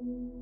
Woo!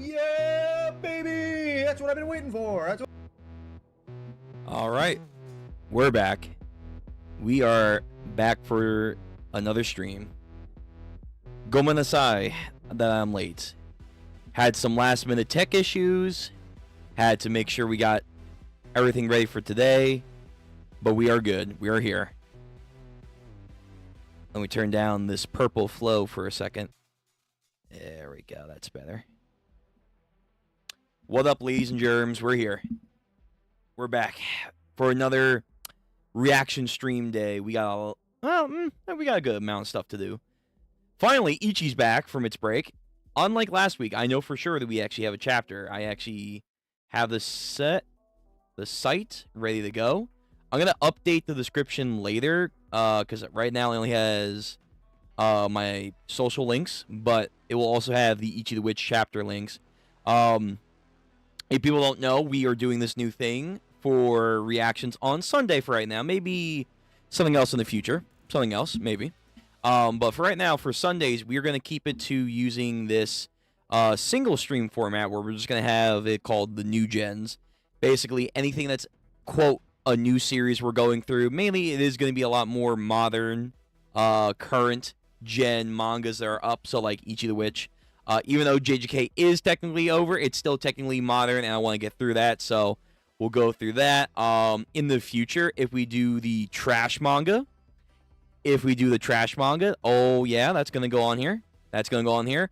Yeah, baby! That's what I've been waiting for. All right, we're back. We are back for another stream. Gomenasai that I'm late. Had some last minute tech issues. Had to make sure we got everything ready for today. But we are good. We are here. Let me turn down this purple flow for a second. There we go. That's better. What up, ladies and germs? We're here. We're back for another reaction stream day. We got a good amount of stuff to do. Finally, Ichi's back from its break. Unlike last week, I know for sure that we actually have a chapter. I actually have the site ready to go. I'm gonna update the description later, because right now it only has my social links, but it will also have the Ichi the Witch chapter links. If people don't know, we are doing this new thing for reactions on Sunday for right now. Maybe something else in the future. Something else, maybe. But for right now, for Sundays, we're going to keep it to using this single stream format where we're just going to have it called the New Gens. Basically, anything that's, quote, a new series we're going through. Mainly, it is going to be a lot more modern, current gen mangas that are up. So, like Ichi the Witch. Even though JJK is technically over, it's still technically modern, and I want to get through that. So, We'll go through that. In the future, if we do the trash manga, oh yeah, that's gonna go on here. That's gonna go on here.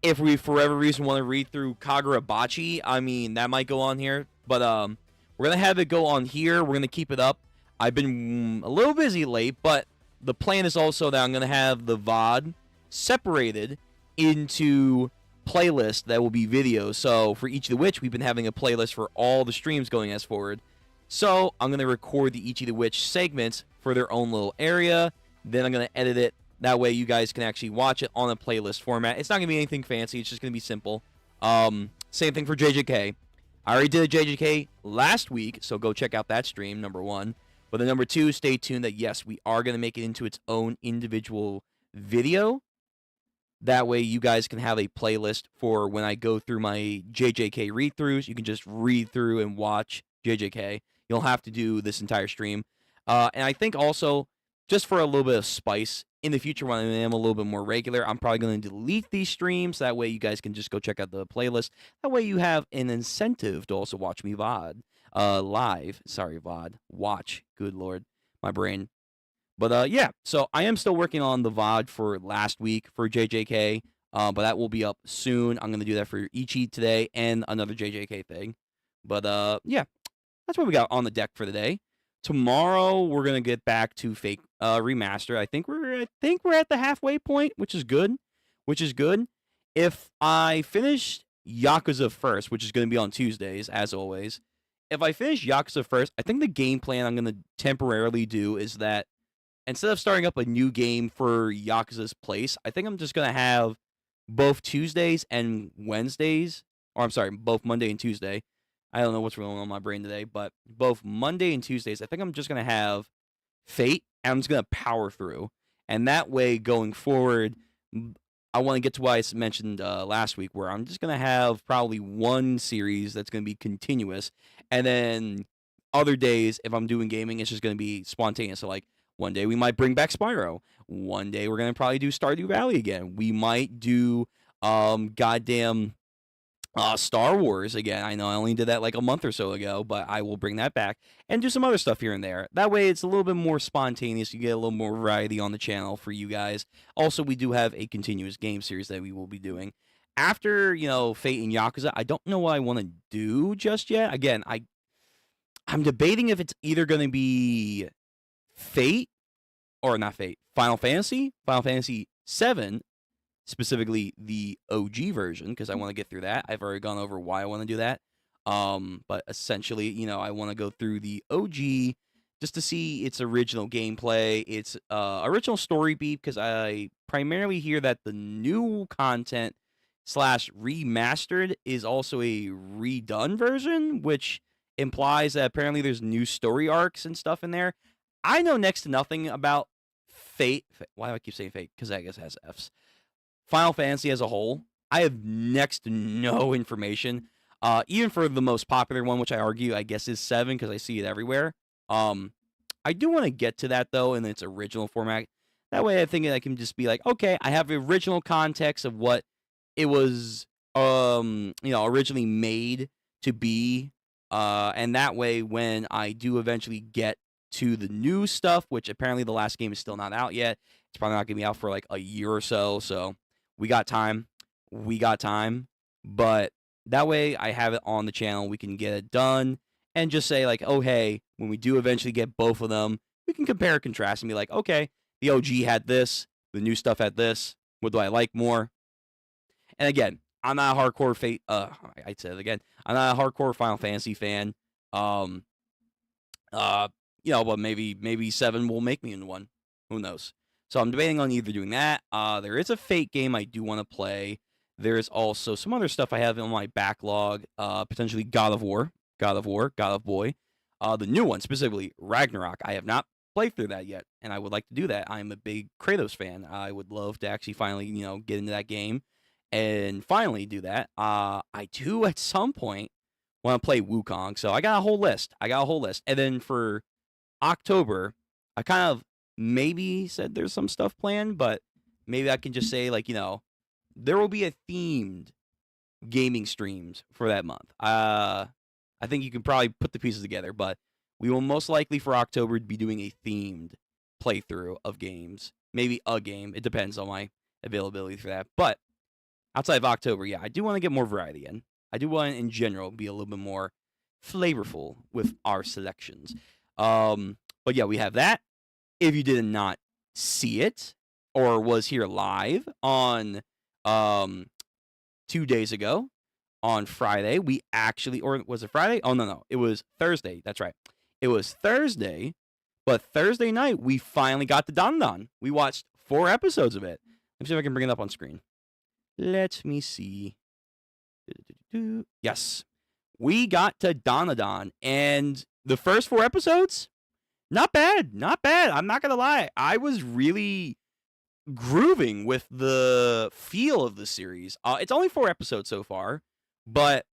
If we, for whatever reason, want to read through Kagurabachi, I mean, that might go on here. But we're gonna have it go on here. We're gonna keep it up. I've been a little busy late, but the plan is also that I'm gonna have the VOD separated into playlists that will be videos. So for Ichi the Witch, we've been having a playlist for all the streams going as forward. So I'm gonna record the Ichi the Witch segments for their own little area. Then I'm gonna edit it. That way you guys can actually watch it on a playlist format. It's not gonna be anything fancy. It's just gonna be simple. Same thing for JJK. I already did a JJK last week, so go check out that stream, number 1. But the number 2, stay tuned that, yes, we are going to make it into its own individual video. That way you guys can have a playlist for when I go through my JJK read-throughs. You can just read through and watch JJK. You'll have to do this entire stream. And I think also, just for a little bit of spice, in the future when I am a little bit more regular, I'm probably going to delete these streams. That way you guys can just go check out the playlist. That way you have an incentive to also watch me VOD. Live. Sorry, VOD. Watch. Good Lord. My brain. But yeah, so I am still working on the VOD for last week for JJK. But that will be up soon. I'm going to do that for Ichi today and another JJK thing. But yeah, that's what we got on the deck for the day. Tomorrow we're gonna get back to Fate Remaster. I think we're at the halfway point, which is good. If I finish Yakuza first, which is gonna be on Tuesdays, as always. If I finish Yakuza first, I think the game plan I'm gonna temporarily do is that instead of starting up a new game for Yakuza's place, I think I'm just gonna have both Tuesdays and Wednesdays, or I'm sorry, both Monday and Tuesday. I don't know what's going on in my brain today, but both Monday and Tuesdays, I think I'm just going to have Fate, and I'm just going to power through. And that way, going forward, I want to get to what I mentioned last week, where I'm just going to have probably one series that's going to be continuous. And then other days, if I'm doing gaming, it's just going to be spontaneous. So, like, one day we might bring back Spyro. One day we're going to probably do Stardew Valley again. We might do Star Wars again. I know I only did that like a month or so ago, but I will bring that back and do some other stuff here and there. That way it's a little bit more spontaneous. You get a little more variety on the channel for you guys. Also, we do have a continuous game series that we will be doing. After, Fate and Yakuza, I don't know what I want to do just yet. Again, I'm debating if it's either going to be Fate or not Fate, Final Fantasy 7, specifically the OG version, because I want to get through that. I've already gone over why I want to do that. But essentially, I want to go through the OG just to see its original gameplay, its original story beat, because I primarily hear that the new content / remastered is also a redone version, which implies that apparently there's new story arcs and stuff in there. I know next to nothing about Fate. Why do I keep saying Fate? Because I guess it has F's. Final Fantasy as a whole, I have next to no information. Even for the most popular one, which I argue, I guess, is 7, because I see it everywhere. I do want to get to that, though, in its original format. That way, I think I can just be like, okay, I have the original context of what it was, originally made to be. And that way, when I do eventually get to the new stuff, which apparently the last game is still not out yet, it's probably not going to be out for like a year or so. We got time. But that way I have it on the channel. We can get it done and just say like, oh, hey, when we do eventually get both of them, we can compare and contrast and be like, okay, the OG had this, the new stuff had this. What do I like more? And again, I'm not a hardcore Fate. I said it again. I'm not a hardcore Final Fantasy fan. But maybe 7 will make me into one. Who knows? So I'm debating on either doing that. There is a Fate game I do want to play. There's also some other stuff I have on my backlog. Potentially God of Boy. The new one, specifically Ragnarok. I have not played through that yet, and I would like to do that. I'm a big Kratos fan. I would love to actually finally, get into that game and finally do that. I do at some point want to play Wukong, so I got a whole list. And then for October, I kind of maybe said there's some stuff planned, but maybe I can just say, like, there will be a themed gaming streams for that month. I I think you can probably put the pieces together, but we will most likely for October be doing a themed playthrough of games. Maybe a game. It depends on my availability for that. But outside of October, yeah, I do want to get more variety in. I do want to, in general, be a little bit more flavorful with our selections. But yeah, we have that. If you did not see it or was here live on 2 days ago on Friday, we actually, or was it Friday? Oh, no, it was Thursday. That's right. It was Thursday, but Thursday night, we finally got to Don. We watched 4 episodes of it. Let me see if I can bring it up on screen. Let me see. Yes. We got to Don, and the first 4 episodes, not bad. Not bad. I'm not going to lie. I was really grooving with the feel of the series. It's only 4 episodes so far, but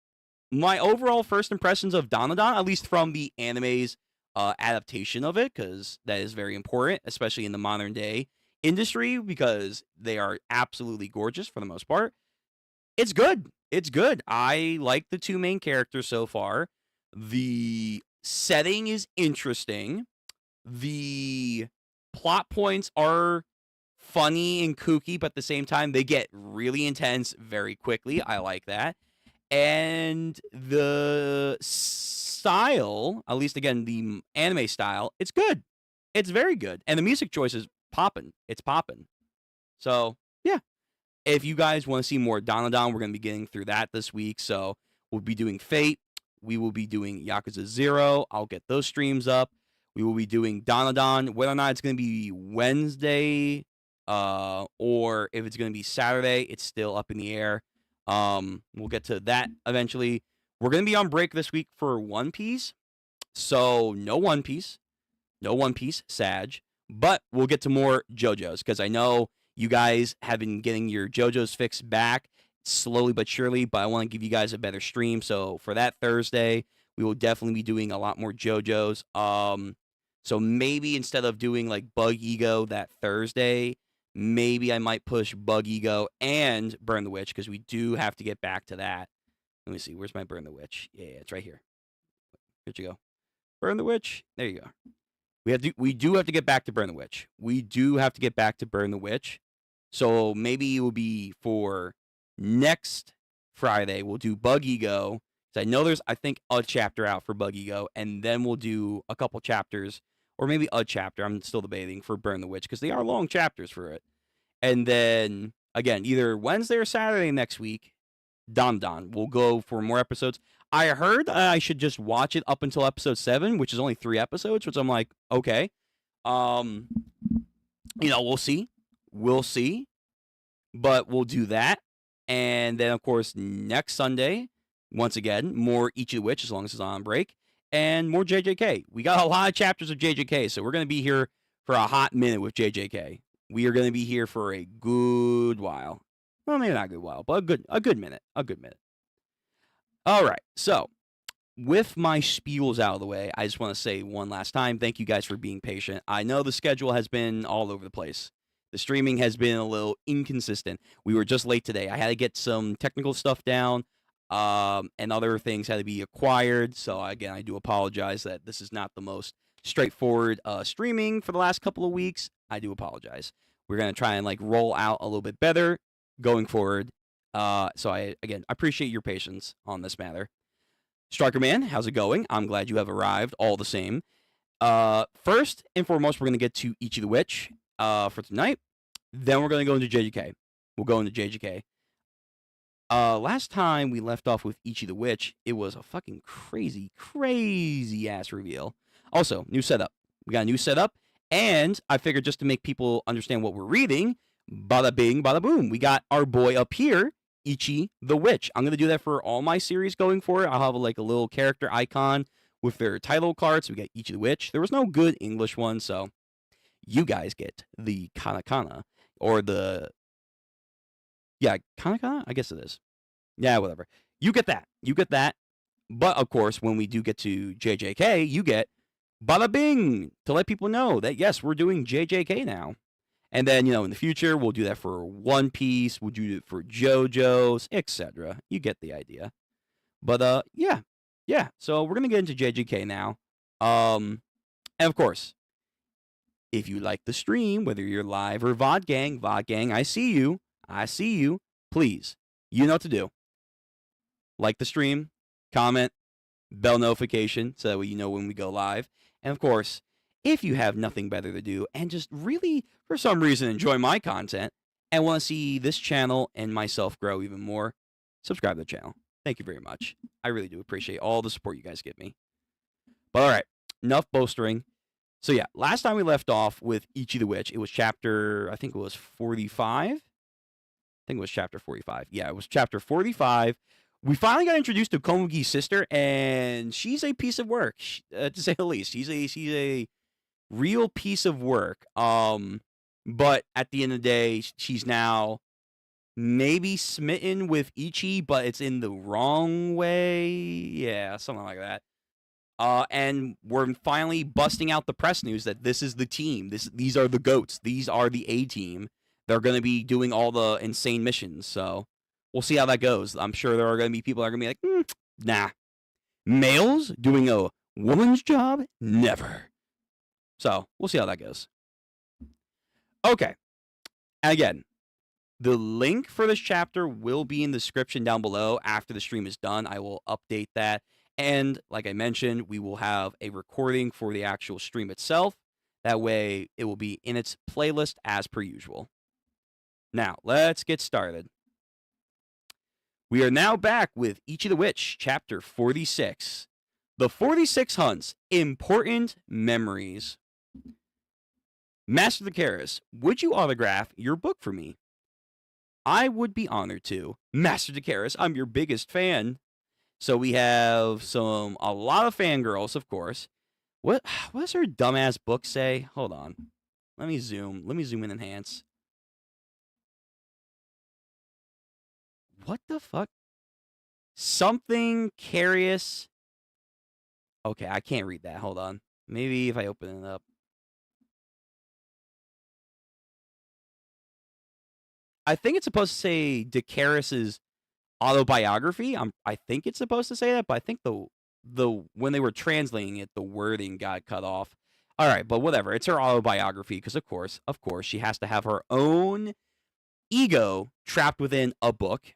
my overall first impressions of Don, at least from the anime's adaptation of it, because that is very important, especially in the modern day industry, because they are absolutely gorgeous for the most part. It's good. It's good. I like the 2 main characters so far. The setting is interesting. The plot points are funny and kooky, but at the same time, they get really intense very quickly. I like that. And the style, at least again, the anime style, it's good. It's very good. And the music choice is popping. It's popping. So, yeah. If you guys want to see more Don, we're going to be getting through that this week. So, we'll be doing Fate. We will be doing Yakuza 0. I'll get those streams up. We will be doing Don. Whether or not it's going to be Wednesday or if it's going to be Saturday, it's still up in the air. We'll get to that eventually. We're going to be on break this week for One Piece. So, no One Piece, Sag. But we'll get to more JoJo's because I know you guys have been getting your JoJo's fix back slowly but surely, but I want to give you guys a better stream. So for that Thursday, we will definitely be doing a lot more JoJo's. So maybe instead of doing like Bug Ego that Thursday, maybe I might push Bug Ego and Burn the Witch because we do have to get back to that. Let me see. Where's my Burn the Witch? Yeah, it's right here. Where'd you go? Burn the Witch. There you go. We do have to get back to Burn the Witch. So maybe it will be for next Friday. We'll do Bug Ego. I know there's, I think, a chapter out for Bug Ego, and then we'll do a couple chapters, or maybe a chapter. I'm still debating for Burn the Witch because they are long chapters for it. And then again, either Wednesday or Saturday next week, Don. We'll go for more episodes. I heard I should just watch it up until episode 7, which is only 3 episodes, which I'm like, okay. We'll see. But we'll do that. And then, of course, next Sunday, once again, more Ichi the Witch, as long as it's on break, and more JJK. We got a lot of chapters of JJK, so we're going to be here for a hot minute with JJK. We are going to be here for a good while. Well, maybe not a good while, but a good minute. All right, so with my spiels out of the way, I just want to say one last time, thank you guys for being patient. I know the schedule has been all over the place. The streaming has been a little inconsistent. We were just late today. I had to get some technical stuff down, and other things had to be acquired. So again, I do apologize that this is not the most straightforward streaming for the last couple of weeks. I do apologize. We're going to try and roll out a little bit better going forward. So I appreciate your patience on this matter. Striker Man, how's it going? I'm glad you have arrived all the same. First and foremost, we're going to get to Ichi the Witch for tonight. Then we're going to go into JJK. We'll go into JJK. Last time we left off with Ichi the Witch, it was a fucking crazy ass reveal. Also, new setup. We got a new setup, and I figured just to make people understand what we're reading, bada bing, bada boom. We got our boy up here, Ichi the Witch. I'm going to do that for all my series going forward. I'll have a little character icon with their title cards. So we got Ichi the Witch. There was no good English one, so you guys get the katakana or the katakana. I guess it is. Yeah, whatever. You get that. But of course, when we do get to JJK, you get bada bing to let people know that yes, we're doing JJK now. And then, in the future, we'll do that for One Piece, we'll do it for JoJo's, etc. You get the idea. But, yeah. yeah, so we're gonna get into JJK now. And of course, if you like the stream, whether you're live or VOD gang, I see you. I see you. Please, you know what to do. Like the stream, comment, bell notification so that way you know when we go live. And of course, if you have nothing better to do and just really, for some reason, enjoy my content and want to see this channel and myself grow even more, subscribe to the channel. Thank you very much. I really do appreciate all the support you guys give me. But all right, enough boastering. So yeah, last time we left off with Ichi the Witch, it was chapter, I think it was 45. I think it was chapter 45. Yeah, it was chapter 45. We finally got introduced to Komugi's sister, and she's a piece of work, to say the least. She's a real piece of work. But at the end of the day, she's now maybe smitten with Ichi, but it's in the wrong way. Yeah, something like that. And we're finally busting out the press news that this is the team. These are the GOATs. These are the A team. They're going to be doing all the insane missions. So we'll see how that goes. I'm sure there are going to be people that are going to be like, nah. Males doing a woman's job? Never. So we'll see how that goes. Okay. Again, the link for this chapter will be in the description down below. After the stream is done, I will update that. And like I mentioned, we will have a recording for the actual stream itself. That way, it will be in its playlist as per usual. Now, let's get started. We are now back with Ichi the Witch, chapter 46. The 46 Hunts, Important Memories. Master Dakaris, would you autograph your book for me? I would be honored to. Master Dakaris, I'm your biggest fan. So we have a lot of fangirls, of course. What does her dumbass book say? Hold on. Let me zoom in and enhance. What the fuck? Something curious. Okay, I can't read that. Hold on. Maybe if I open it up. I think it's supposed to say Dakaris's autobiography. I think it's supposed to say that, but I think the when they were translating it, the wording got cut off. All right, but whatever. It's her autobiography because of course, she has to have her own ego trapped within a book.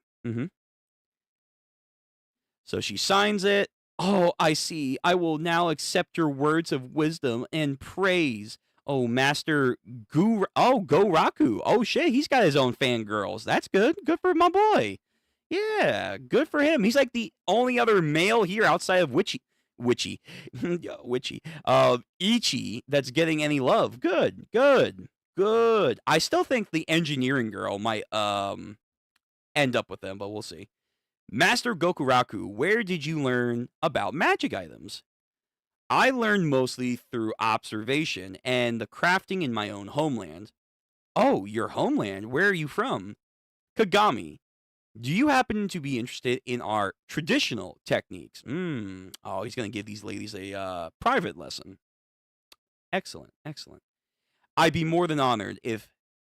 So she signs it. Oh, I see. I will now accept your words of wisdom and praise. Oh, Master Goraku. Oh, shit. He's got his own fangirls. That's good. Good for my boy. Yeah, good for him. He's like the only other male here outside of Ichi that's getting any love. Good. I still think the engineering girl might end up with them, but we'll see. Master Gokuraku, where did you learn about magic items? I learned mostly through observation and the crafting in my own homeland. Oh, your homeland? Where are you from? Kagami. Do you happen to be interested in our traditional techniques? Oh, he's going to give these ladies a private lesson. Excellent. I'd be more than honored if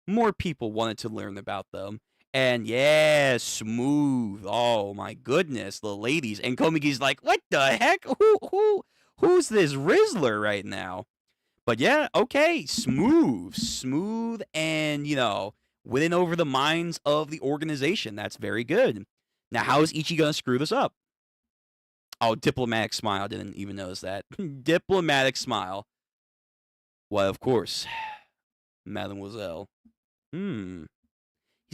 more people wanted to learn about them. And yeah, smooth. Oh my goodness, the ladies. And Komigi's like, what the heck? Who's this Rizzler right now? But yeah, okay, smooth, and winning over the minds of the organization. That's very good. Now, how is Ichi gonna screw this up? Oh, diplomatic smile. Didn't even notice that. Diplomatic smile. Why, of course, Mademoiselle. He's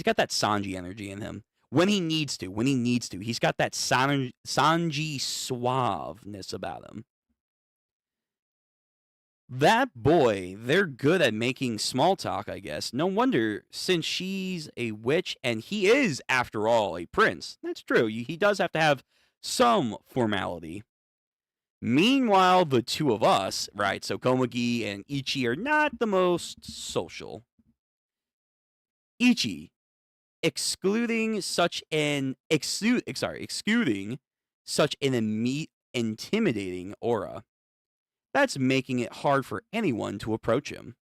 got that Sanji energy in him. When he needs to. He's got that Sanji suaveness about him. That boy, they're good at making small talk, I guess. No wonder, since she's a witch and he is, after all, a prince. That's true. He does have to have some formality. Meanwhile, the two of us, right, so Komugi and Ichi are not the most social. Ichi, excluding such an intimidating aura. That's making it hard for anyone to approach him.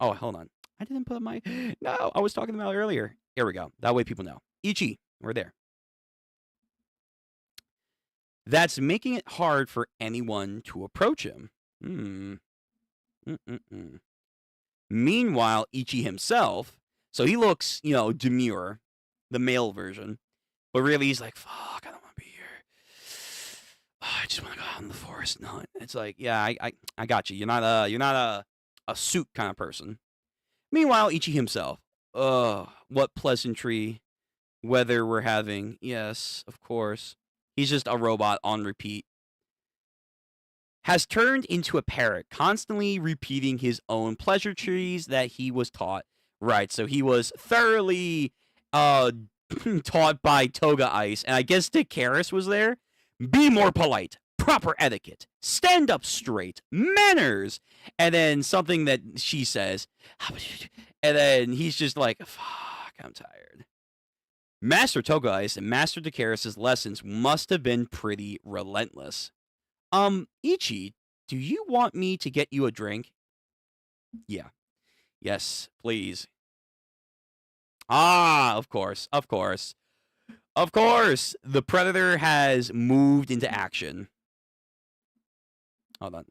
Oh, hold on. I didn't put my... No, I was talking about earlier. Here we go. That way people know. Ichi, we're there. that's making it hard for anyone to approach him. Meanwhile, Ichi himself, so he looks, demure, the male version, but really he's like, fuck, I don't want to be here. Oh, I just want to go out in the forest and hunt. It's like, yeah, I got you. You're not a suit kind of person. Meanwhile, Ichi himself, what pleasantry weather we're having. Yes, of course. He's just a robot on repeat. Has turned into a parrot, constantly repeating his own pleasantries that he was taught. Right, so he was thoroughly taught by Toga Ice, and I guess Dick Karras was there. Be more polite, proper etiquette, stand up straight, manners, and then something that she says, and then he's just like, fuck, I'm tired. Master Toga Ice and Master Dick Karras' lessons must have been pretty relentless. Ichi, do you want me to get you a drink? Yeah. Yes, please. Ah, of course. Of course. Of course. The Predator has moved into action. Hold on.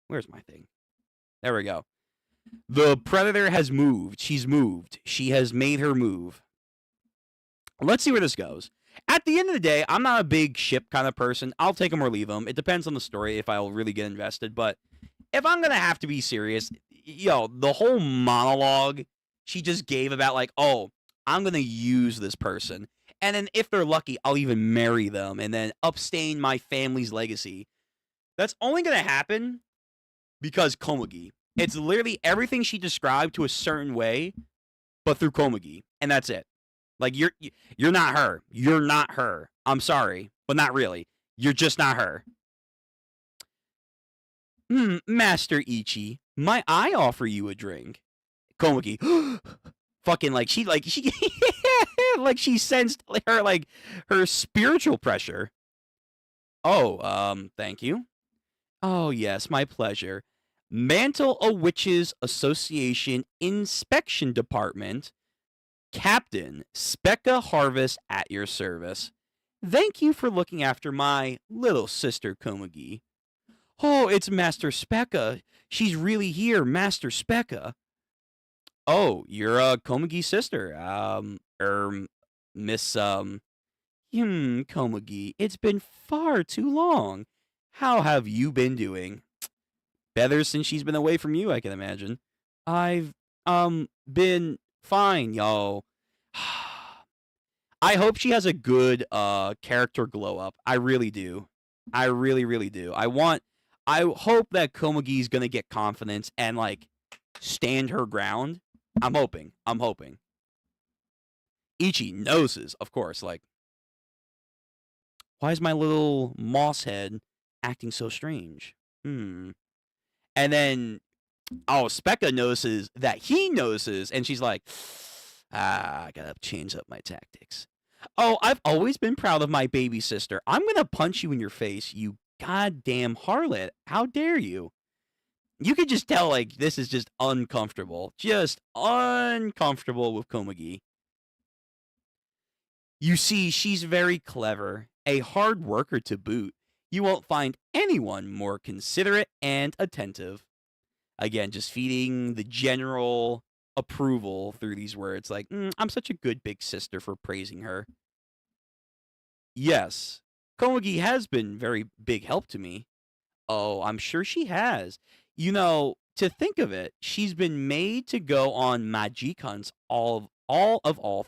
Where's my thing? There we go. The Predator has moved. She's moved. She has made her move. Let's see where this goes. At the end of the day, I'm not a big ship kind of person. I'll take them or leave them. It depends on the story if I'll really get invested. But if I'm going to have to be serious, the whole monologue she just gave about like, oh, I'm going to use this person. And then if they're lucky, I'll even marry them and then upstain my family's legacy. That's only going to happen because Komugi. It's literally everything she described to a certain way, but through Komugi. And that's it. Like, you're not her. You're not her. I'm sorry, but not really. You're just not her. Master Ichi, might I offer you a drink? Komugi, fucking like she like she sensed her spiritual pressure. Oh, thank you. Oh yes, my pleasure. Mantle o' Witches Association Inspection Department. Captain Specca Harvest at your service. Thank you for looking after my little sister Komugi. Oh, it's Master Specca. She's really here, Master Specca. Oh, you're a Komugi's sister. Miss Komugi. It's been far too long. How have you been doing? Better since she's been away from you, I can imagine. I've been fine, y'all. I hope she has a good character glow up. I really do. I really, really do. I hope that Komugi's gonna get confidence and like stand her ground. I'm hoping. Ichi noses, of course, like, why is my little moss head acting so strange? And then Specca notices that he notices, and she's like, I gotta change up my tactics. Oh, I've always been proud of my baby sister. I'm gonna punch you in your face, you goddamn harlot. How dare you? You could just tell, like, this is just uncomfortable. Just uncomfortable with Komugi. You see, she's very clever, a hard worker to boot. You won't find anyone more considerate and attentive. Again, just feeding the general approval through these words. Like, I'm such a good big sister for praising her. Yes, Komugi has been very big help to me. Oh, I'm sure she has. To think of it, she's been made to go on magic hunts all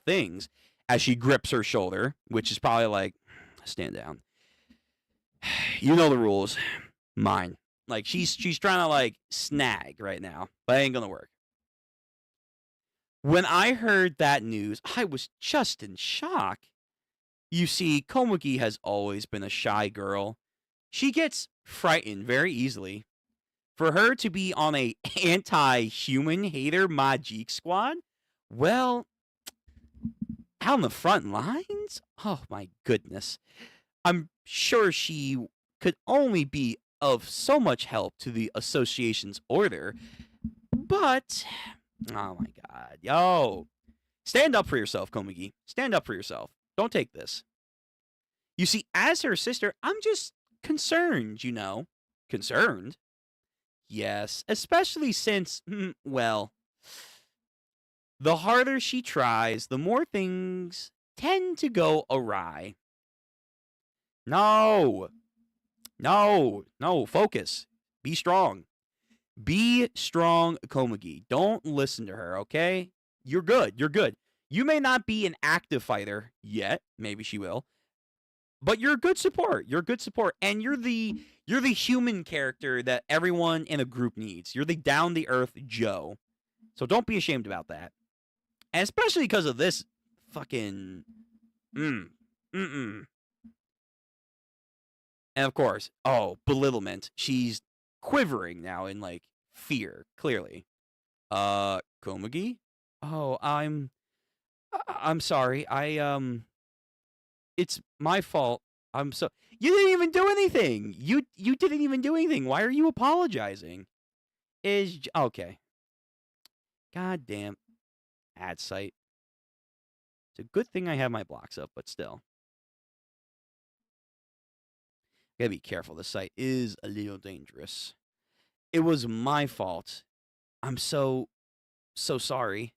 things, as she grips her shoulder, which is probably like, stand down. You know the rules. Mine. Like, she's trying to, like, snag right now, but it ain't gonna work. When I heard that news, I was just in shock. You see, Komugi has always been a shy girl. She gets frightened very easily. For her to be on a anti-human hater Majik squad, well, out on the front lines? Oh my goodness. I'm sure she could only be of so much help to the association's order, but oh my god, yo, stand up for yourself, Komugi. Stand up for yourself. Don't take this. You see, as her sister, I'm just concerned, you know. Concerned? Yes, especially since, well, the harder she tries, the more things tend to go awry. No. No, focus. Be strong. Be strong, Komagi. Don't listen to her, okay? You're good. You're good. You may not be an active fighter yet. Maybe she will. But you're a good support. You're a good support. And you're the human character that everyone in a group needs. You're the down-the-earth Joe. So don't be ashamed about that. And especially because of this fucking... And of course, belittlement. She's quivering now in, like, fear, clearly. Komagi? Oh, I'm sorry. It's my fault. You didn't even do anything. You didn't even do anything. Why are you apologizing? Okay. God damn. Ad site. It's a good thing I have my blocks up, but still. Gotta be careful. This site is a little dangerous. It was my fault. I'm so sorry.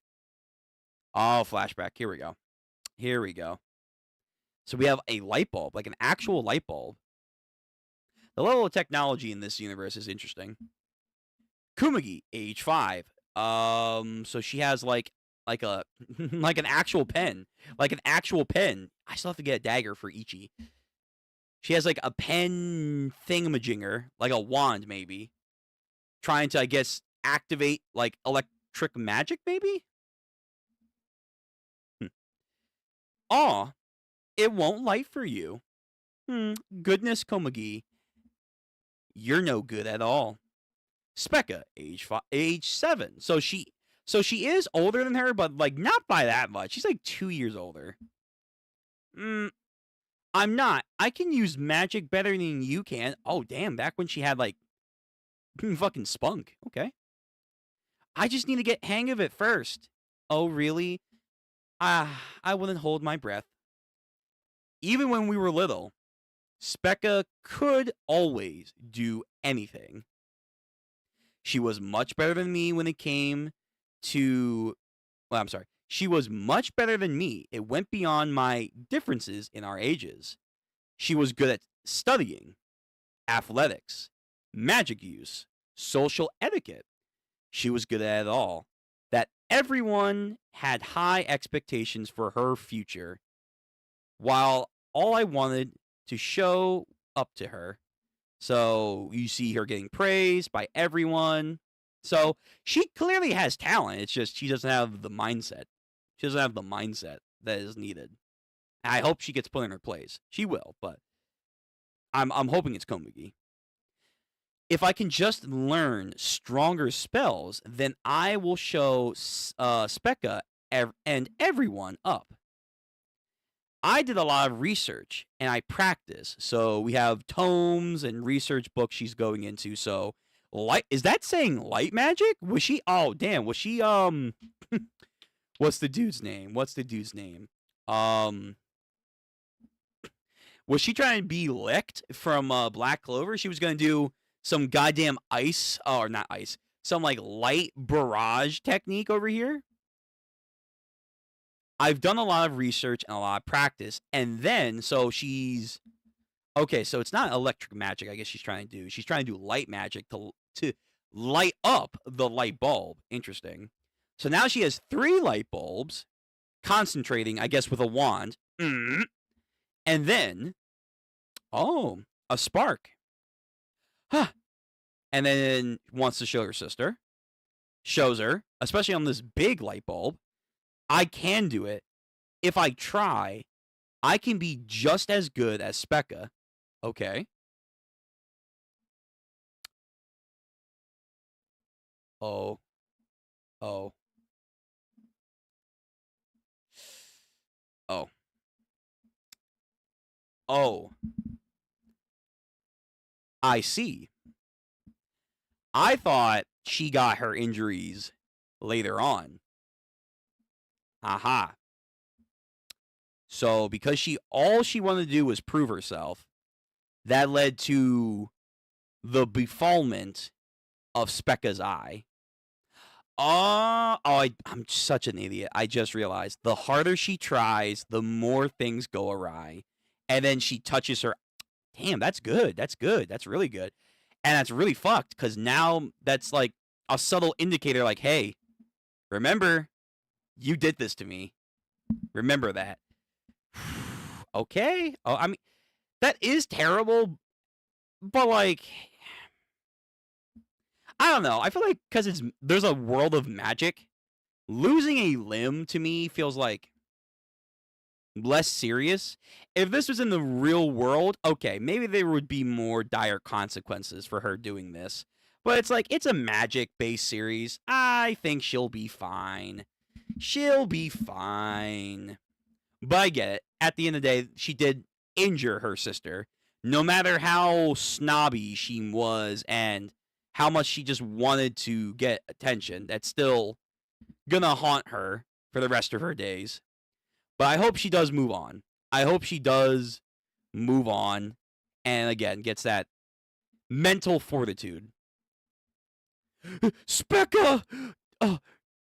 Oh, flashback. Here we go. Here we go. So we have a light bulb, like an actual light bulb. The level of technology in this universe is interesting. Kumagi, age 5. So she has like a like an actual pen. Like an actual pen. I still have to get a dagger for Ichi. She has like a pen thingamajinger, like a wand maybe. Trying to, I guess, activate like electric magic, maybe? Aw, it won't light for you. Goodness, Komagi. You're no good at all. Specca, age 7. So she is older than her, but like not by that much. She's like 2 years older. I'm not. I can use magic better than you can. Oh, damn, back when she had like fucking spunk. Okay. I just need to get hang of it first. Oh, really? I wouldn't hold my breath. Even when we were little, Specca could always do anything. She was much better than me when it came to... Well, I'm sorry. She was much better than me. It went beyond my differences in our ages. She was good at studying, athletics, magic use, social etiquette. She was good at it all. That everyone had high expectations for her future, while all I wanted to show up to her. So you see her getting praised by everyone. So she clearly has talent. It's just she doesn't have the mindset. She doesn't have the mindset that is needed. I hope she gets put in her place. She will, but I'm hoping it's Komagi. If I can just learn stronger spells, then I will show Specca and everyone up. I did a lot of research and I practice. So we have tomes and research books she's going into. So light, is that saying light magic? Was she, oh damn, was she what's the dude's name? Was she trying to be licked from Black Clover? She was going to do some goddamn ice, or not ice, some like light barrage technique over here. I've done a lot of research and a lot of practice, and then, so she's... Okay, so it's not electric magic, I guess she's trying to do. She's trying to do light magic to light up the light bulb. Interesting. So now she has 3 light bulbs, concentrating, I guess, with a wand. And then... Oh, a spark. Huh. And then wants to show her sister. Shows her, especially on this big light bulb. I can do it. If I try, I can be just as good as Specca. Okay. Oh. Oh. Oh. Oh. I see. I thought she got her injuries later on. Aha. So because all she wanted to do was prove herself, that led to the befallment of Specca's eye. I'm such an idiot. I just realized the harder she tries, the more things go awry. And then she touches her. Damn, that's good. That's good. That's really good. And that's really fucked because now that's like a subtle indicator like, hey, remember, you did this to me. Remember that. Okay. Oh, I mean, that is terrible, but like, I don't know. I feel like because there's a world of magic, losing a limb to me feels like less serious. If this was in the real world, okay, maybe there would be more dire consequences for her doing this. But it's like, it's a magic-based series. I think she'll be fine. She'll be fine. But I get it. At the end of the day, she did injure her sister. No matter how snobby she was and how much she just wanted to get attention, that's still gonna haunt her for the rest of her days. But I hope she does move on. I hope she does move on and, again, gets that mental fortitude. Specca!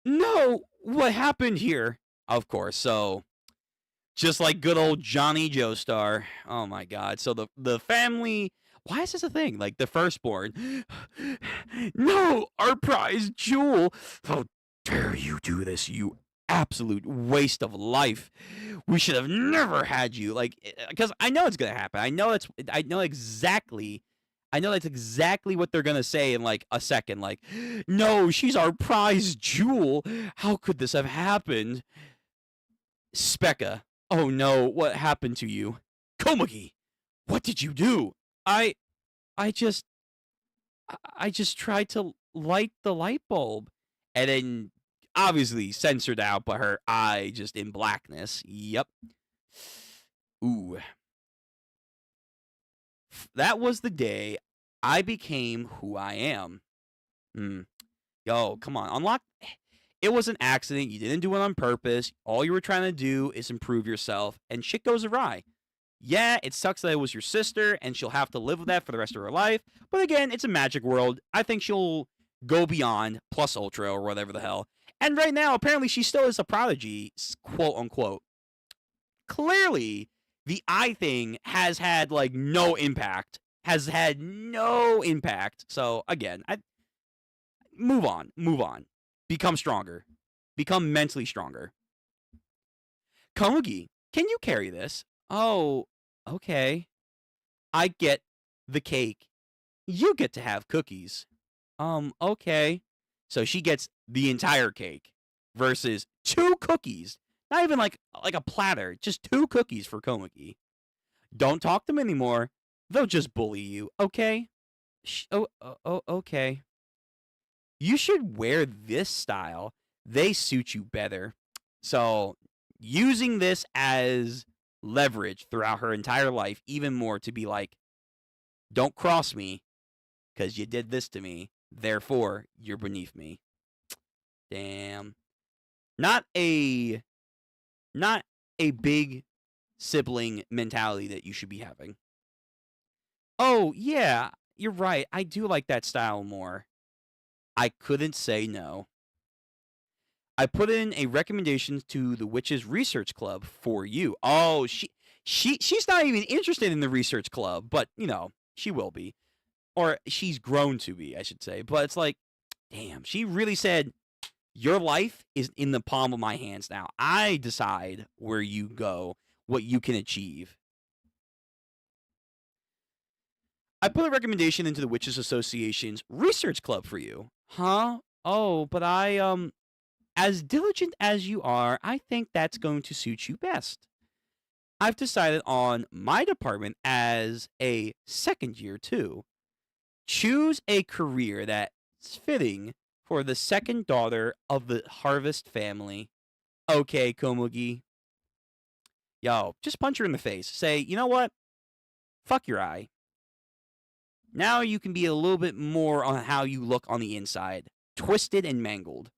No! What happened here? Of course, so just like good old Johnny Joestar. Oh my god. So the family, why is this a thing? Like the firstborn. No, our prize jewel. How dare you do this, you absolute waste of life. We should have never had you. Like, because I know it's gonna happen. I know that's exactly what they're gonna say in like a second. Like, no, she's our prize jewel. How could this have happened? Specca. Oh no, what happened to you? Komugi, what did you do? I just tried to light the light bulb. And then obviously censored out, but her eye just in blackness. Yep. Ooh. That was the day I became who I am. Yo, come on. Unlock. It was an accident. You didn't do it on purpose. All you were trying to do is improve yourself, and shit goes awry. Yeah, it sucks that it was your sister, and she'll have to live with that for the rest of her life. But again, it's a magic world. I think she'll go beyond plus ultra or whatever the hell. And right now, apparently, she still is a prodigy, quote unquote. Clearly, the eye thing has had like no impact. Has had no impact. So again, move on. Become stronger. Become mentally stronger. Komugi, can you carry this? Oh, okay. I get the cake. You get to have cookies. Okay. So she gets the entire cake versus 2 cookies. Not even like a platter, just 2 cookies for Komugi. Don't talk to them anymore. They'll just bully you, okay? Okay. You should wear this style. They suit you better. So, using this as leverage throughout her entire life, even more to be like, don't cross me because you did this to me. Therefore, you're beneath me. Damn. Not a big sibling mentality that you should be having. Oh, yeah, you're right. I do like that style more. I couldn't say no. I put in a recommendation to the Witches Research Club for you. Oh, she's not even interested in the research club, but you know, she will be. Or she's grown to be, I should say. But it's like, damn, she really said, your life is in the palm of my hands now. I decide where you go, what you can achieve. I put a recommendation into the Witches Association's research club for you. Huh? Oh, but as diligent as you are, I think that's going to suit you best. I've decided on my department as a second year, too. Choose a career that's fitting for the second daughter of the Harvest family. Okay, Komugi. Yo, just punch her in the face. Say, you know what? Fuck your eye. Now you can be a little bit more on how you look on the inside. Twisted and mangled.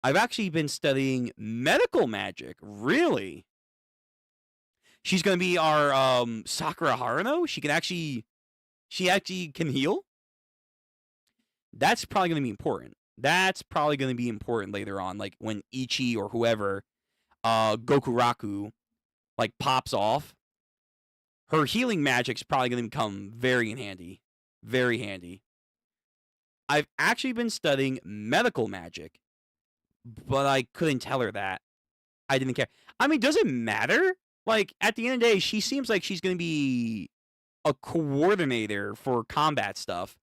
I've actually been studying medical magic. Really? She's gonna be our Sakura Haruno? She actually can heal? That's probably gonna be important. That's probably gonna be important later on, like when Ichi or whoever, Gokuraku, like pops off. Her healing magic's probably gonna become very in handy. Very handy. I've actually been studying medical magic, but I couldn't tell her that. I didn't care. I mean, does it matter? Like, at the end of the day, she seems like she's going to be a coordinator for combat stuff.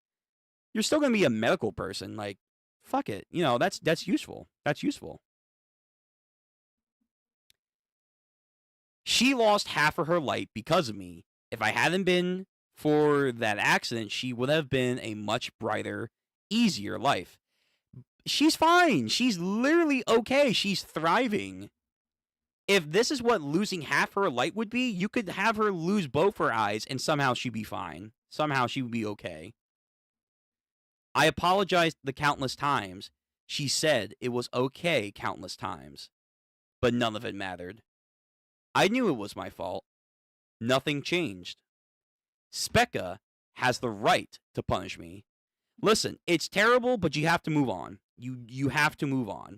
You're still going to be a medical person. Like, fuck it. You know, that's useful. That's useful. She lost half of her light because of me. If I hadn't been for that accident, she would have been a much brighter, easier life. She's fine. She's literally okay. She's thriving. If this is what losing half her light would be, you could have her lose both her eyes and somehow she'd be fine. Somehow she would be okay. I apologized the countless times. She said it was okay countless times. But none of it mattered. I knew it was my fault. Nothing changed. Specca has the right to punish me. Listen, it's terrible, but you have to move on. You have to move on.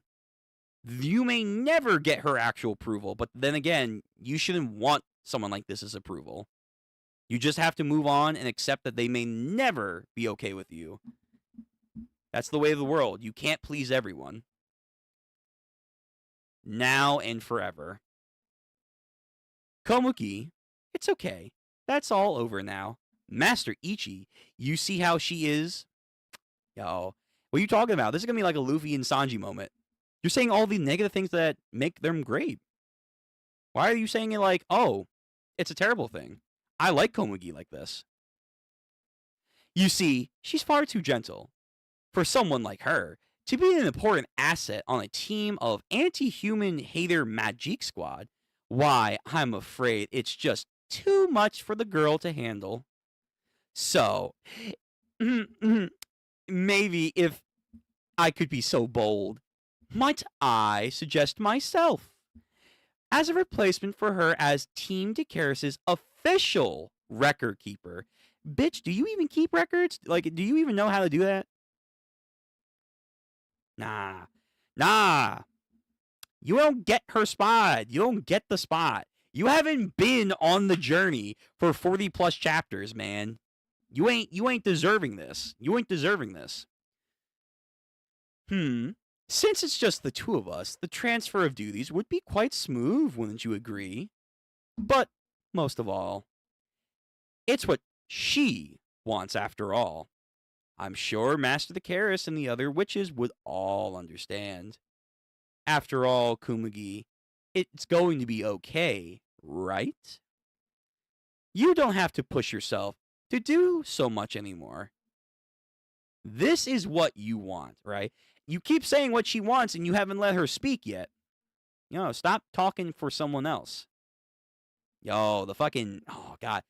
You may never get her actual approval, but then again, you shouldn't want someone like this as approval. You just have to move on and accept that they may never be okay with you. That's the way of the world. You can't please everyone. Now and forever. Komuki, it's okay. That's all over now. Master Ichi, you see how she is? Yo, what are you talking about? This is going to be like a Luffy and Sanji moment. You're saying all the negative things that make them great. Why are you saying it like, oh, it's a terrible thing? I like Komugi like this. You see, she's far too gentle. For someone like her, to be an important asset on a team of anti-human hater Magic Squad, why, I'm afraid it's just too much for the girl to handle. So, maybe if I could be so bold, might I suggest myself as a replacement for her as Team Dakaris' official record keeper? Bitch, do you even keep records? Like, do you even know how to do that? Nah. You don't get her spot. You don't get the spot. You haven't been on the journey for 40 plus chapters, man. You ain't deserving this. You ain't deserving this. Since it's just the two of us, the transfer of duties would be quite smooth, wouldn't you agree? But, most of all, it's what she wants after all. I'm sure Master Dakaris and the other witches would all understand. After all, Komugi, it's going to be okay, right? You don't have to push yourself to do so much anymore. This is what you want, right? You keep saying what she wants and you haven't let her speak yet. You know, stop talking for someone else. Yo, oh God.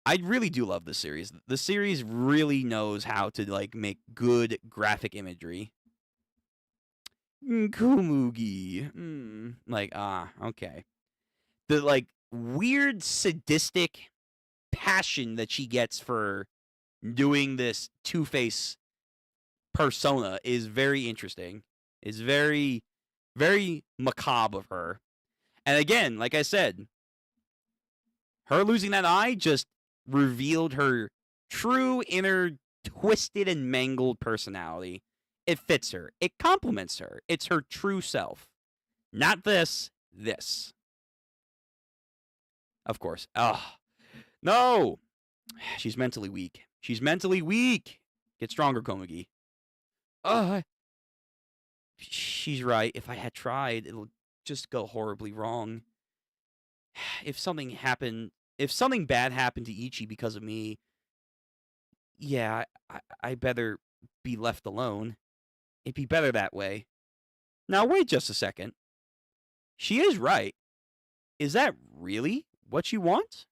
I really do love this series. The series really knows how to, like, make good graphic imagery. Komugi. Okay. The, like, weird sadistic passion that she gets for doing this Two-Face persona is very interesting. Is very, very macabre of her. And again, like I said, her losing that eye just revealed her true inner twisted and mangled personality. It fits her. It complements her. It's her true self. Not this. Of course. No! She's mentally weak. Get stronger, Komugi. She's right. If I had tried, it'll just go horribly wrong. If something bad happened to Ichi because of me, yeah, I better be left alone. It'd be better that way. Now, wait just a second. She is right. Is that really what you want?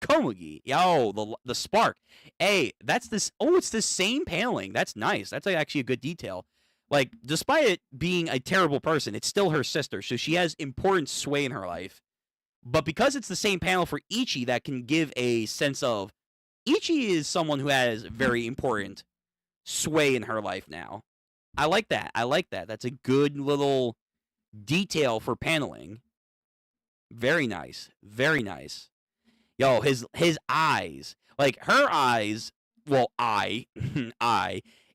Komugi. Yo, the spark. Hey, that's this. Oh, it's the same paneling. That's nice. That's actually a good detail. Like, despite it being a terrible person, it's still her sister, so she has important sway in her life. But because it's the same panel for Ichi, that can give a sense of Ichi is someone who has very important sway in her life now. I like that. I like that. That's a good little detail for paneling. Very nice. Very nice. Yo, his eyes. Like, her eyes, well, eye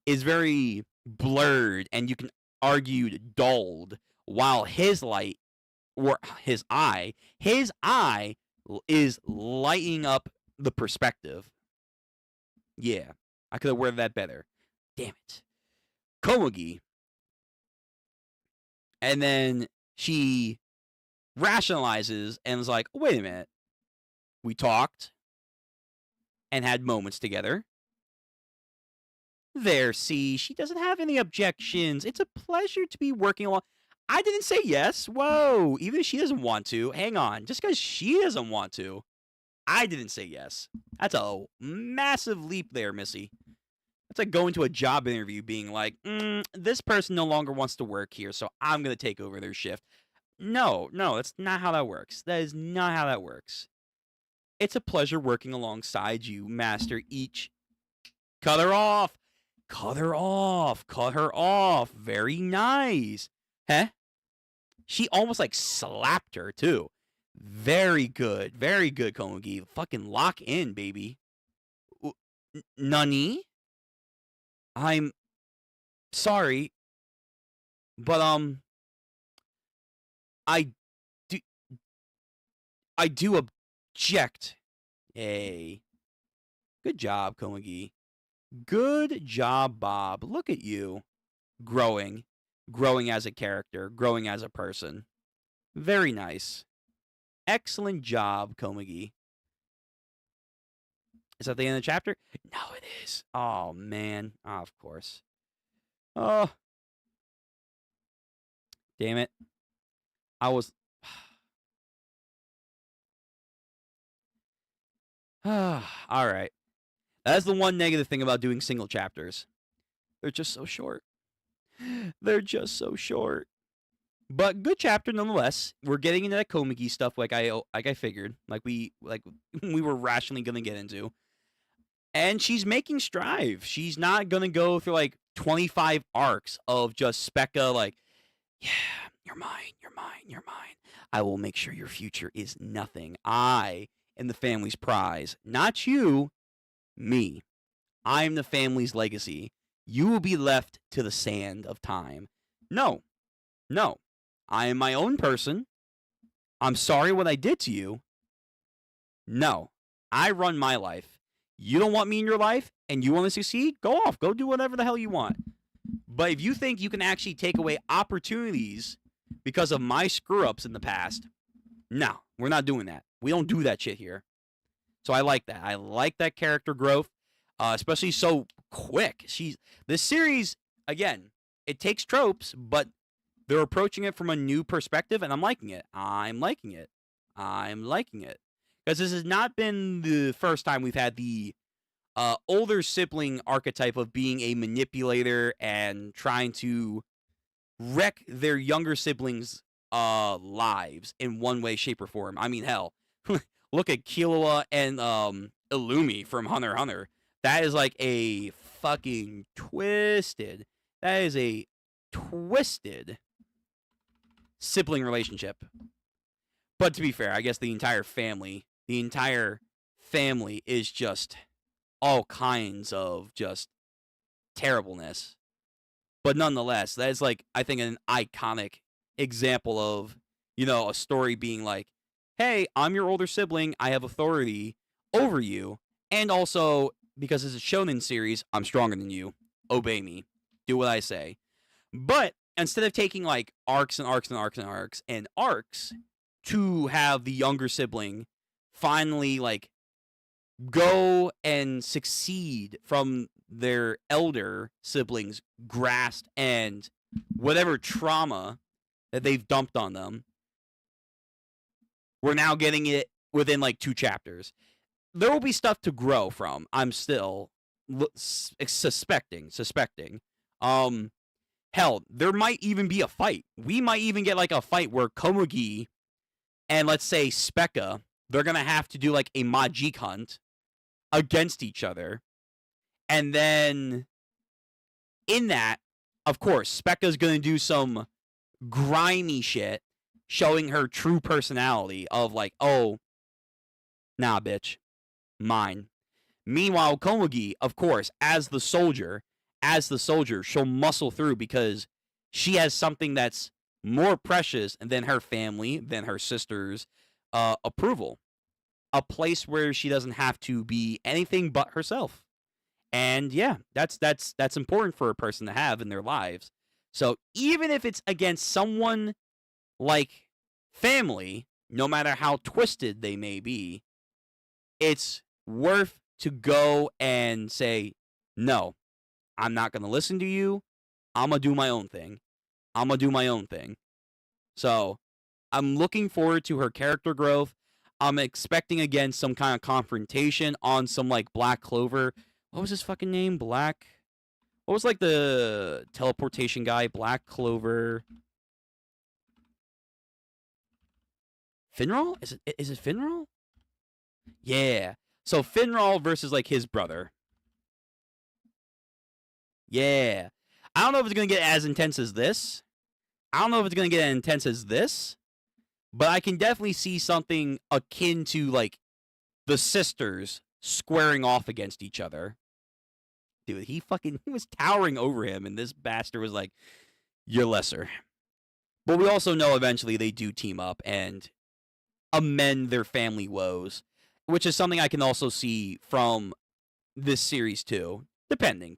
is very blurred, and you can argue dulled, while his light, or his eye is lighting up the perspective. Yeah, I could have worded that better. Damn it. Komugi. And then she rationalizes and is like, wait a minute. We talked and had moments together. There, see, she doesn't have any objections. It's a pleasure to be working along. I didn't say yes. Whoa, even if she doesn't want to. Hang on, just because she doesn't want to, I didn't say yes. That's a massive leap there, Missy. That's like going to a job interview being like, this person no longer wants to work here, so I'm going to take over their shift. No, that's not how that works. That is not how that works. It's a pleasure working alongside you, Master Ichi. Cut her off. Cut her off. Cut her off. Very nice. Huh? She almost like slapped her too. Very good. Very good, Komugi. Fucking lock in, baby. Nani? I'm sorry, but I do object. Hey. Good job, Komugi. Good job, Bob. Look at you. Growing as a character, growing as a person. Very nice. Excellent job, Komugi. Is that the end of the chapter? No, it is. Oh, man. Oh, of course. Oh. Damn it. I was... All right. That's the one negative thing about doing single chapters. They're just so short. They're just so short. But good chapter nonetheless. We're getting into that Komugi stuff like I figured. Like we were rationally gonna get into. And she's making strive. She's not gonna go through like 25 arcs of just Specca like, yeah, you're mine, you're mine, you're mine. I will make sure your future is nothing. I am the family's prize. Not you, me. I'm the family's legacy. You will be left to the sand of time. No. I am my own person. I'm sorry what I did to you. No. I run my life. You don't want me in your life and you want to succeed? Go off. Go do whatever the hell you want. But if you think you can actually take away opportunities because of my screw-ups in the past, no, we're not doing that. We don't do that shit here. So I like that. I like that character growth, especially so quick. This series, again, it takes tropes, but they're approaching it from a new perspective, and I'm liking it. I'm liking it. Because this has not been the first time we've had the older sibling archetype of being a manipulator and trying to wreck their younger siblings' lives in one way, shape, or form. I mean, hell, look at Killua and Illumi from Hunter x Hunter. That is like a fucking twisted. That is a twisted sibling relationship. But to be fair, I guess the entire family is just all kinds of just terribleness. But nonetheless, that is like, I think, an iconic example of, a story being like, hey, I'm your older sibling, I have authority over you, and also, because it's a shonen series, I'm stronger than you. Obey me. Do what I say. But instead of taking like arcs to have the younger sibling finally like go and succeed from their elder siblings' grasp and whatever trauma that they've dumped on them, we're now getting it within like 2 chapters. There will be stuff to grow from. I'm still suspecting. Hell, there might even be a fight. We might even get like a fight where Komugi and let's say Specca, they're going to have to do like a Majik hunt against each other. And then in that, of course, Specca's going to do some grimy shit showing her true personality of like, oh, nah, bitch, mine. Meanwhile, Komugi, of course, as the soldier, she'll muscle through because she has something that's more precious than her family, than her sister's approval. A place where she doesn't have to be anything but herself. And yeah, that's important for a person to have in their lives. So even if it's against someone like family, no matter how twisted they may be, it's worth to go and say, no, I'm not going to listen to you. I'm going to do my own thing. So I'm looking forward to her character growth. I'm expecting, again, some kind of confrontation on some, like, Black Clover. What was his fucking name? What was, like, the teleportation guy? Black Clover. Finral? Is it Finral? Yeah. So Finral versus, like, his brother. Yeah. I don't know if it's going to get as intense as this. But I can definitely see something akin to, like, the sisters squaring off against each other. Dude, he was towering over him, and this bastard was like, you're lesser. But we also know eventually they do team up and amend their family woes, which is something I can also see from this series too. Depending.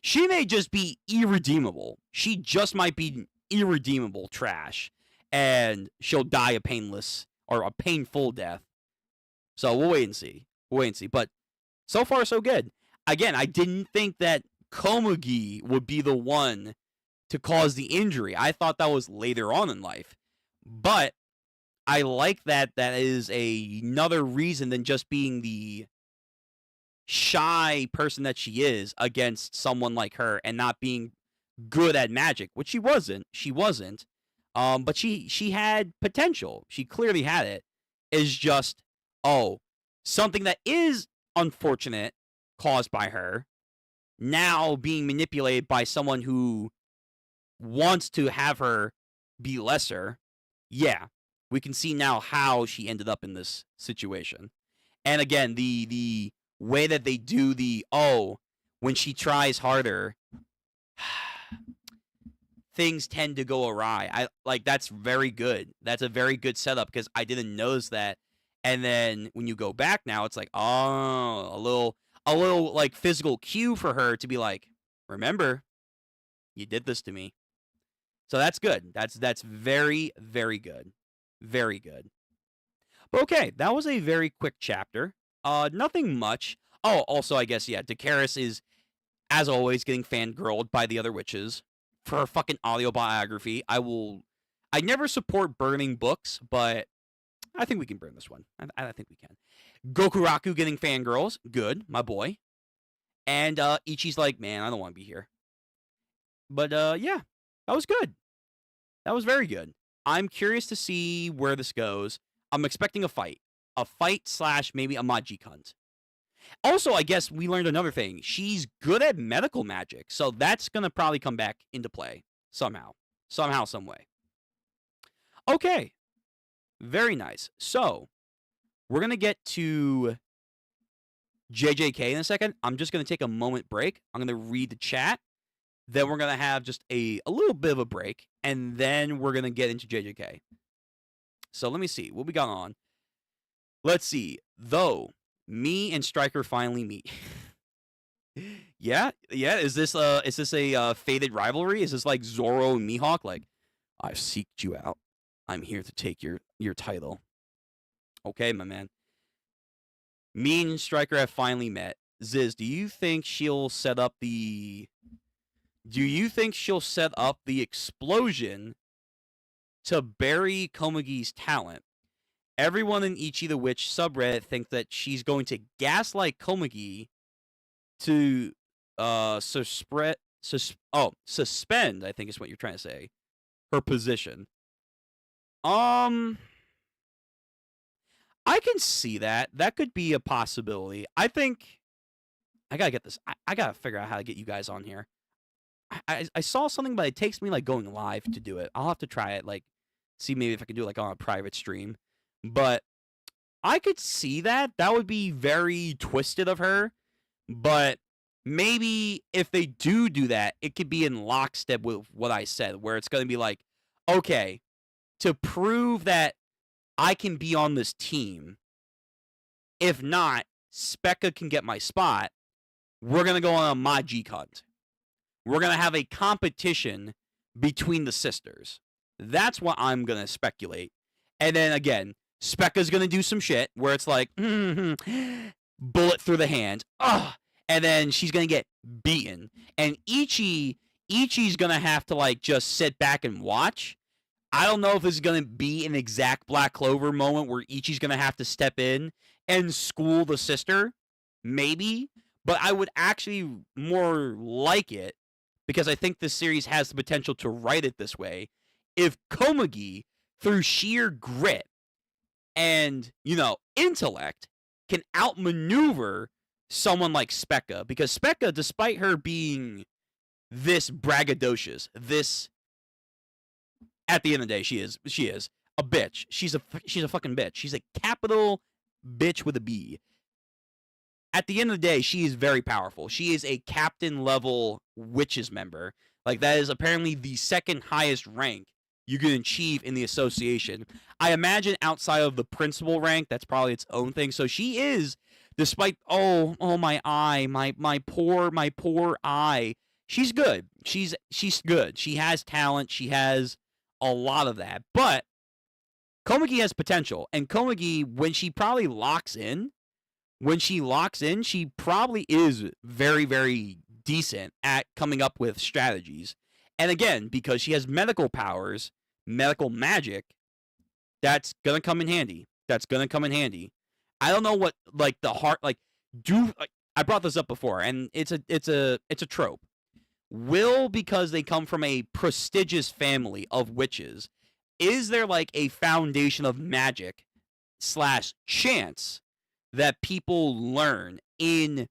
She may just be irredeemable. She just might be irredeemable trash, and she'll die a painful death. So we'll wait and see. But so far, so good. Again, I didn't think that Komugi would be the one to cause the injury. I thought that was later on in life. But I like that is another reason than just being the shy person that she is against someone like her and not being good at magic, which she wasn't. But she had potential. She clearly had it. Is just, something that is unfortunate caused by her now being manipulated by someone who wants to have her be lesser. Yeah, we can see now how she ended up in this situation. And again, the way that they do when she tries harder, things tend to go awry. That's very good. That's a very good setup because I didn't notice that. And then when you go back now, it's like, a little like physical cue for her to be like, remember, you did this to me. So that's good. That's very, very good. Very good. But okay, that was a very quick chapter. Nothing much. Oh, also, I guess, yeah, Dakaris is, as always, getting fangirled by the other witches for her fucking autobiography. I never support burning books, but I think we can burn this one. I think we can. Gokuraku getting fangirls. Good, my boy. And Ichi's like, man, I don't want to be here. But yeah, that was good. That was very good. I'm curious to see where this goes. I'm expecting a fight. A fight / maybe a Majik hunt. Also, I guess we learned another thing. She's good at medical magic, so that's going to probably come back into play somehow. Somehow, some way. Okay. Very nice. So, we're going to get to JJK in a second. I'm just going to take a moment break. I'm going to read the chat. Then we're going to have just a little bit of a break, and then we're going to get into JJK. So let me see what we got on. Let's see. Though me and Stryker finally meet. yeah. Is this a fated rivalry? Is this like Zoro and Mihawk? Like, I've seeked you out. I'm here to take your title. Okay, my man. Me and Stryker have finally met. Ziz, do you think she'll set up the explosion to bury Komugi's talent? Everyone in Ichi the Witch subreddit thinks that she's going to gaslight Komugi to suspend, I think is what you're trying to say, her position. I can see that. That could be a possibility. I think I gotta get this. I gotta figure out how to get you guys on here. I saw something, but it takes me like going live to do it. I'll have to try it, like see maybe if I can do it like on a private stream. But I could see that. That would be very twisted of her. But maybe if they do that, it could be in lockstep with what I said, where it's going to be like, okay, to prove that I can be on this team, if not, Specca can get my spot, we're going to go on a Majik hunt. We're going to have a competition between the sisters. That's what I'm going to speculate. And then again, Specca's going to do some shit where it's like, bullet through the hand. Ugh. And then she's going to get beaten. And Ichi's going to have to like just sit back and watch. I don't know if this is going to be an exact Black Clover moment where Ichi's going to have to step in and school the sister. Maybe. But I would actually more like it, because I think this series has the potential to write it this way, if Komagi, through sheer grit and, intellect, can outmaneuver someone like Specca. Because Specca, despite her being this braggadocious, at the end of the day, she is a bitch. She's a fucking bitch. She's a capital bitch with a B. At the end of the day, she is very powerful. She is a captain level witches member. Like, that is apparently the second highest rank you can achieve in the association. I imagine outside of the principal rank, that's probably its own thing. So she is, despite my eye, my poor eye. She's good. She's good. She has talent. She has a lot of that. But Komagi has potential, and Komagi, when she locks in, she probably is very, very decent at coming up with strategies. And again, because she has medical powers, medical magic, that's gonna come in handy. I don't know what I brought this up before, and it's a trope. Will, because they come from a prestigious family of witches, is there like a foundation of magic / chance that people learn in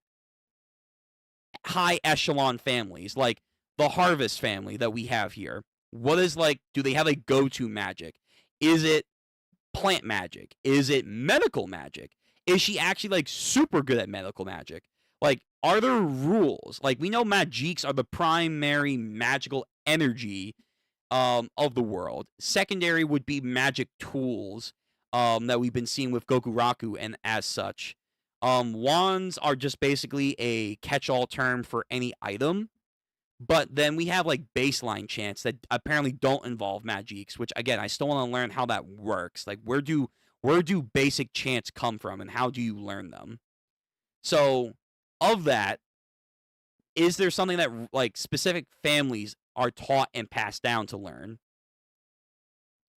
high echelon families, like the Harvest family that we have here? What is do they have a go-to magic? Is it plant magic? Is it medical magic? Is she actually super good at medical magic? Are there rules? We know Majiks are the primary magical energy of the world. Secondary would be magic tools that we've been seeing with Gokuraku and as such. Wands are just basically a catch-all term for any item. But then we have baseline chants that apparently don't involve Majiks, which again, I still want to learn how that works. Where do basic chants come from, and how do you learn them? So, of that, is there something that specific families are taught and passed down to learn?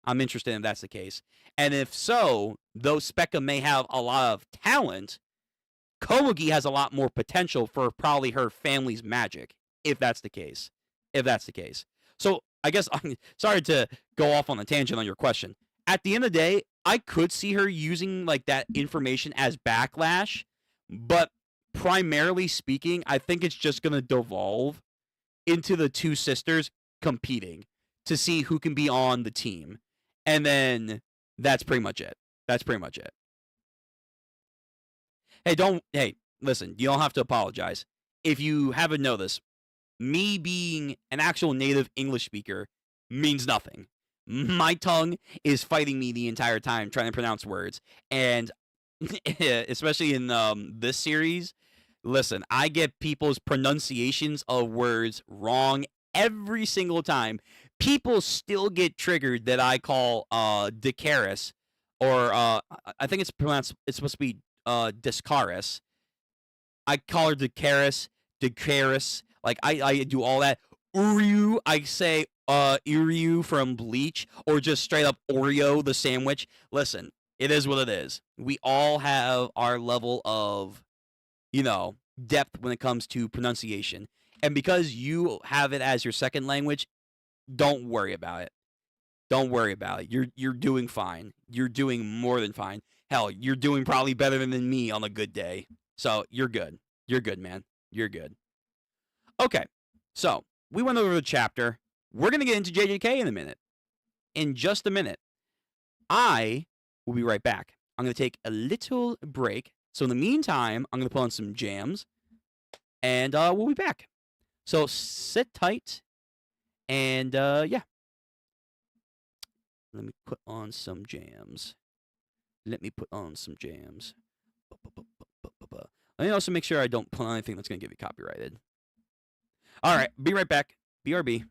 I'm interested if that's the case. And if so, though Specca may have a lot of talent, Komagi has a lot more potential for probably her family's magic, if that's the case. So, I guess I'm sorry to go off on a tangent on your question. At the end of the day, I could see her using that information as backlash, but primarily speaking, I think it's just going to devolve into the two sisters competing to see who can be on the team. And then that's pretty much it. Hey, listen, you don't have to apologize. If you haven't noticed, me being an actual native English speaker means nothing. My tongue is fighting me the entire time trying to pronounce words. And especially in this series, listen, I get people's pronunciations of words wrong every single time. People still get triggered that I call Dicaris, or I think it's supposed to be Discaris. I call her Dicaris. I do all that. Uryu, I say Uryu from Bleach, or just straight up Oreo the sandwich. Listen, it is what it is. We all have our level of, depth when it comes to pronunciation. And because you have it as your second language, don't worry about it. Don't worry about it. You're doing fine. You're doing more than fine. Hell, you're doing probably better than me on a good day. So you're good. You're good, man. You're good. Okay, so we went over the chapter. We're going to get into JJK in a minute. In just a minute. I will be right back. I'm going to take a little break. So in the meantime, I'm going to put on some jams. And we'll be back. So sit tight. And yeah. Let me put on some jams. Let me also make sure I don't put on anything that's going to get me copyrighted. All right, be right back. BRB.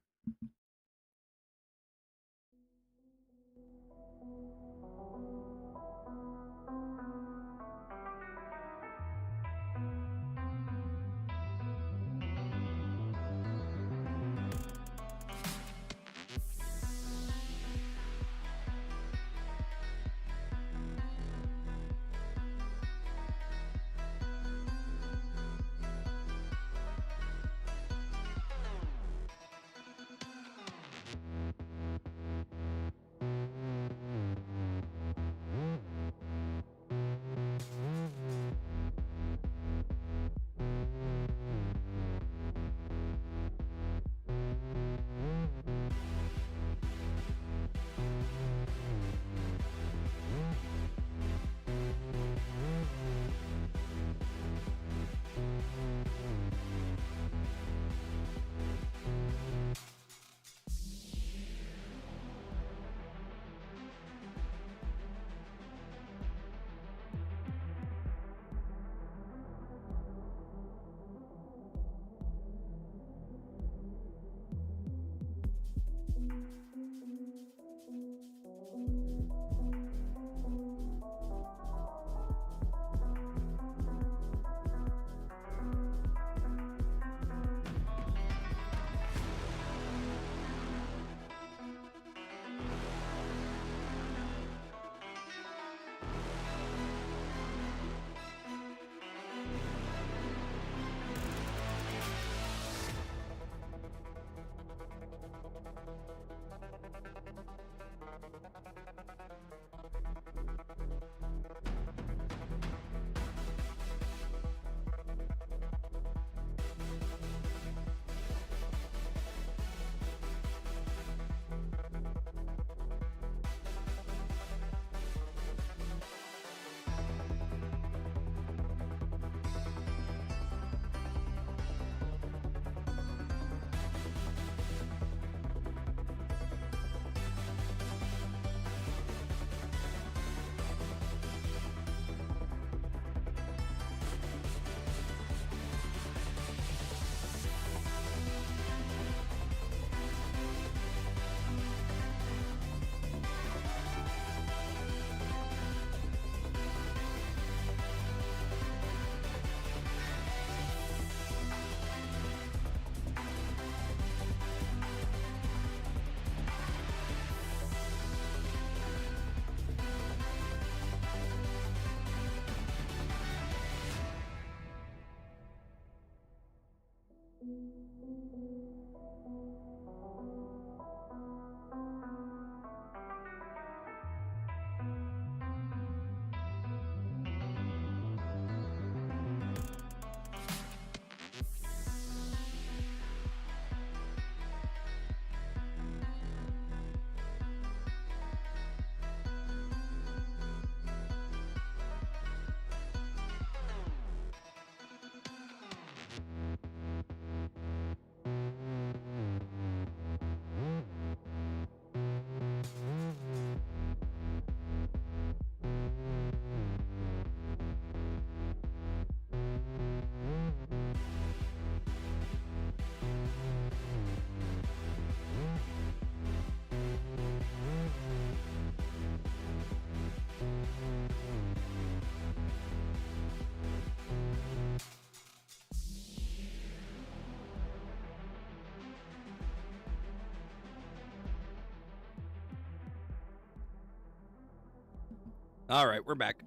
All right, we're back.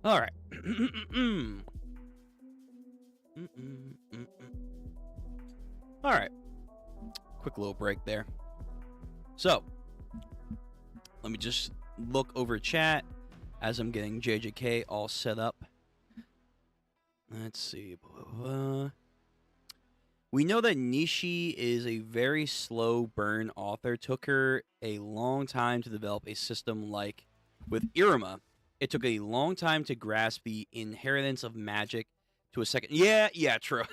All right. All right. Quick little break there. So, let me just look over chat as I'm getting JJK all set up. Let's see. We know that Nishi is a very slow burn author. Took her a long time to develop a system like with Iruma. It took a long time to grasp the inheritance of magic to a second. Yeah, true.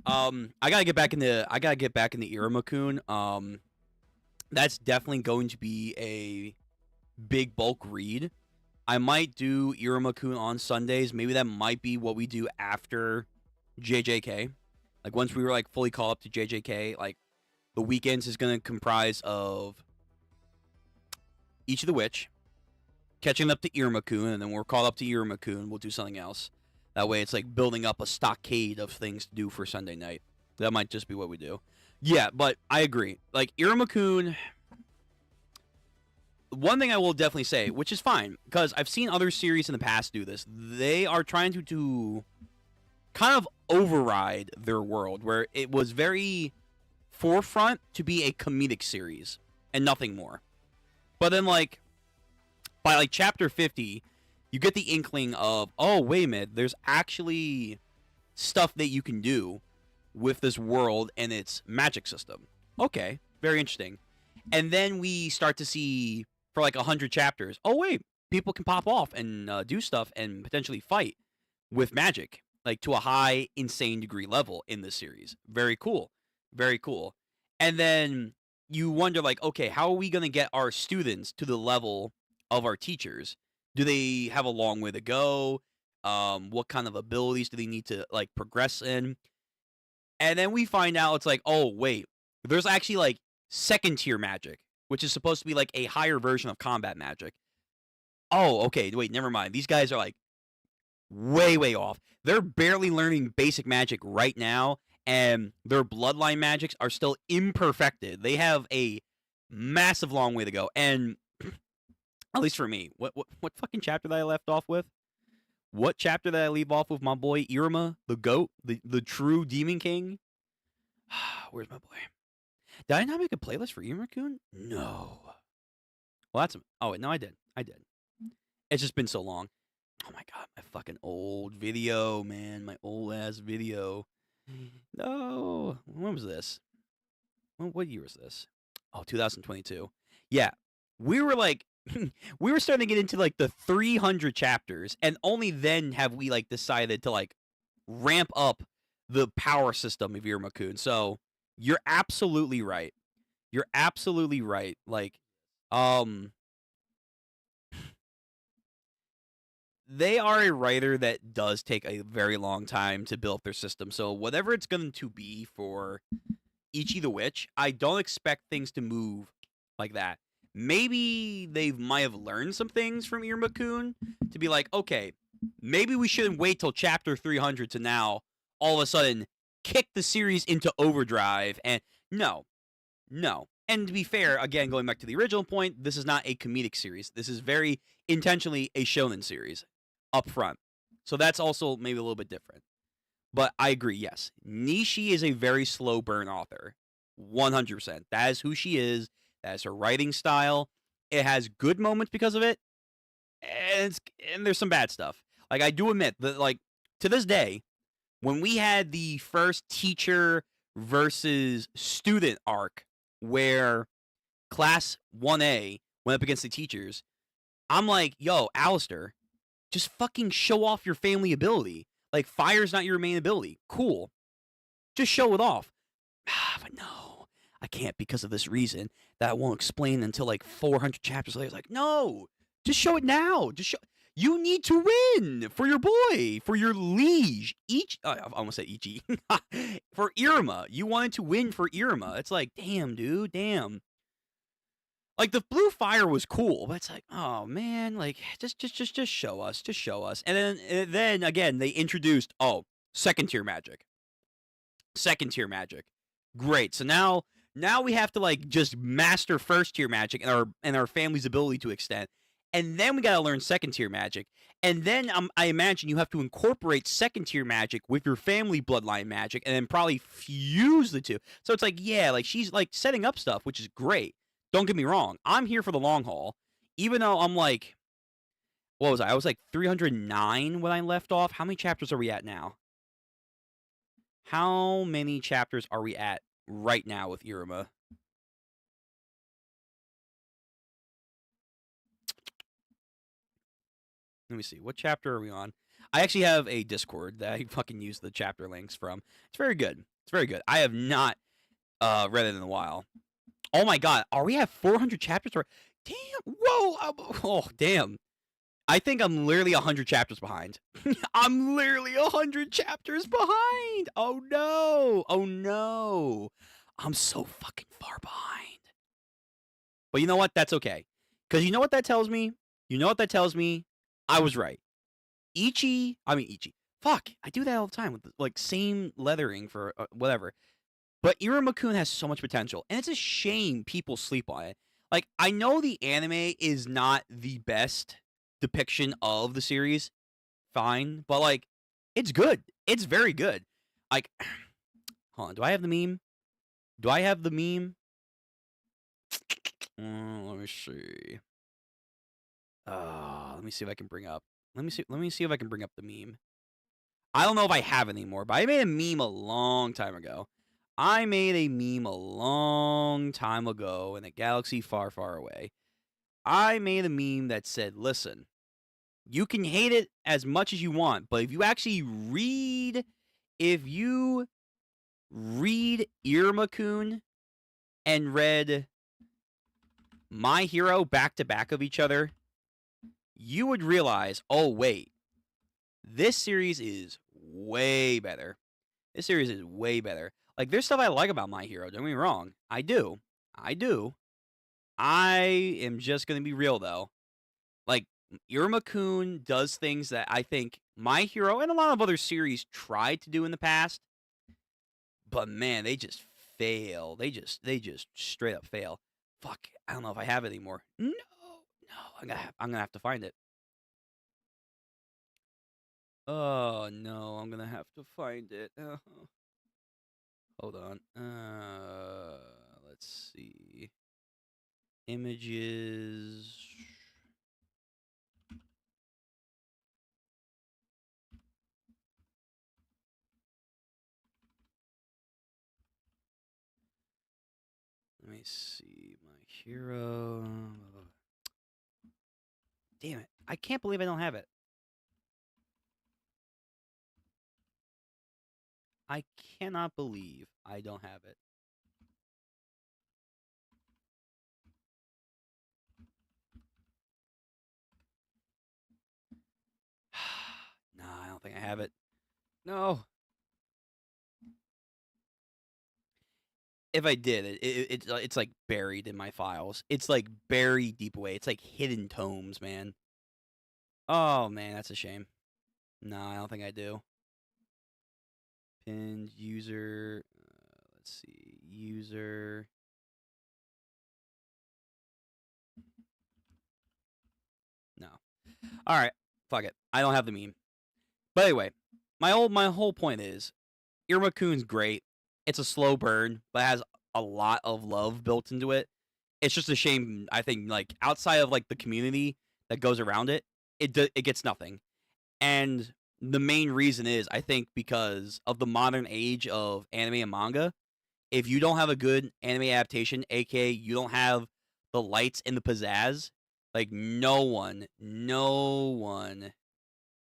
I gotta get back in the Iruma-kun. That's definitely going to be a big bulk read. I might do Iruma-kun on Sundays. Maybe that might be what we do after JJK. Like, once we were, like, fully caught up to JJK, like, the weekends is going to comprise of Ichi the Witch, catching up to Iruma-kun, and then when we're caught up to Iruma-kun, we'll do something else. That way, it's, like, building up a stockade of things to do for Sunday night. That might just be what we do. Yeah, but I agree. Like, Iruma-kun... One thing I will definitely say, which is fine, because I've seen other series in the past do this. They are trying to kind of override their world, where it was very forefront to be a comedic series and nothing more. But then, like, by, like, chapter 50, you get the inkling of, oh, wait a minute, there's actually stuff that you can do with this world and its magic system. Okay, very interesting. And then we start to see, for like 100 chapters, oh, wait, people can pop off and do stuff and potentially fight with magic, like to a high, insane degree level in this series. Very cool. Very cool. And then you wonder, like, okay, how are we going to get our students to the level of our teachers? Do they have a long way to go? What kind of abilities do they need to, like, progress in? And then we find out it's like, oh, wait, there's actually, like, second-tier magic, which is supposed to be, like, a higher version of combat magic. Oh, okay, wait, never mind. These guys are, like, way, way off. They're barely learning basic magic right now, and their bloodline magics are still imperfected. They have a massive long way to go. And at least for me, what fucking chapter did I left off with? What chapter did I leave off with my boy Iruma, the goat, the true demon king? Where's my boy? Did I not make a playlist for Iruma-kun? No. Well, that's... Oh, no, I did. It's just been so long. Oh, my God. My fucking old video, man. My old-ass video. No. When was this? What year was this? Oh, 2022. Yeah. We were, like... we were starting to get into, like, the 300 chapters, and only then have we, like, decided to, like, ramp up the power system of Iruma-kun. So... You're absolutely right. You're absolutely right. Like, they are a writer that does take a very long time to build their system. So whatever it's going to be for Ichi the Witch, I don't expect things to move like that. Maybe they might have learned some things from Iruma-kun to be like, okay, maybe we shouldn't wait till chapter 300 to now all of a sudden kick the series into overdrive. And no. And to be fair, again, going back to the original point, this is not a comedic series. This is very intentionally a shonen series up front. So that's also maybe a little bit different. But I agree, yes. Nishi is a very slow burn author. 100%. That is who she is. That is her writing style. It has good moments because of it. And there's some bad stuff. Like, I do admit that, like, to this day, when we had the first teacher versus student arc where class 1A went up against the teachers, I'm like, yo, Alistair, just fucking show off your family ability. Like, fire's not your main ability. Cool. Just show it off. But no, I can't because of this reason that I won't explain until like 400 chapters later. It's like, no, just show it now. Just show... You need to win for your boy, for your liege. I almost said Ichi. For Iruma. You wanted to win for Iruma. It's like, damn, dude, damn. Like, the blue fire was cool, but it's like, oh, man, like, just show us. Just show us. And then again, they introduced, second-tier magic. Second-tier magic. Great. So now we have to, like, just master first-tier magic and our family's ability to extend. and then we gotta learn second tier magic, and then I imagine you have to incorporate second tier magic with your family bloodline magic, and then probably fuse the two. So it's like, yeah, like she's like setting up stuff, which is great. Don't get me wrong, I'm here for the long haul, even though I'm like, what was I? I was like 309 when I left off. How many chapters are we at now? How many chapters are we at right now with Iruma? Let me see. What chapter are we on? I actually have a Discord that I fucking use the chapter links from. It's very good. It's very good. I have not read it in a while. Oh my god, are we at 400 chapters? Damn. Whoa. Oh, damn. I think I'm literally 100 chapters behind. I'm literally 100 chapters behind. Oh no. Oh no. I'm so fucking far behind. But you know what? That's okay. Because you know what that tells me? You know what that tells me? I was right. Ichi. Fuck, I do that all the time with like same lettering for whatever. But Iruma-kun has so much potential, and it's a shame people sleep on it. Like, I know the anime is not the best depiction of the series, fine, but like, it's good. It's very good. Like, hold on, do I have the meme? Do I have the meme? Let me see. Let me see if I can bring up. Let me see if I can bring up the meme. I don't know if I have it anymore, but I made a meme a long time ago. I made a meme a long time ago in a galaxy far, far away. I made a meme that said, listen, you can hate it as much as you want, but if you actually read Iruma-kun and read My Hero back to back of each other, you would realize, oh, wait, this series is way better. This series is way better. Like, there's stuff I like about My Hero, don't get me wrong. I do. I am just going to be real, though. Like, Iruma-kun does things that I think My Hero and a lot of other series tried to do in the past. But, man, they just fail. They just straight up fail. Fuck, I don't know if I have it anymore. No, I'm gonna have to find it. Oh, no, I'm gonna have to find it. Hold on. Let's see. Images. Let me see. My Hero. Damn it. I can't believe I don't have it. I cannot believe I don't have it. Nah, I don't think I have it. No. If I did, it's like buried in my files. It's like buried deep away. It's like hidden tomes, man. Oh, man, that's a shame. No, I don't think I do. Pinned user. Let's see. User. No. All right. Fuck it. I don't have the meme. But anyway, my whole point is, Iruma-kun's great. It's a slow burn, but it has a lot of love built into it. It's just a shame, I think, like, outside of like the community that goes around it, it gets nothing. And the main reason is, I think, because of the modern age of anime and manga. If you don't have a good anime adaptation, aka you don't have the lights and the pizzazz, like no one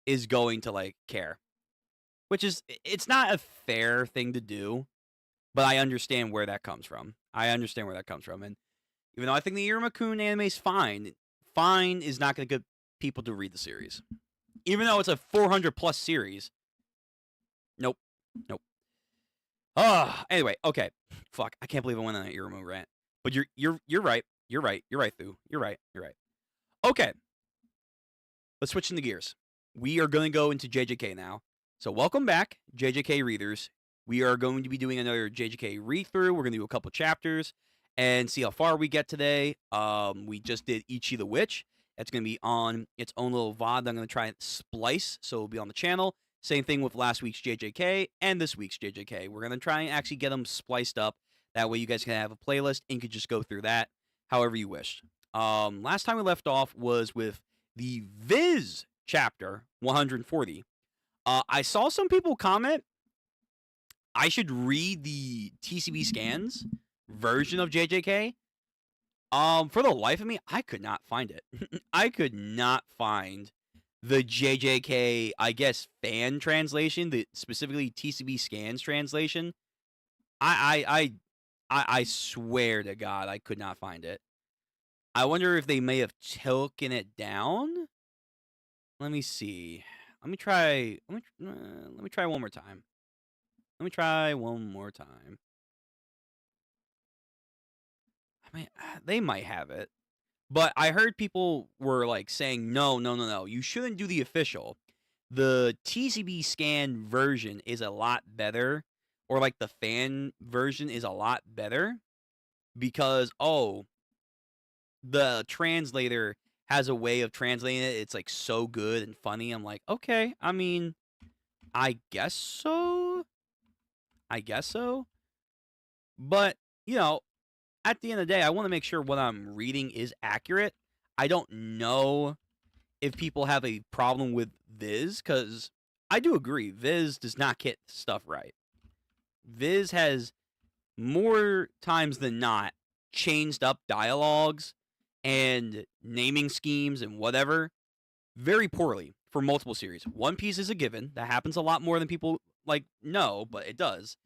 is going to like care. Which is, it's not a fair thing to do, but I understand where that comes from. And even though I think the Iruma-kun anime is fine is not going to get people to read the series. Even though it's a 400 plus series. Nope. Anyway, okay. Fuck, I can't believe I went on an Iruma rant. But you're right. You're right, Thu. You're right. Okay. Let's switch into gears. We are going to go into JJK now. So welcome back, JJK readers. We are going to be doing another JJK read-through. We're going to do a couple chapters and see how far we get today. We just did Ichi the Witch, It's going to be on its own little VOD that I'm going to try and splice, so it'll be on the channel. Same thing with last week's JJK and this week's JJK. We're going to try and actually get them spliced up. That way you guys can have a playlist and you can just go through that however you wish. Last time we left off was with the Viz chapter 140. I saw some people comment I should read the TCB scans version of JJK. For the life of me, I could not find it. I could not find the JJK, I guess, fan translation, the specifically TCB scans translation. I swear to God, I could not find it. I wonder if they may have taken it down. Let me see. Let me try one more time. Let me try one more time. I mean, they might have it. But I heard people were like saying, no. You shouldn't do the official. The TCB scan version is a lot better. Or like the fan version is a lot better. Because, the translator has a way of translating it. It's like so good and funny. I'm like, okay, I mean, I guess so. But, at the end of the day, I want to make sure what I'm reading is accurate. I don't know if people have a problem with Viz, because I do agree, Viz does not get stuff right. Viz has, more times than not, changed up dialogues and naming schemes and whatever very poorly for multiple series. One Piece is a given. That happens a lot more than people know, but it does.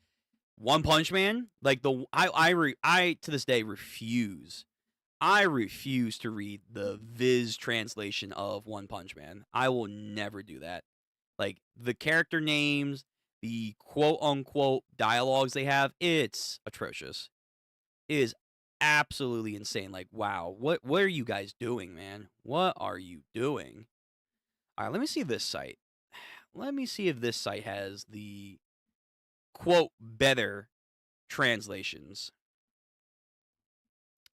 One Punch Man, like I to this day refuse. I refuse to read the Viz translation of One Punch Man. I will never do that. Like the character names, the quote unquote dialogues they have, it's atrocious. It is absolutely insane. Like, wow, what are you guys doing, man? What are you doing? All right, let me see this site. Let me see if this site has the quote better translations.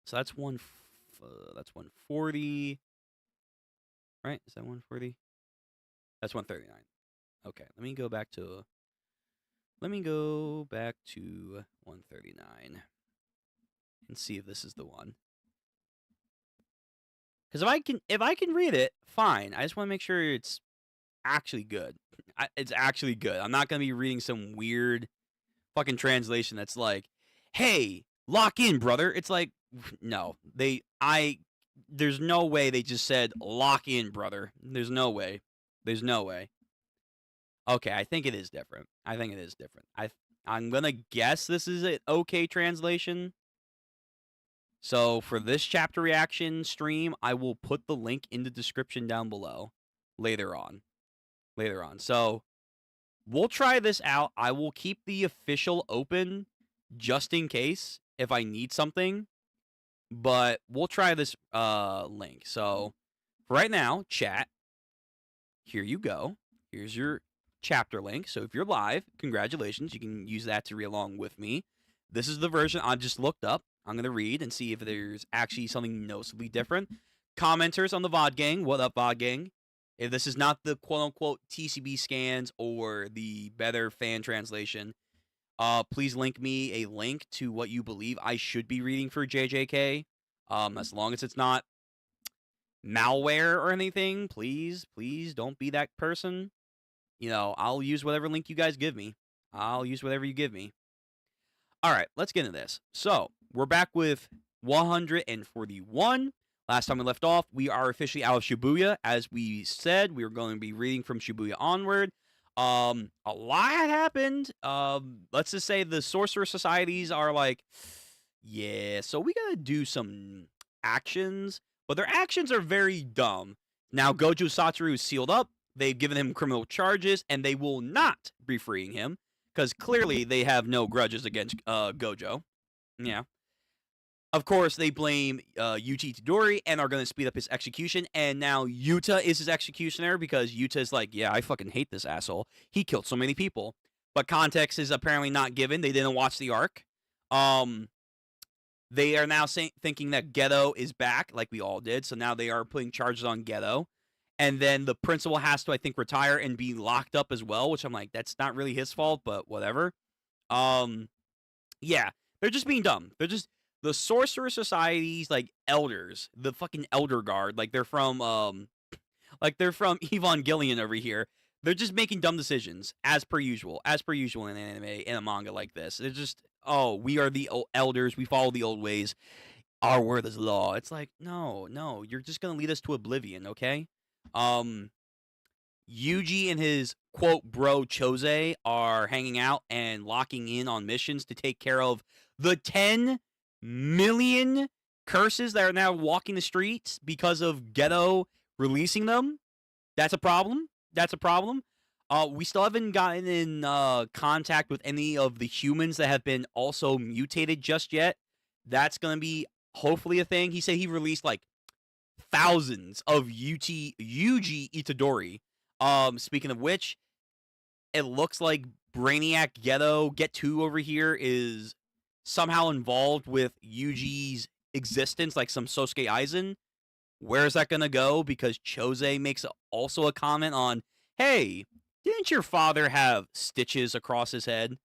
So that's 140, right? Is that 140? That's 139. Okay, let me go back to 139 and see if this is the one. Because if I can read it, fine. I just want to make sure it's actually good. It's actually good. I'm not gonna be reading some weird fucking translation that's like, "Hey, lock in, brother." It's like, no, there's no way they just said lock in, brother. There's no way. Okay, I think it is different. I'm gonna guess this is an okay translation. So for this chapter reaction stream, I will put the link in the description down below later on. So we'll try this out. I will keep the official open just in case if I need something. But we'll try this link. So for right now, chat, here you go. Here's your chapter link. So if you're live, congratulations. You can use that to read along with me. This is the version I just looked up. I'm going to read and see if there's actually something noticeably different. Commenters on the VOD gang, what up, VOD gang? If this is not the quote-unquote TCB scans or the better fan translation, please link me a link to what you believe I should be reading for JJK. As long as it's not malware or anything, please don't be that person. I'll use whatever link you guys give me. I'll use whatever you give me. All right, let's get into this. So, we're back with 141. Last time we left off, we are officially out of Shibuya. As we said, we were going to be reading from Shibuya onward. A lot had happened. Let's just say the sorcerer societies are like, yeah, so we gotta do some actions, but their actions are very dumb. Now, Gojo Satoru is sealed up. They've given him criminal charges, and they will not be freeing him, because clearly they have no grudges against Gojo. Yeah. Of course, they blame Yuji Itadori and are going to speed up his execution. And now Yuta is his executioner because Yuta's like, yeah, I fucking hate this asshole. He killed so many people. But context is apparently not given. They didn't watch the arc. They are now thinking that Geto is back, like we all did. So now they are putting charges on Geto. And then the principal has to, I think, retire and be locked up as well, which I'm like, that's not really his fault, but whatever. Yeah, they're just being dumb. They're just the Sorcerer Society's like elders, the fucking Elder Guard, like they're from Evangelion over here. They're just making dumb decisions as per usual in an anime in a manga like this. They're just, oh, we are the elders, we follow the old ways. Our word is law. It's like, no, you're just gonna lead us to oblivion, okay? Yuji and his quote bro Chose are hanging out and locking in on missions to take care of the 10 million curses that are now walking the streets because of Geto releasing them. That's a problem. We still haven't gotten in contact with any of the humans that have been also mutated just yet. That's going to be hopefully a thing. He said he released like thousands of Yuji Itadori. Speaking of which, it looks like Brainiac Geto Get 2 over here is somehow involved with Yuji's existence, like some Sosuke Aizen. Where is that going to go? Because Chose makes also a comment on, hey, didn't your father have stitches across his head?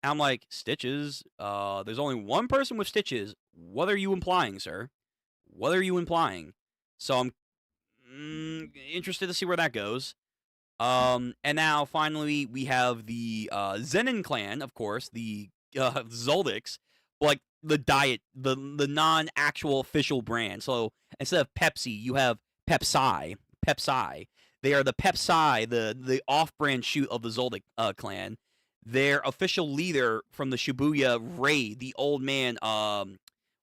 And I'm like, stitches? There's only one person with stitches. What are you implying, sir? What are you implying? So I'm interested to see where that goes. And now finally we have the Zenin clan, of course, the Zoldycks, like the diet, the non-actual official brand. So instead of Pepsi, you have Pepsi. They are the Pepsi, the off-brand shoot of the Zoldyck clan. Their official leader from the Shibuya raid, the old man, what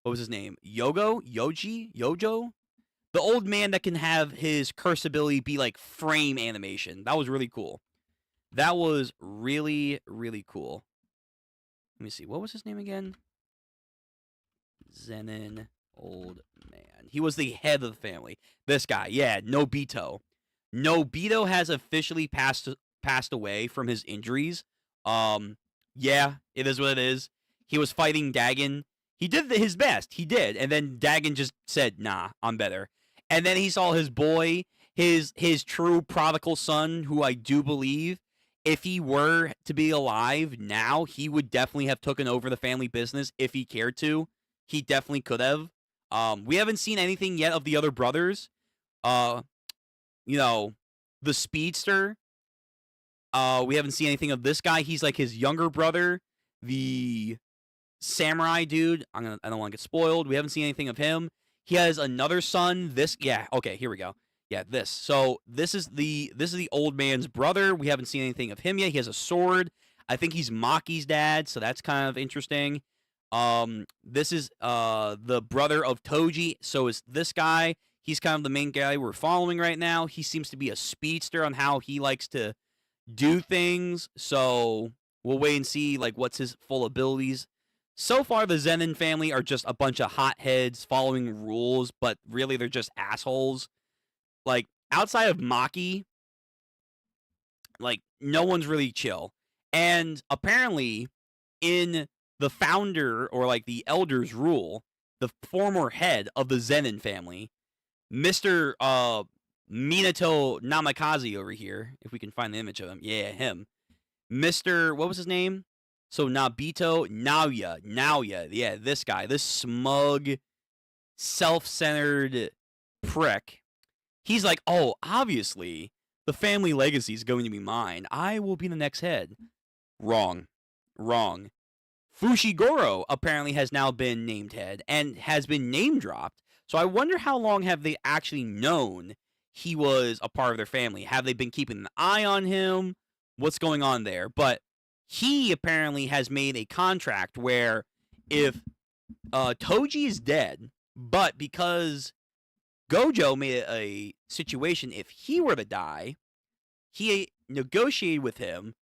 was his name? Yojo? The old man that can have his curse ability be like frame animation. That was really cool. That was really, really cool. Let me see. What was his name again? Zenin old man. He was the head of the family. This guy. Yeah, Nobito. Nobito has officially passed away from his injuries. Yeah, it is what it is. He was fighting Dagon. He did his best. He did. And then Dagon just said, nah, I'm better. And then he saw his boy, his true prodigal son, who I do believe, if he were to be alive now, he would definitely have taken over the family business if he cared to. He definitely could have. We haven't seen anything yet of the other brothers. The speedster. We haven't seen anything of this guy. He's like his younger brother, the samurai dude. I don't want to get spoiled. We haven't seen anything of him. He has another son. Okay, here we go. Yeah, this. So this is the old man's brother. We haven't seen anything of him yet. He has a sword. I think he's Maki's dad, so that's kind of interesting. This is the brother of Toji. So is this guy. He's kind of the main guy we're following right now. He seems to be a speedster on how he likes to do things. So we'll wait and see like what's his full abilities. So far, the Zenin family are just a bunch of hotheads following rules, but really they're just assholes. Like, outside of Maki, like, no one's really chill. And apparently, in the founder, or like the elder's rule, the former head of the Zenin family, Mr. Minato Namikaze over here, if we can find the image of him. Yeah, him. Mr. What was his name? So Naoya, yeah, this guy, this smug, self-centered prick. He's like, oh, obviously, the family legacy is going to be mine. I will be the next head. Wrong. Fushiguro apparently has now been named head and has been name dropped. So I wonder how long have they actually known he was a part of their family? Have they been keeping an eye on him? What's going on there? But he apparently has made a contract where if Toji is dead, but because Gojo made a situation, if he were to die, he negotiated with him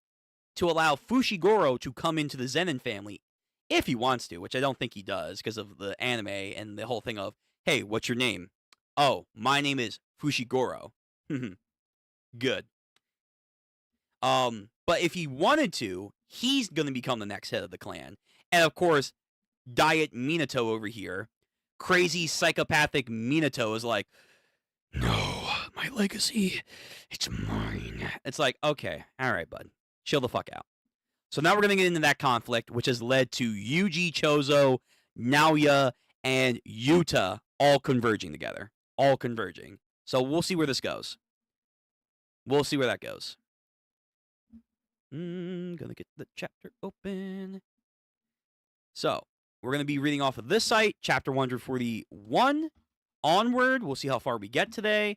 to allow Fushiguro to come into the Zenin family if he wants to, which I don't think he does because of the anime and the whole thing of, hey, what's your name? Oh, my name is Fushiguro. Good. But if he wanted to, he's going to become the next head of the clan. And of course, Diet Minato over here. Crazy psychopathic Minato is like, no, my legacy, it's mine. It's like, okay, all right, bud. Chill the fuck out. So now we're going to get into that conflict, which has led to Yuji, Chozo, Naoya, and Yuta all converging together. All converging. So we'll see where this goes. We'll see where that goes. Gonna get the chapter open. So we're going to be reading off of this site, chapter 141 onward. We'll see how far we get today.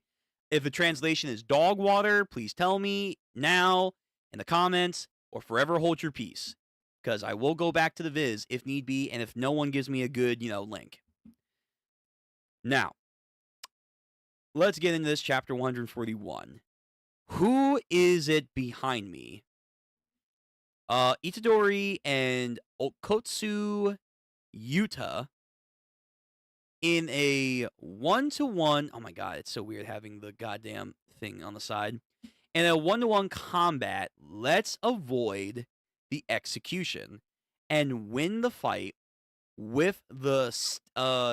If the translation is dog water, please tell me now in the comments, or forever hold your peace, because I will go back to the viz if need be, and if no one gives me a good, link. Now, let's get into this chapter 141. Who is it behind me? Itadori and Okotsu Yuta in a 1-to-1. Oh my god, it's so weird having the goddamn thing on the side. In a 1-to-1 combat, let's avoid the execution and win the fight with the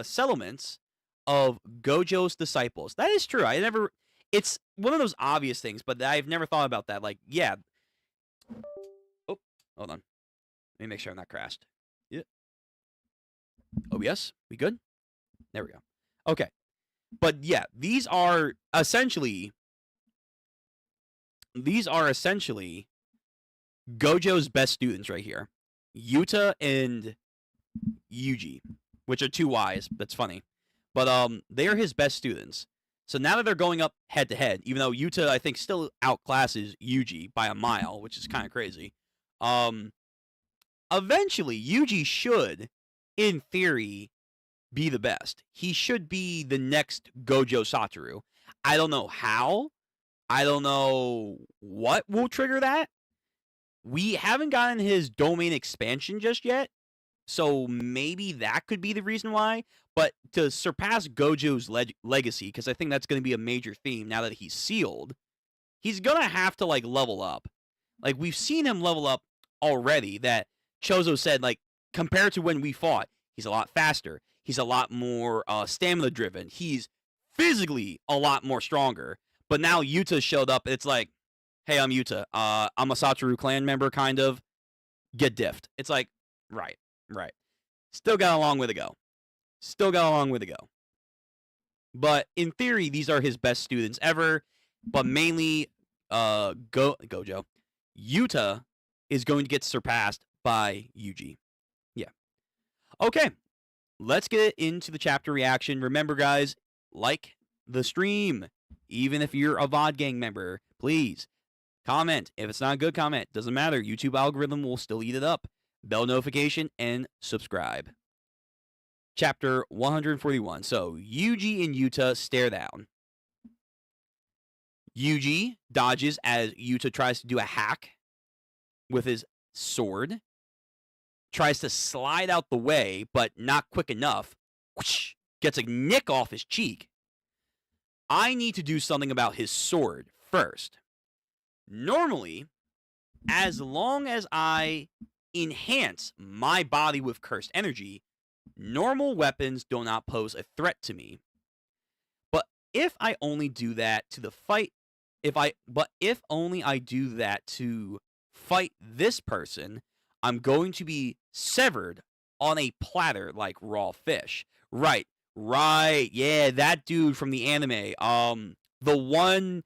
settlements of Gojo's disciples. That is true. It's one of those obvious things, but I've never thought about that. Like, yeah. Oh, hold on. Let me make sure I'm not crashed. Yeah. OBS, we good? There we go. Okay. But yeah, these are essentially Gojo's best students right here. Yuta and Yuji, which are two Ys. That's funny. But they are his best students. So now that they're going up head to head, even though Yuta, I think, still outclasses Yuji by a mile, which is kind of crazy. Eventually, Yuji should, in theory, be the best. He should be the next Gojo Satoru. I don't know how. I don't know what will trigger that. We haven't gotten his domain expansion just yet, so maybe that could be the reason why. But to surpass Gojo's legacy, because I think that's going to be a major theme now that he's sealed, he's going to have to, level up. Like, we've seen him level up already, that Chozo said, compared to when we fought, he's a lot faster. He's a lot more stamina-driven. He's physically a lot more stronger. But now Yuta showed up, and it's like, hey, I'm Yuta. I'm a Satoru clan member, kind of. Get diffed. It's like, right. Still got a long way to go. But in theory, these are his best students ever. But mainly, Gojo. Yuta is going to get surpassed by Yuji. Yeah. Okay. Let's get into the chapter reaction. Remember, guys, like the stream. Even if you're a VOD gang member, please comment. If it's not a good comment, doesn't matter. YouTube algorithm will still eat it up. Bell notification and subscribe. Chapter 141. So, Yuji and Yuta stare down. Yuji dodges as Yuta tries to do a hack with his sword. Tries to slide out the way, but not quick enough. Whoosh, gets a nick off his cheek. I need to do something about his sword first. Normally, as long as I enhance my body with cursed energy, normal weapons do not pose a threat to me. But if I only do that to fight this person, I'm going to be severed on a platter like raw fish. Right. Yeah, that dude from the anime. The one,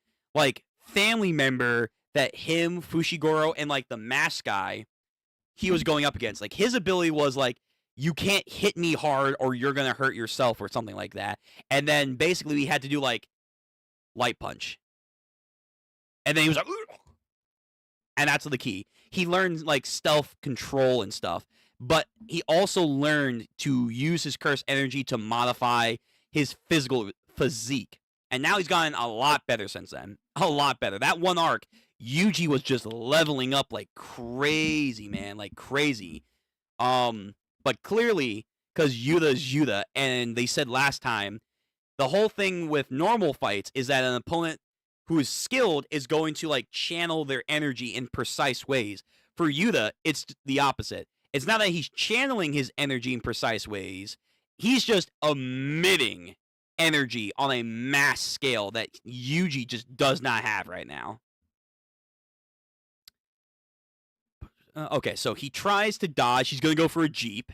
family member that him, Fushiguro, and, the mask guy he was going up against. His ability was, you can't hit me hard or you're going to hurt yourself or something like that. And then, basically, we had to do, light punch. And then he was like, ugh! And that's the key. He learned, stealth control and stuff. But he also learned to use his cursed energy to modify his physical physique. And now he's gotten a lot better since then. A lot better. That one arc, Yuji was just leveling up like crazy, man. Like crazy. But clearly, because Yuta's Yuta, and they said last time, the whole thing with normal fights is that an opponent who is skilled is going to, channel their energy in precise ways. For Yuta, it's the opposite. It's not that he's channeling his energy in precise ways. He's just emitting energy on a mass scale that Yuji just does not have right now. Okay, so he tries to dodge. He's going to go for a Jeep.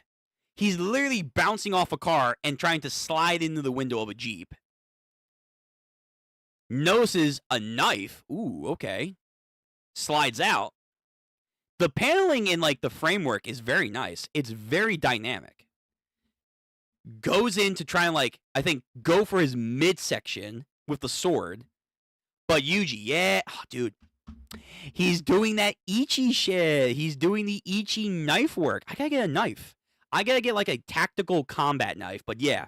He's literally bouncing off a car and trying to slide into the window of a Jeep. Notices a knife. Ooh, okay. Slides out. The paneling in, like, the framework is very nice. It's very dynamic. Goes in to try and, like, I think, go for his midsection with the sword. But Yuji, yeah. Oh, dude. He's doing that Ichi shit. He's doing the Ichi knife work. I gotta get a knife. I gotta get, like, a tactical combat knife. But, yeah.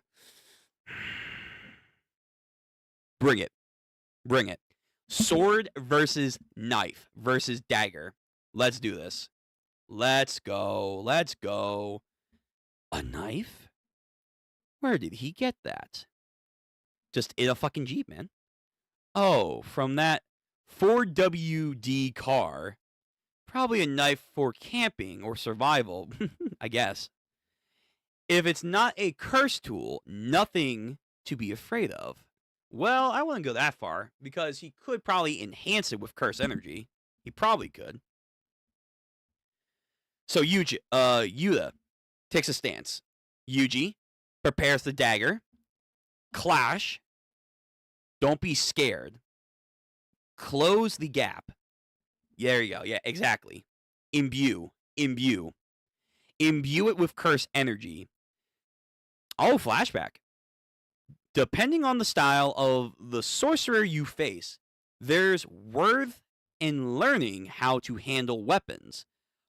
Bring it. Bring it. Sword versus knife versus dagger. Let's do this. Let's go. Let's go. A knife? Where did he get that? Just in a fucking Jeep, man. Oh, from that 4WD car. Probably a knife for camping or survival, I guess. If it's not a curse tool, nothing to be afraid of. Well, I wouldn't go that far, because he could probably enhance it with curse energy. He probably could. So Yuta takes a stance. Yuji prepares the dagger. Clash. Don't be scared. Close the gap. There you go. Yeah, exactly. Imbue. Imbue. Imbue it with curse energy. Oh, flashback. Depending on the style of the sorcerer you face, there's worth in learning how to handle weapons,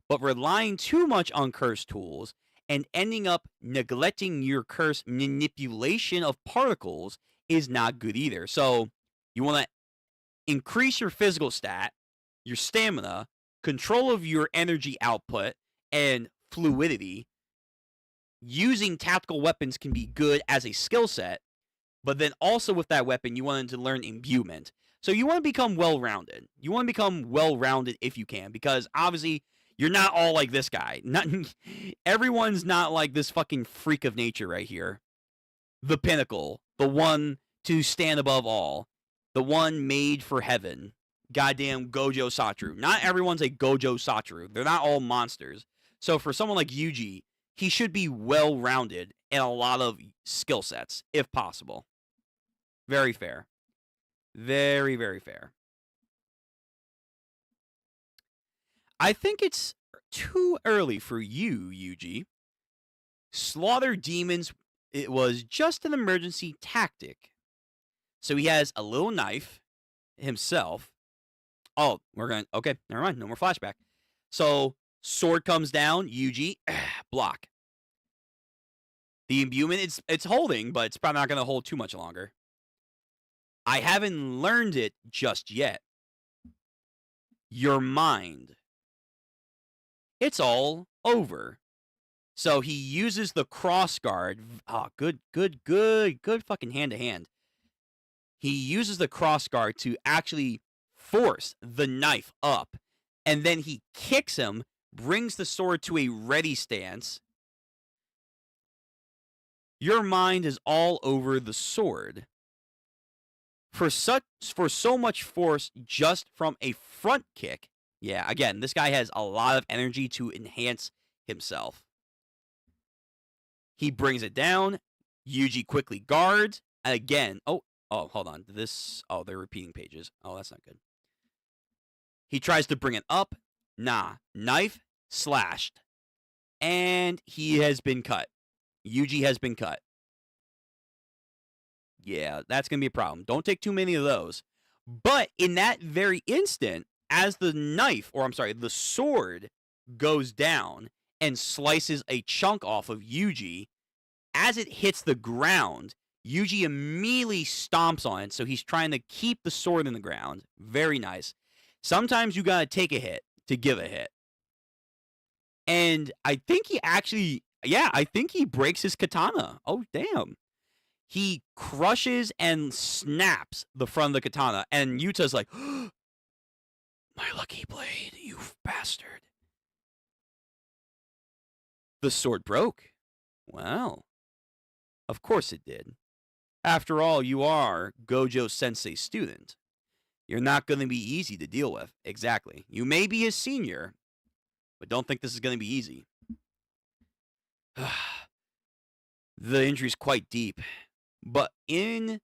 but relying too much on curse tools and ending up neglecting your curse manipulation of particles is not good either. So you want to increase your physical stat, your stamina, control of your energy output, and fluidity. Using tactical weapons can be good as a skill set, but then also with that weapon, you want to learn imbuement. So you want to become well-rounded. You want to become well-rounded if you can, because obviously you're not all like this guy. Everyone's not like this fucking freak of nature right here. The pinnacle, the one to stand above all, the one made for heaven. Goddamn Gojo Satoru. Not everyone's a Gojo Satoru. They're not all monsters. So for someone like Yuji, he should be well-rounded in a lot of skill sets, if possible. Very fair. Very, very fair. I think it's too early for you, Yuji. Slaughter demons, it was just an emergency tactic. So he has a little knife himself. Oh, okay, never mind, no more flashback. So, sword comes down, Yuji, block. The imbuement, it's holding, but it's probably not going to hold too much longer. I haven't learned it just yet. Your mind. It's all over. So he uses the cross guard. Oh, good fucking hand-to-hand. He uses the cross guard to actually force the knife up. And then he kicks him, brings the sword to a ready stance. Your mind is all over the sword. For so much force just from a front kick. Yeah, again, this guy has a lot of energy to enhance himself. He brings it down. Yuji quickly guards. And again, oh, hold on. They're repeating pages. Oh, that's not good. He tries to bring it up. Nah. Knife slashed. And he has been cut. Yuji has been cut. Yeah, that's going to be a problem. Don't take too many of those. But in that very instant, as the sword goes down and slices a chunk off of Yuji, as it hits the ground, Yuji immediately stomps on it, so he's trying to keep the sword in the ground. Very nice. Sometimes you gotta take a hit to give a hit. And I think he breaks his katana. Oh, damn. He crushes and snaps the front of the katana, and Yuta's like, my lucky blade, you bastard. The sword broke. Well, of course it did. After all, you are Gojo Sensei's student. You're not going to be easy to deal with. Exactly. You may be his senior, but don't think this is going to be easy. The injury is quite deep, but internal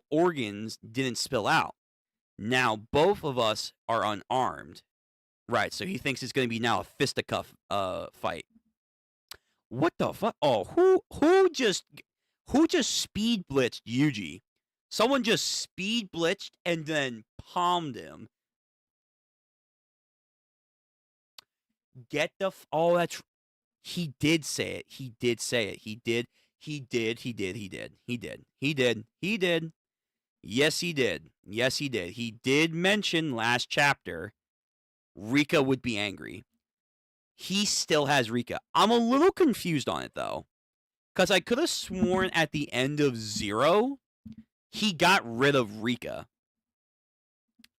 organs didn't spill out. Now both of us are unarmed. Right, so he thinks it's going to be now a fisticuff fight. What the fuck? Oh, who just speed blitzed Yuji? Someone just speed blitzed and then palmed him. Get the oh, that's he did say it. He did say it. He did. Yes, he did. Yes, he did. He did mention last chapter Rika would be angry. He still has Rika. I'm a little confused on it, though. Because I could have sworn at the end of Zero, he got rid of Rika.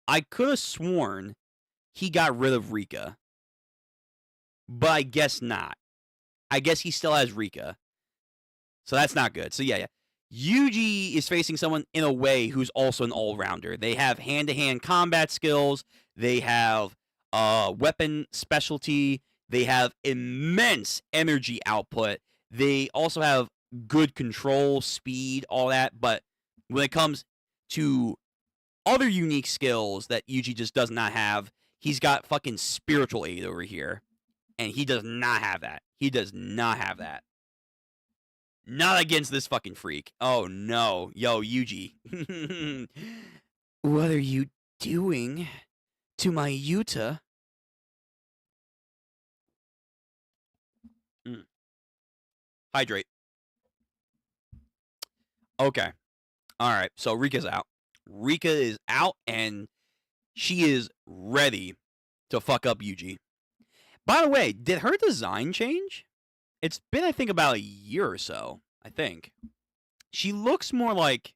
I could have sworn he got rid of Rika. But I guess not. I guess he still has Rika. So that's not good. So yeah. Yuji is facing someone in a way who's also an all-rounder. They have hand-to-hand combat skills. They have weapon specialty. They have immense energy output. They also have good control, speed, all that. But when it comes to other unique skills that Yuji just does not have, he's got fucking spiritual aid over here. And he does not have that. He does not have that. Not against this fucking freak. Oh, no. Yo, Yuji. What are you doing to my Yuta? Hydrate. Okay. All right. So Rika's out. Rika is out, and she is ready to fuck up Yuji. By the way, did her design change? It's been, I think, about a year or so. I think she looks more like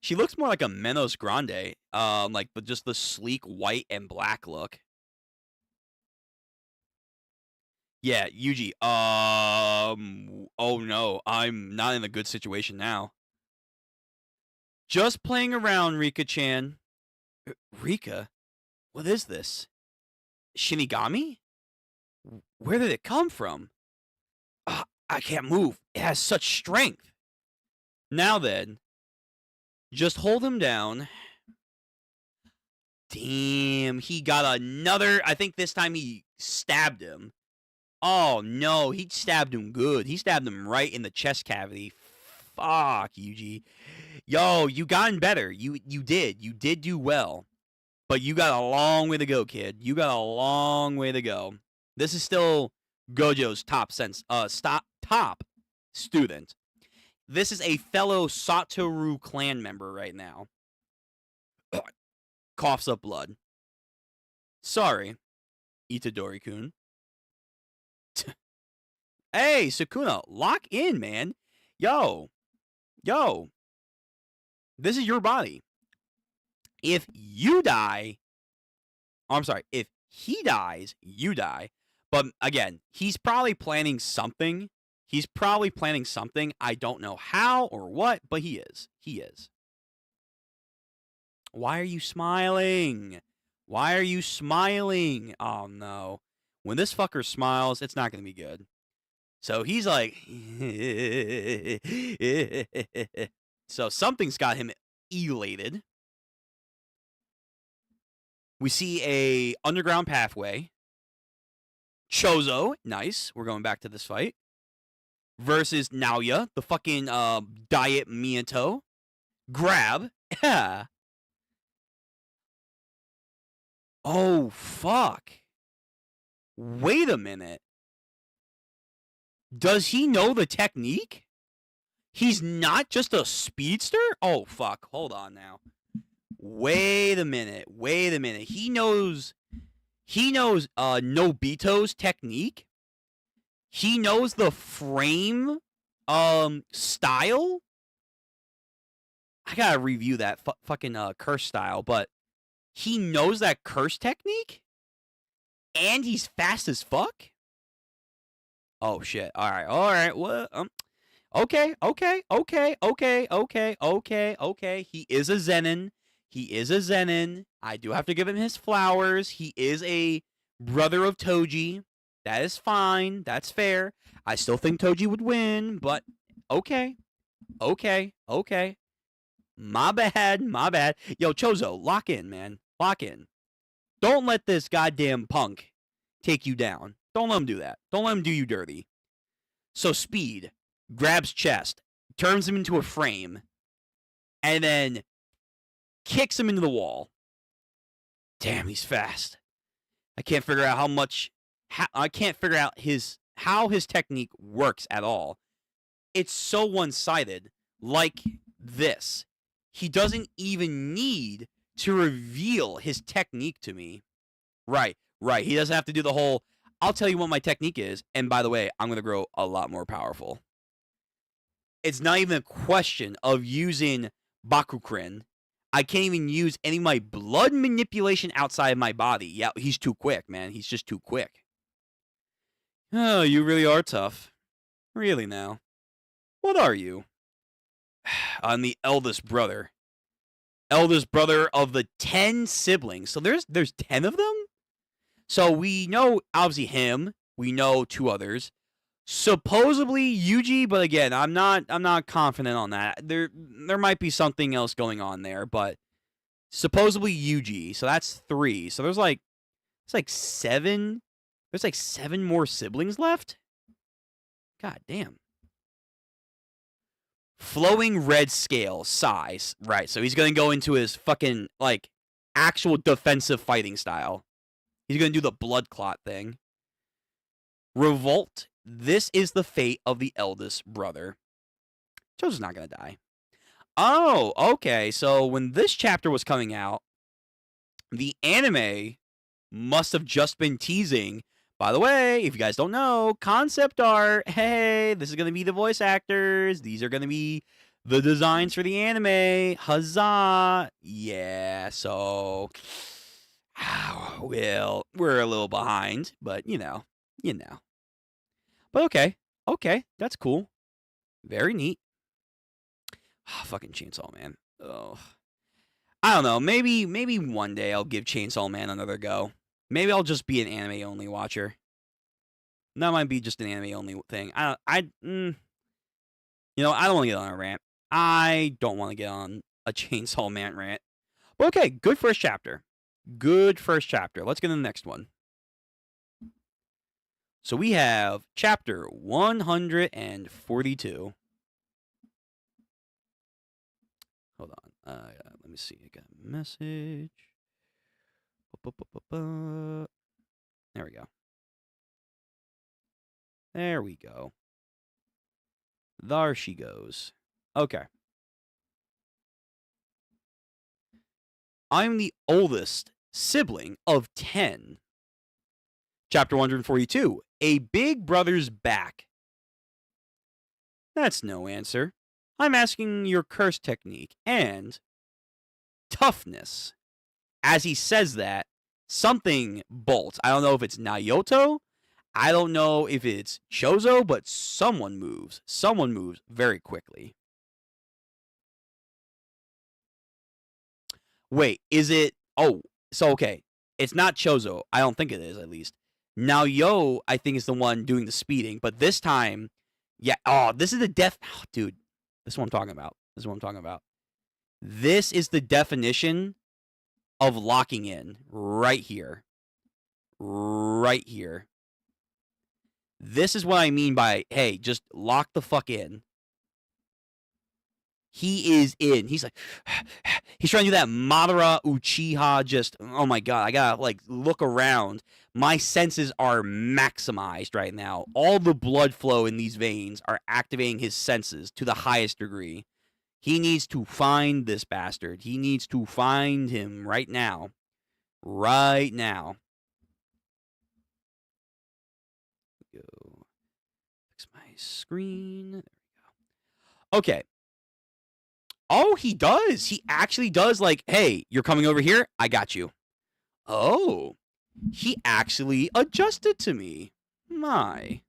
she looks more like a Menos Grande, like but just the sleek white and black look. Yeah, Yuji. Oh no, I'm not in a good situation now. Just playing around, Rika-chan. Rika, what is this? Shinigami? Where did it come from? I can't move. It has such strength. Now then, just hold him down. Damn, he got another. I think this time he stabbed him. Oh, no, he stabbed him good. He stabbed him right in the chest cavity. Fuck, Yuji. Yo, you gotten better. You did. You did do well. But you got a long way to go, kid. You got a long way to go. This is still Gojo's top student. This is a fellow Satoru clan member right now. Coughs up blood. Sorry, Itadori-kun. Hey, Sukuna, lock in, man. Yo. This is your body. If you die... Oh, I'm sorry. If he dies, you die. But again, he's probably planning something. I don't know how or what, but he is. Why are you smiling? Oh, no. When this fucker smiles, it's not going to be good. So he's like... So something's got him elated. We see a underground pathway. Chozo, nice. We're going back to this fight. Versus Naoya, the fucking Diet Miyato. Grab. Yeah. Oh, fuck. Wait a minute. Does he know the technique? He's not just a speedster? Oh, fuck. Hold on now. Wait a minute. He knows Nobito's technique. He knows the frame style. I gotta review that fucking curse style, but he knows that curse technique? And he's fast as fuck? Oh shit. All right. What? Okay. He is a Zenin. I do have to give him his flowers. He is a brother of Toji. That is fine. That's fair. I still think Toji would win, but okay. My bad. Yo, Chozo, lock in, man. Lock in. Don't let this goddamn punk take you down. Don't let him do that. Don't let him do you dirty. So Speed grabs chest, turns him into a frame, and then kicks him into the wall. Damn, he's fast. I can't figure out how his technique works at all. It's so one-sided, like this. He doesn't even need to reveal his technique to me. Right. He doesn't have to do the whole, I'll tell you what my technique is, and by the way, I'm going to grow a lot more powerful. It's not even a question of using Bakukrin. I can't even use any of my blood manipulation outside of my body. Yeah, he's too quick, man. He's just too quick. Oh, you really are tough. Really now. What are you? I'm the eldest brother. Eldest brother of the 10 siblings. So there's 10 of them? So we know, obviously, him. We know 2 others. Supposedly Yuji, but again, I'm not confident on that. There might be something else going on there, but supposedly Yuji. So that's 3. So there's like 7. There's like 7 more siblings left. God damn. Flowing red scale size. Right. So he's going to go into his fucking like actual defensive fighting style. He's going to do the blood clot thing. Revolt. This is the fate of the eldest brother. Jojo's not going to die. Oh, okay. So when this chapter was coming out, the anime must have just been teasing. By the way, if you guys don't know, concept art. Hey, this is going to be the voice actors. These are going to be the designs for the anime. Huzzah. Yeah, so well, we're a little behind, but you know. But okay, that's cool. Very neat. Fucking Chainsaw Man. Oh, I don't know. Maybe one day I'll give Chainsaw Man another go. Maybe I'll just be an anime only watcher. That might be just an anime only thing. I don't want to get on a rant. I don't want to get on a Chainsaw Man rant. But okay, good first chapter. Let's get to the next one. So we have chapter 142. Hold on. Let me see. I got a message. There we go. There she goes. Okay. I'm the oldest sibling of 10. Chapter 142. A big brother's back. That's no answer. I'm asking your curse technique and toughness. As he says that, something bolts. I don't know if it's Naoto. I don't know if it's Chozo, but someone moves. Someone moves very quickly. Wait, is it? Oh, so okay. It's not Chozo. I don't think it is, at least. Now, I think, is the one doing the speeding, but this time, yeah. Oh, this is the dude. This is what I'm talking about. This is the definition of locking in right here. This is what I mean by, hey, just lock the fuck in. He is in. He's like, he's trying to do that Madara Uchiha, just, oh my god, I gotta, like, look around. My senses are maximized right now. All the blood flow in these veins are activating his senses to the highest degree. He needs to find this bastard. He needs to find him right now. Right now. Go. Fix my screen. There we go. Okay. Oh, he does. He actually does, like, hey, you're coming over here? I got you. Oh. He actually adjusted to me. My.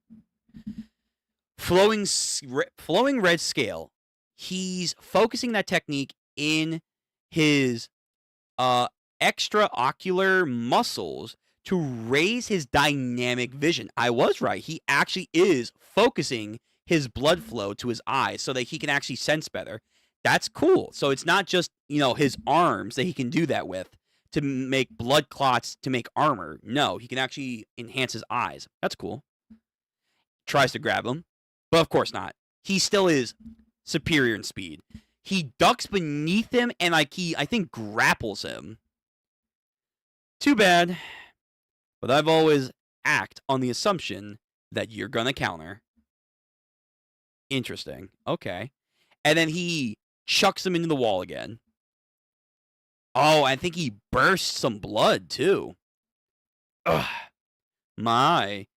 Flowing red scale. He's focusing that technique in his extraocular muscles to raise his dynamic vision. I was right. He actually is focusing his blood flow to his eyes so that he can actually sense better. That's cool. So it's not just, his arms that he can do that with to make blood clots to make armor. No, he can actually enhance his eyes. That's cool. Tries to grab him, but of course not. He still is superior in speed. He ducks beneath him and I think grapples him. Too bad. But I've always act on the assumption that you're gonna counter. Interesting. Okay. And then he chucks him into the wall again. Oh, I think he bursts some blood too. Ugh. My.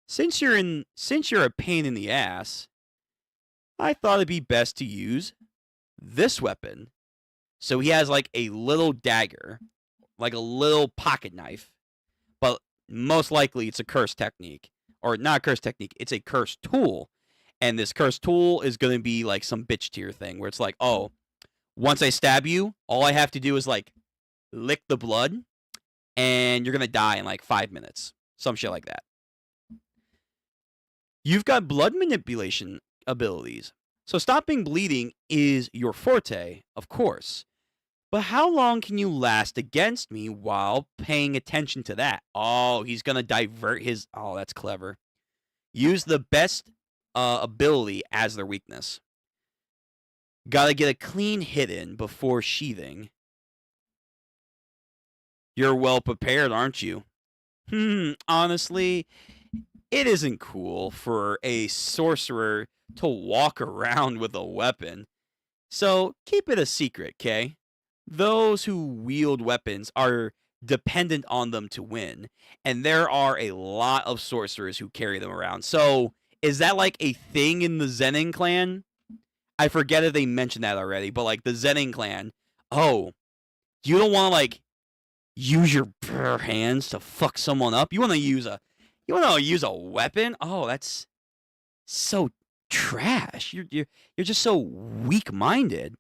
Since you're a pain in the ass, I thought it'd be best to use this weapon. So he has like a little dagger, like a little pocket knife, but most likely it's a cursed technique. Or not a cursed technique, it's a cursed tool. And this cursed tool is going to be like some bitch tier thing where it's like, oh, once I stab you, all I have to do is like lick the blood and you're going to die in like 5 minutes. Some shit like that. You've got blood manipulation abilities. So stopping bleeding is your forte, of course. But how long can you last against me while paying attention to that? Oh, he's going to divert his... Oh, that's clever. Use the best ability as their weakness. Gotta get a clean hit in before sheathing. You're well prepared, aren't you? Honestly, it isn't cool for a sorcerer to walk around with a weapon. So keep it a secret, Kay. Those who wield weapons are dependent on them to win, and there are a lot of sorcerers who carry them around. So is that like a thing in the Zenin clan? I forget if they mentioned that already, but like the Zenin clan, oh, you don't want to like use your bare hands to fuck someone up. You want to use a weapon? Oh, that's so trash. You're just so weak-minded.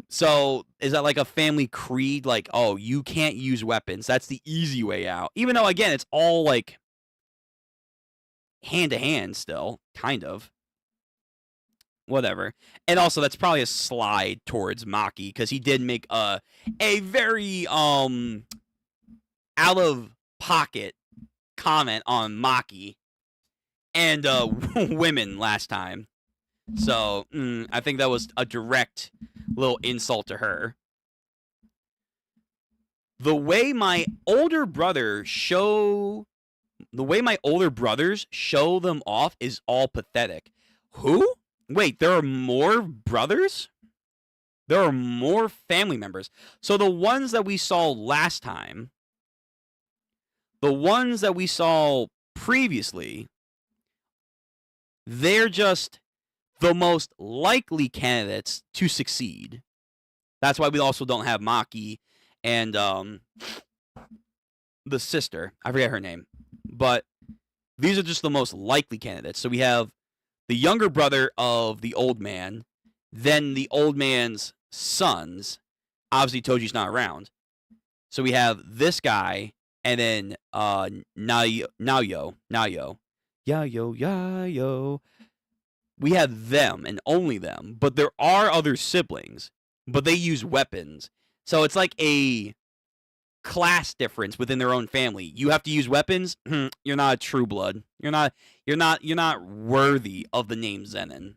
So is that like a family creed? Like, oh, you can't use weapons. That's the easy way out. Even though, again, it's all like hand-to-hand still, kind of. Whatever. And also, that's probably a slide towards Maki, because he did make a very out-of-pocket comment on Maki and women last time. So, I think that was a direct little insult to her. The way my older brothers show them off is all pathetic. Who? Wait, there are more brothers? There are more family members. So the ones that we saw last time, the ones that we saw previously, they're just the most likely candidates to succeed. That's why we also don't have Maki and the sister. I forget her name. But these are just the most likely candidates. So we have the younger brother of the old man, then the old man's sons. Obviously, Toji's not around. So we have this guy, and then Naoyo. We have them, and only them. But there are other siblings, but they use weapons. So it's like a class difference within their own family. You have to use weapons. You're not a true blood. You're not worthy of the name Zenin.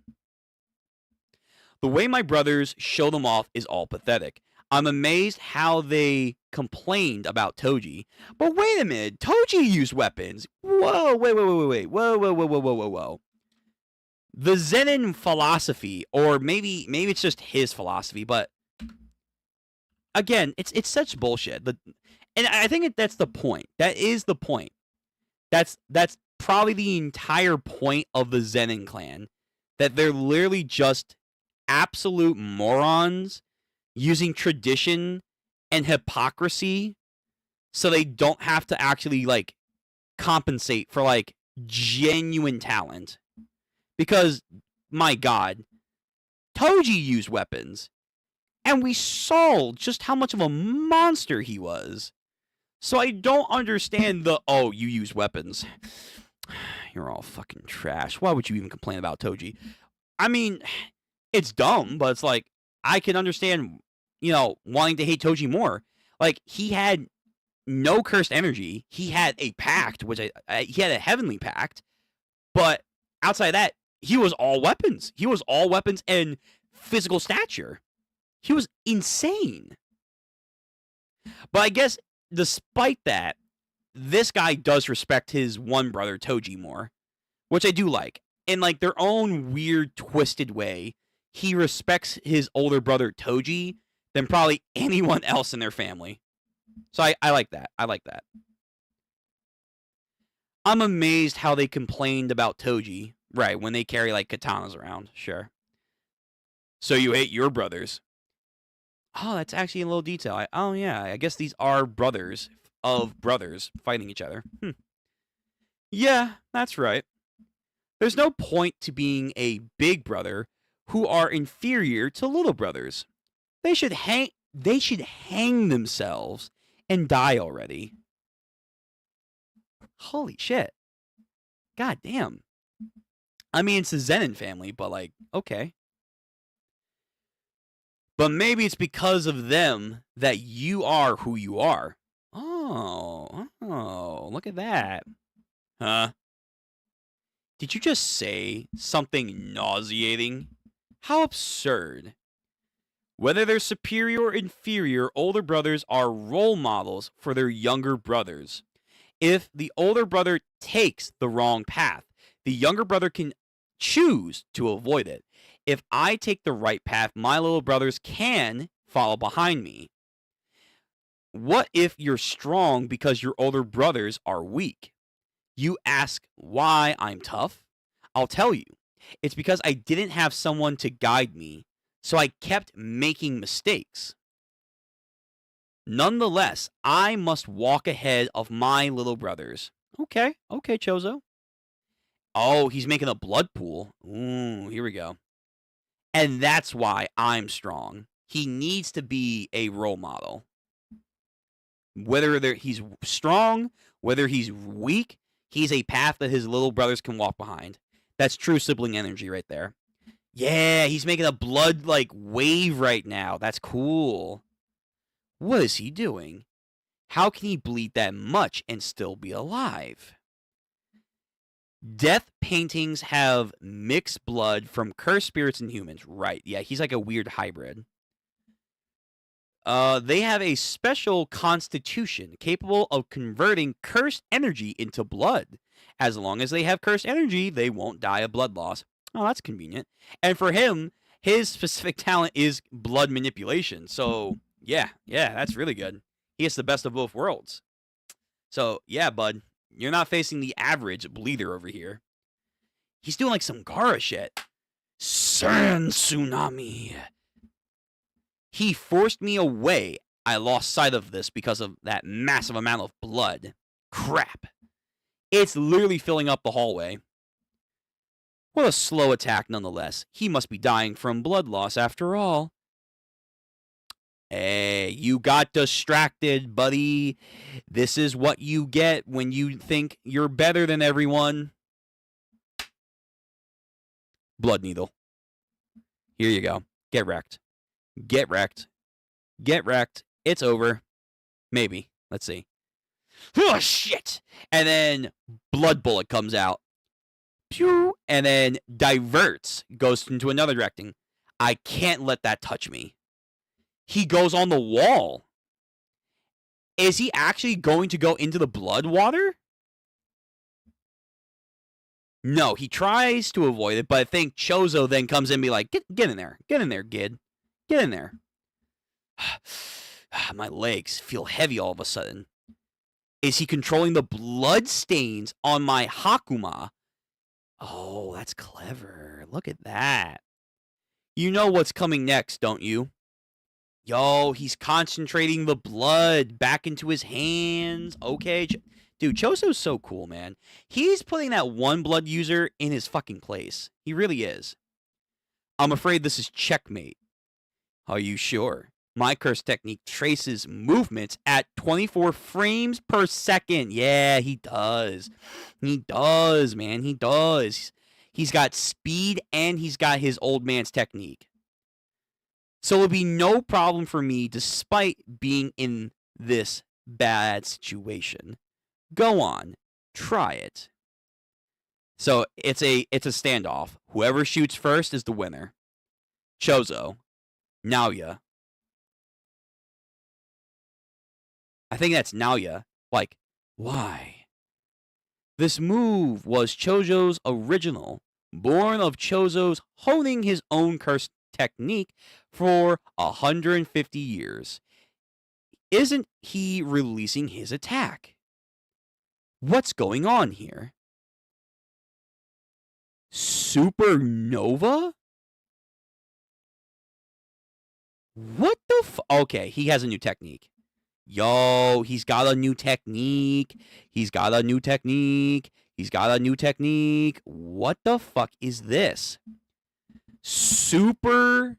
The way my brothers show them off is all pathetic. I'm amazed how they complained about Toji. But wait a minute, Toji used weapons. Whoa, wait. Whoa. The Zenin philosophy, or maybe it's just his philosophy, but again, it's such bullshit. And I think that's the point. That is the point. That's probably the entire point of the Zenin clan. That they're literally just absolute morons using tradition and hypocrisy so they don't have to actually like compensate for like genuine talent. Because, my God, Toji used weapons. And we saw just how much of a monster he was. So I don't understand the, oh, you use weapons. You're all fucking trash. Why would you even complain about Toji? I mean, it's dumb, but it's like, I can understand, wanting to hate Toji more. Like, he had no cursed energy. He had a pact, which he had a heavenly pact. But outside of that, he was all weapons. He was all weapons and physical stature. He was insane. But I guess, despite that, this guy does respect his one brother, Toji, more. Which I do like. In, like, their own weird, twisted way, he respects his older brother, Toji, than probably anyone else in their family. So I like that. I like that. I'm amazed how they complained about Toji. Right, when they carry, like, katanas around. Sure. So you hate your brothers. Oh, that's actually a little detail. Oh, yeah, I guess these are brothers of brothers fighting each other. Yeah, that's right. There's no point to being a big brother who are inferior to little brothers. They should hang themselves and die already. Holy shit. God damn. I mean, it's the Zenin family, but, like, okay. But maybe it's because of them that you are who you are. Oh, look at that. Huh? Did you just say something nauseating? How absurd. Whether they're superior or inferior, older brothers are role models for their younger brothers. If the older brother takes the wrong path, the younger brother can choose to avoid it. If I take the right path, my little brothers can follow behind me. What if you're strong because your older brothers are weak? You ask why I'm tough? I'll tell you. It's because I didn't have someone to guide me, so I kept making mistakes. Nonetheless, I must walk ahead of my little brothers. Okay, Chozo. Oh, he's making a blood pool. Ooh, here we go. And that's why I'm strong. He needs to be a role model. Whether he's strong, whether he's weak, he's a path that his little brothers can walk behind. That's true sibling energy right there. Yeah, he's making a blood, like, wave right now. That's cool. What is he doing? How can he bleed that much and still be alive? Death paintings have mixed blood from cursed spirits and humans. Right, yeah, he's like a weird hybrid. They have a special constitution capable of converting cursed energy into blood. As long as they have cursed energy, they won't die of blood loss. Oh, that's convenient. And for him, his specific talent is blood manipulation. So, yeah, that's really good. He gets the best of both worlds. So, yeah, bud, you're not facing the average bleeder over here. He's doing like some Gaara shit. Sand tsunami. He forced me away. I lost sight of this because of that massive amount of blood. Crap. It's literally filling up the hallway. What a slow attack nonetheless. He must be dying from blood loss after all. Hey, you got distracted, buddy. This is what you get when you think you're better than everyone. Blood needle. Here you go. Get wrecked. Get wrecked. Get wrecked. It's over. Maybe. Let's see. Oh, shit. And then blood bullet comes out. Pew. And then diverts. Goes into another directing. I can't let that touch me. He goes on the wall. Is he actually going to go into the blood water? No, he tries to avoid it, but I think Chozo then comes in and be like, get in there. Get in there, Gid. Get in there. My legs feel heavy all of a sudden. Is he controlling the blood stains on my Hakuma? Oh, that's clever. Look at that. You know what's coming next, don't you? Yo, he's concentrating the blood back into his hands. Okay. Dude, Choso's so cool, man. He's putting that one blood user in his fucking place. He really is. I'm afraid this is checkmate. Are you sure? My curse technique traces movements at 24 frames per second. Yeah, he does. He does, man. He does. He's got speed and he's got his old man's technique. So it'll be no problem for me despite being in this bad situation. Go on. Try it. So it's a standoff. Whoever shoots first is the winner. Chozo. Naoya. I think that's Naoya. Like, why? This move was Chozo's original, born of Chozo's honing his own curse technique for 150 years. Isn't he releasing his attack? What's going on here? Supernova? What the Okay, he has a new technique. Yo, he's got a new technique. He's got a new technique. He's got a new technique. What the fuck is this? Supernova.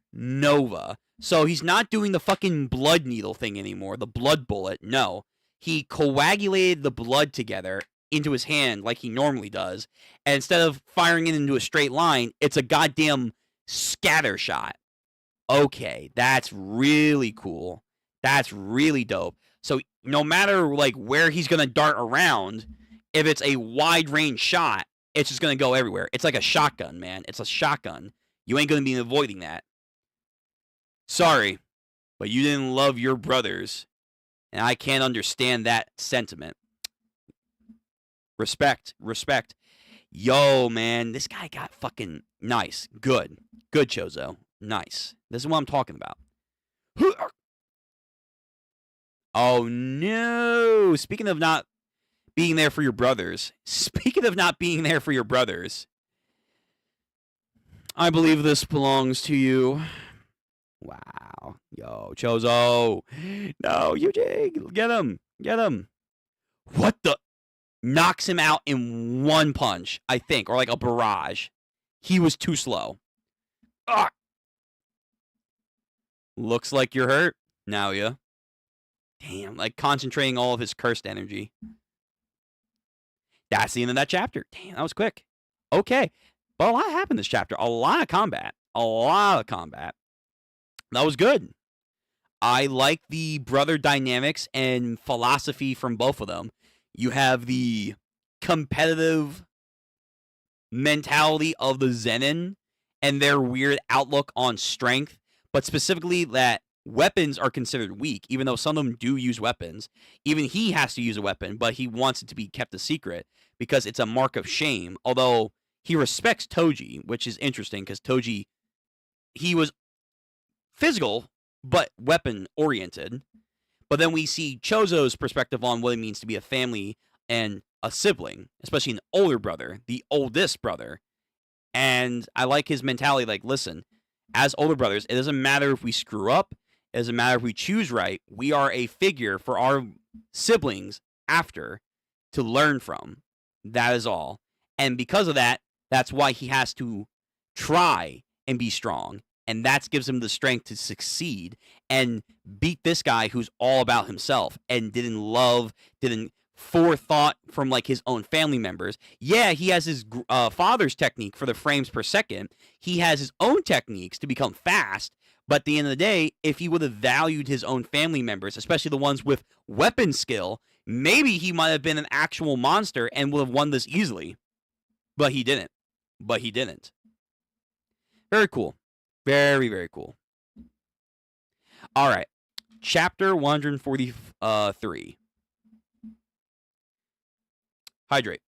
So he's not doing the fucking blood needle thing anymore, the blood bullet. No. He coagulated the blood together into his hand like he normally does. And instead of firing it into a straight line, it's a goddamn scatter shot. Okay, that's really cool. That's really dope. So no matter like where he's going to dart around, if it's a wide range shot, it's just going to go everywhere. It's like a shotgun, man. It's a shotgun. You ain't going to be avoiding that. Sorry, but you didn't love your brothers, and I can't understand that sentiment. Respect. Yo, man, this guy got fucking nice. Good, Chozo. Nice. This is what I'm talking about. Oh, no. Speaking of not being there for your brothers. I believe this belongs to you. Wow. Yo, Chozo. No, Ichi. Get him. What the? Knocks him out in one punch, I think. Or like a barrage. He was too slow. Ah. Looks like you're hurt, Naoya. Damn, like concentrating all of his cursed energy. That's the end of that chapter. Damn, that was quick. Okay. But a lot happened this chapter. A lot of combat. That was good. I like the brother dynamics and philosophy from both of them. You have the competitive mentality of the Zenin and their weird outlook on strength, but specifically that weapons are considered weak, even though some of them do use weapons. Even he has to use a weapon, but he wants it to be kept a secret because it's a mark of shame. Although he respects Toji, which is interesting because Toji, he was physical but weapon oriented. But then we see Chozo's perspective on what it means to be a family and a sibling, especially an older brother, the oldest brother. And I like his mentality, like, listen, as older brothers, it doesn't matter if we screw up, it doesn't matter if we choose right, we are a figure for our siblings after to learn from. That is all. And because of that, that's why he has to try and be strong. And that gives him the strength to succeed and beat this guy who's all about himself and didn't forethought from like his own family members. Yeah, he has his father's technique for the frames per second. He has his own techniques to become fast. But at the end of the day, if he would have valued his own family members, especially the ones with weapon skill, maybe he might have been an actual monster and would have won this easily. But he didn't. Very cool. Very, very cool. All right. Chapter 143. Hydrate.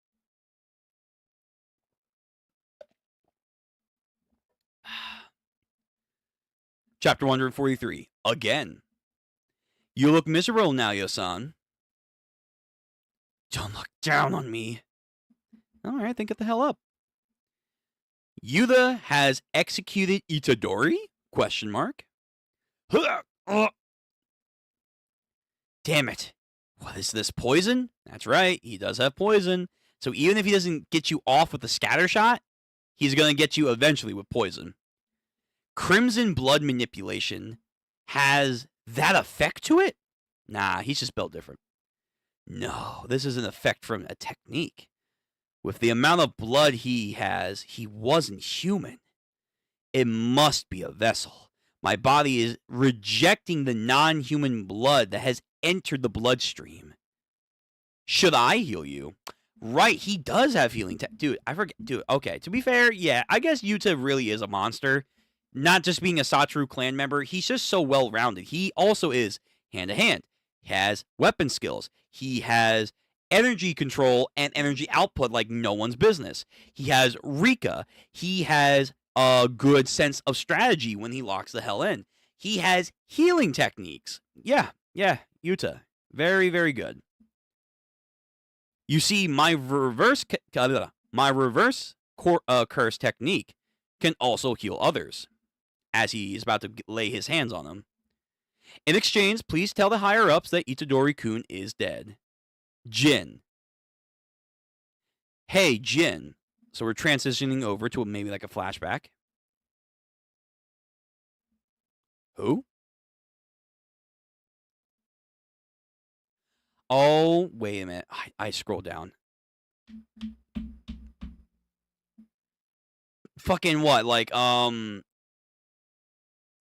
Chapter 143. Again. You look miserable now, Yosan. Don't look down on me. All right, then get the hell up. Yuda has executed Itadori? Question mark. Damn it. What is this, poison? That's right, he does have poison. So even if he doesn't get you off with a scatter shot, he's going to get you eventually with poison. Crimson blood manipulation has that effect to it? Nah, he's just built different. No, this is an effect from a technique. With the amount of blood he has, he wasn't human. It must be a vessel. My body is rejecting the non-human blood that has entered the bloodstream. Should I heal you? Right, he does have healing tech. Dude, I forget. Dude, okay, to be fair, yeah, I guess Yuta really is a monster. Not just being a Satoru clan member, he's just so well-rounded. He also is hand-to-hand. He has weapon skills. He has energy control and energy output like no one's business. He has Rika. He has a good sense of strategy when he locks the hell in. He has healing techniques. Yeah, Yuta. Very, very good. You see, my reverse curse technique can also heal others, as he is about to lay his hands on them. In exchange, please tell the higher-ups that Itadori-kun is dead. Jin. Hey, Jin. So we're transitioning over to maybe like a flashback. Who? Oh, wait a minute. I scrolled down. Fucking what? Like,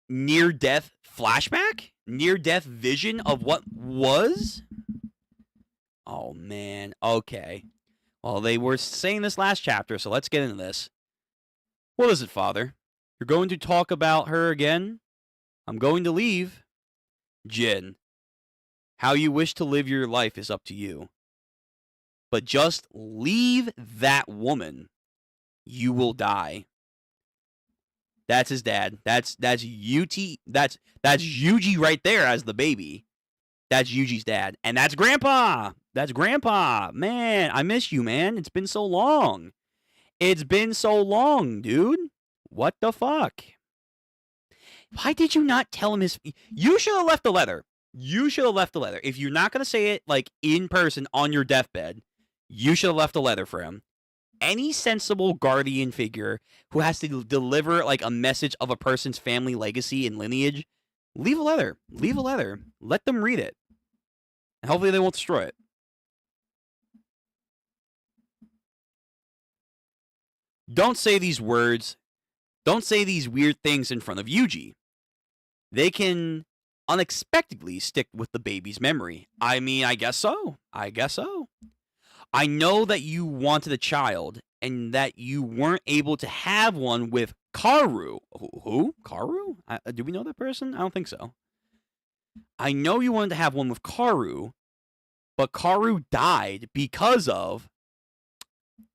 near-death flashback? Near-death vision of what was? Oh, man. Okay. Well, they were saying this last chapter, so let's get into this. What is it, Father? You're going to talk about her again? I'm going to leave. Jin. How you wish to live your life is up to you. But just leave that woman. You will die. That's his dad. That's Yuji. That's Yuji right there as the baby. That's Yuji's dad. And that's Grandpa. That's Grandpa. Man, I miss you, man. It's been so long. It's been so long, dude. What the fuck? Why did you not tell him his... You should have left the letter. You should have left the letter. If you're not going to say it, like, in person on your deathbed, you should have left a letter for him. Any sensible guardian figure who has to deliver, like, a message of a person's family legacy and lineage, leave a letter. Leave a letter. Let them read it. And hopefully they won't destroy it. Don't say these words. Don't say these weird things in front of Yuji. They can unexpectedly stick with the baby's memory. I mean, I guess so. I guess so. I know that you wanted a child and that you weren't able to have one with Karu. Who? Karu? Do we know that person? I don't think so. I know you wanted to have one with Karu, but Karu died because of...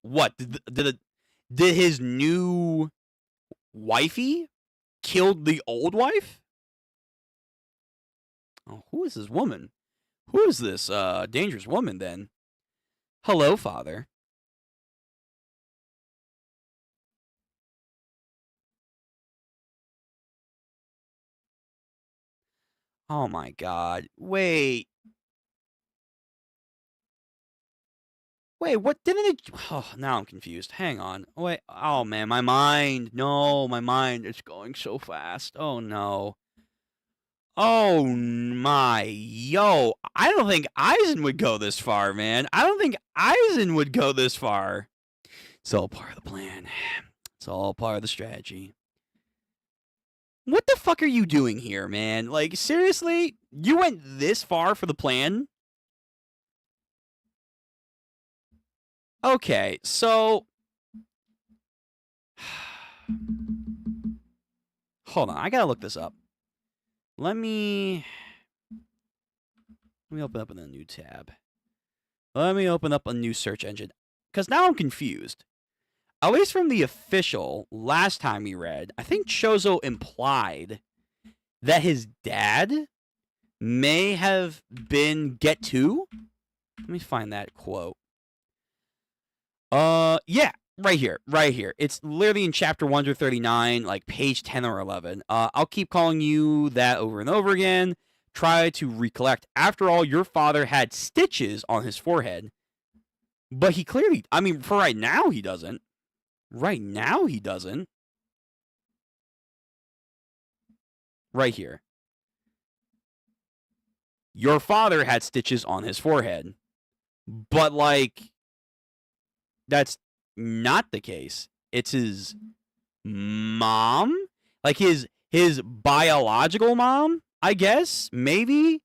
What? Did his new wifey killed the old wife? Oh, who is this woman? Who is this dangerous woman then? Hello, Father. Oh my God. Wait, what didn't it... Oh, now I'm confused. Hang on. Wait. Oh, man, my mind. No, my mind is going so fast. Oh, no. Oh, my. Yo, I don't think Aizen would go this far, man. I don't think Aizen would go this far. It's all part of the plan. It's all part of the strategy. What the fuck are you doing here, man? Like, seriously? You went this far for the plan? Okay, so... Hold on, I gotta look this up. Let me open up in a new tab. Let me open up a new search engine. Because now I'm confused. At least from the official, last time we read, I think Chozo implied that his dad may have been Get-To. Let me find that quote. Yeah, right here. It's literally in chapter 139, like page 10 or 11. I'll keep calling you that over and over again. try to recollect. After all, your father had stitches on his forehead. But he clearly, I mean, for right now, he doesn't. Right now, he doesn't. Right here. Your father had stitches on his forehead. But, like, that's not the case. It's his mom? Like, his biological mom, I guess? Maybe?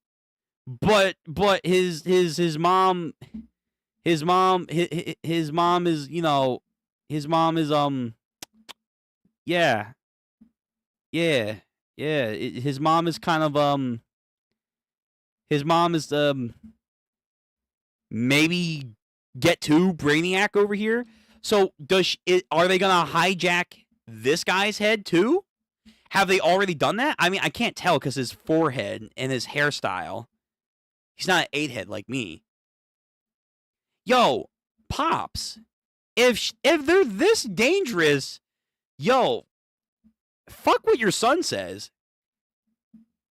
But his mom... His mom is, you know, his mom is, yeah. His mom is kind of, his mom is, maybe Get to Brainiac over here. So, are they going to hijack this guy's head, too? Have they already done that? I mean, I can't tell because his forehead and his hairstyle. He's not an 8-head like me. Yo, Pops, if they're this dangerous, yo, fuck what your son says.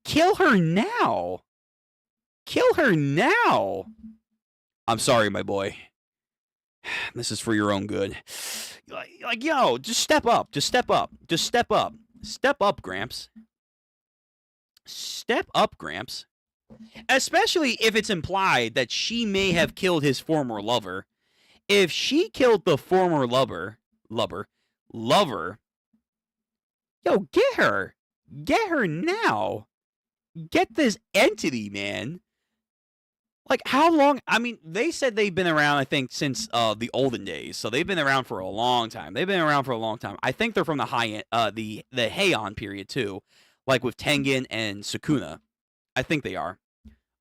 Kill her now. Kill her now. I'm sorry, my boy. This is for your own good. Like, yo, just step up. Just step up. Just step up. Step up, Gramps. Step up, Gramps. Especially if it's implied that she may have killed his former lover. If she killed the former lover, yo, get her. Get her now. Get this entity, man. Like, how long? I mean, they said they've been around, I think, since the olden days. So they've been around for a long time. I think they're from the the Heian period, too. Like with Tengen and Sukuna. I think they are.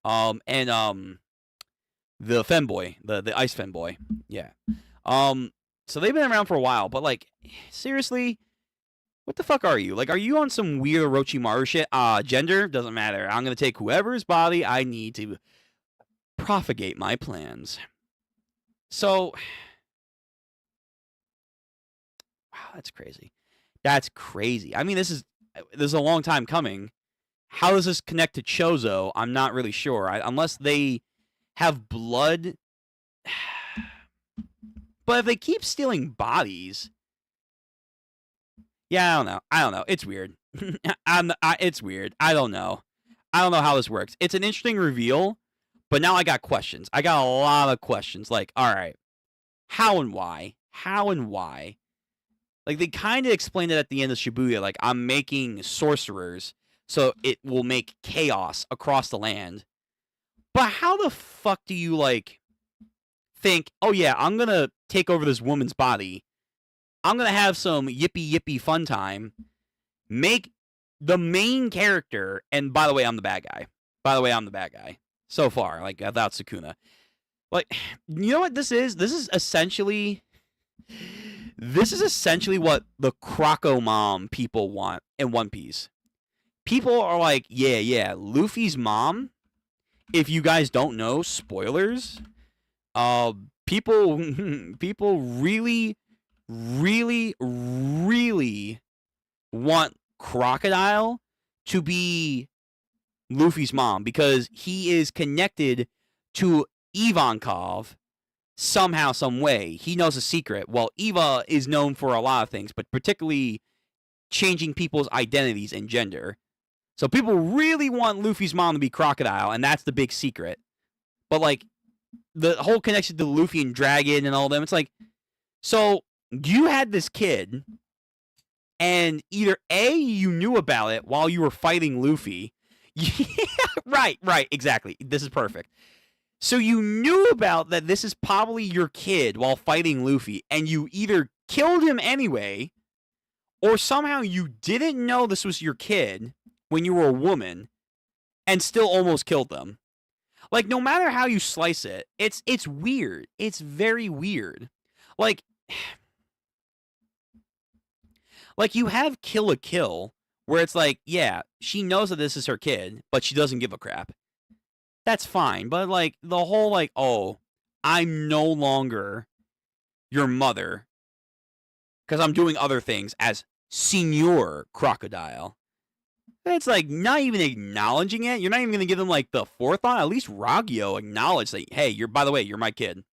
The femboy, the ice femboy. Yeah. So they've been around for a while, but like, seriously, what the fuck are you? Like, are you on some weird Orochimaru shit? Gender doesn't matter. I'm gonna take whoever's body I need to propagate my plans. So, wow, that's crazy. That's crazy. I mean, this is a long time coming. How does this connect to Chozo? I'm not really sure. Unless they have blood. But if they keep stealing bodies... Yeah, I don't know. It's weird. It's weird. I don't know. I don't know how this works. It's an interesting reveal, but now I got questions. I got a lot of questions. Like, all right, how and why? How and why? Like, they kind of explained it at the end of Shibuya. Like, I'm making sorcerers, so it will make chaos across the land. But how the fuck do you, like, think, oh yeah, I'm going to take over this woman's body. I'm going to have some yippee fun time. Make the main character, and by the way, I'm the bad guy. So far, like, without Sukuna. Like, you know what this is? This is essentially what the Croco Mom people want in One Piece. People are like, yeah, Luffy's mom, if you guys don't know, spoilers, people really want Crocodile to be Luffy's mom because he is connected to Ivankov somehow, some way. He knows a secret. Well, Eva is known for a lot of things, but particularly changing people's identities and gender. So people really want Luffy's mom to be Crocodile, and that's the big secret. But, like, the whole connection to Luffy and Dragon and all them, it's like, so you had this kid, and either A, you knew about it while you were fighting Luffy. Yeah, right, exactly. This is perfect. So you knew about that this is probably your kid while fighting Luffy, and you either killed him anyway, or somehow you didn't know this was your kid when you were a woman, and still almost killed them. Like, no matter how you slice it, it's weird. It's very weird. Like you have Kill la Kill, where it's like, yeah, she knows that this is her kid, but she doesn't give a crap. That's fine, but, like, the whole, like, oh, I'm no longer your mother because I'm doing other things as Senior Crocodile. It's like not even acknowledging it. You're not even going to give them like the forethought. At least Ragyo acknowledged that, hey, by the way, you're my kid.